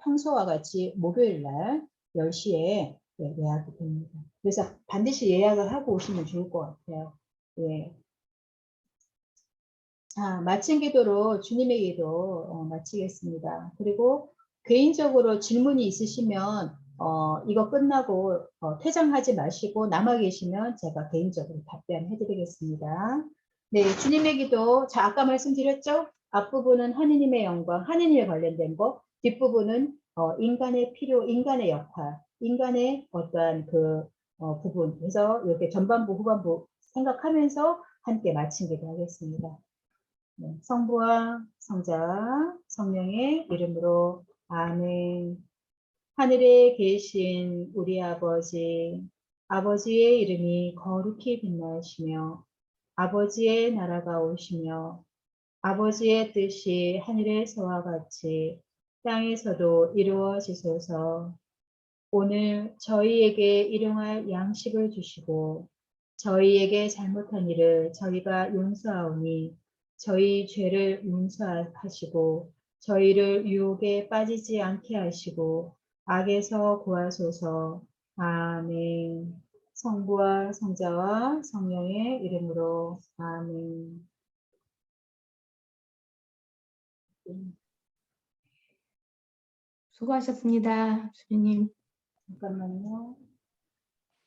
평소와 같이 목요일 날 10시에 예, 예약이 됩니다. 그래서 반드시 예약을 하고 오시면 좋을 것 같아요. 예. 자, 마친 기도로 주님의 기도 마치겠습니다. 그리고 개인적으로 질문이 있으시면 이거 끝나고 퇴장하지 마시고 남아 계시면 제가 개인적으로 답변해 드리겠습니다. 네, 주님의 기도. 자, 아까 말씀드렸죠? 앞부분은 하느님의 영광, 하느님에 관련된 거, 뒷부분은 인간의 필요, 인간의 역할, 인간의 어떠한 그 부분. 그래서 이렇게 전반부, 후반부 생각하면서 함께 마친 기도 하겠습니다. 네, 성부와 성자와 성령의 이름으로 아멘. 하늘에 계신 우리 아버지, 아버지의 이름이 거룩히 빛나시며 아버지의 나라가 오시며 아버지의 뜻이 하늘에서와 같이 땅에서도 이루어지소서. 오늘 저희에게 일용할 양식을 주시고 저희에게 잘못한 일을 저희가 용서하오니 저희 죄를 용서하시고 저희를 유혹에 빠지지 않게 하시고 악에서 구하소서. 아멘. 성부와 성자와 성령의 이름으로 아멘. 수고하셨습니다, 주님. 잠깐만요.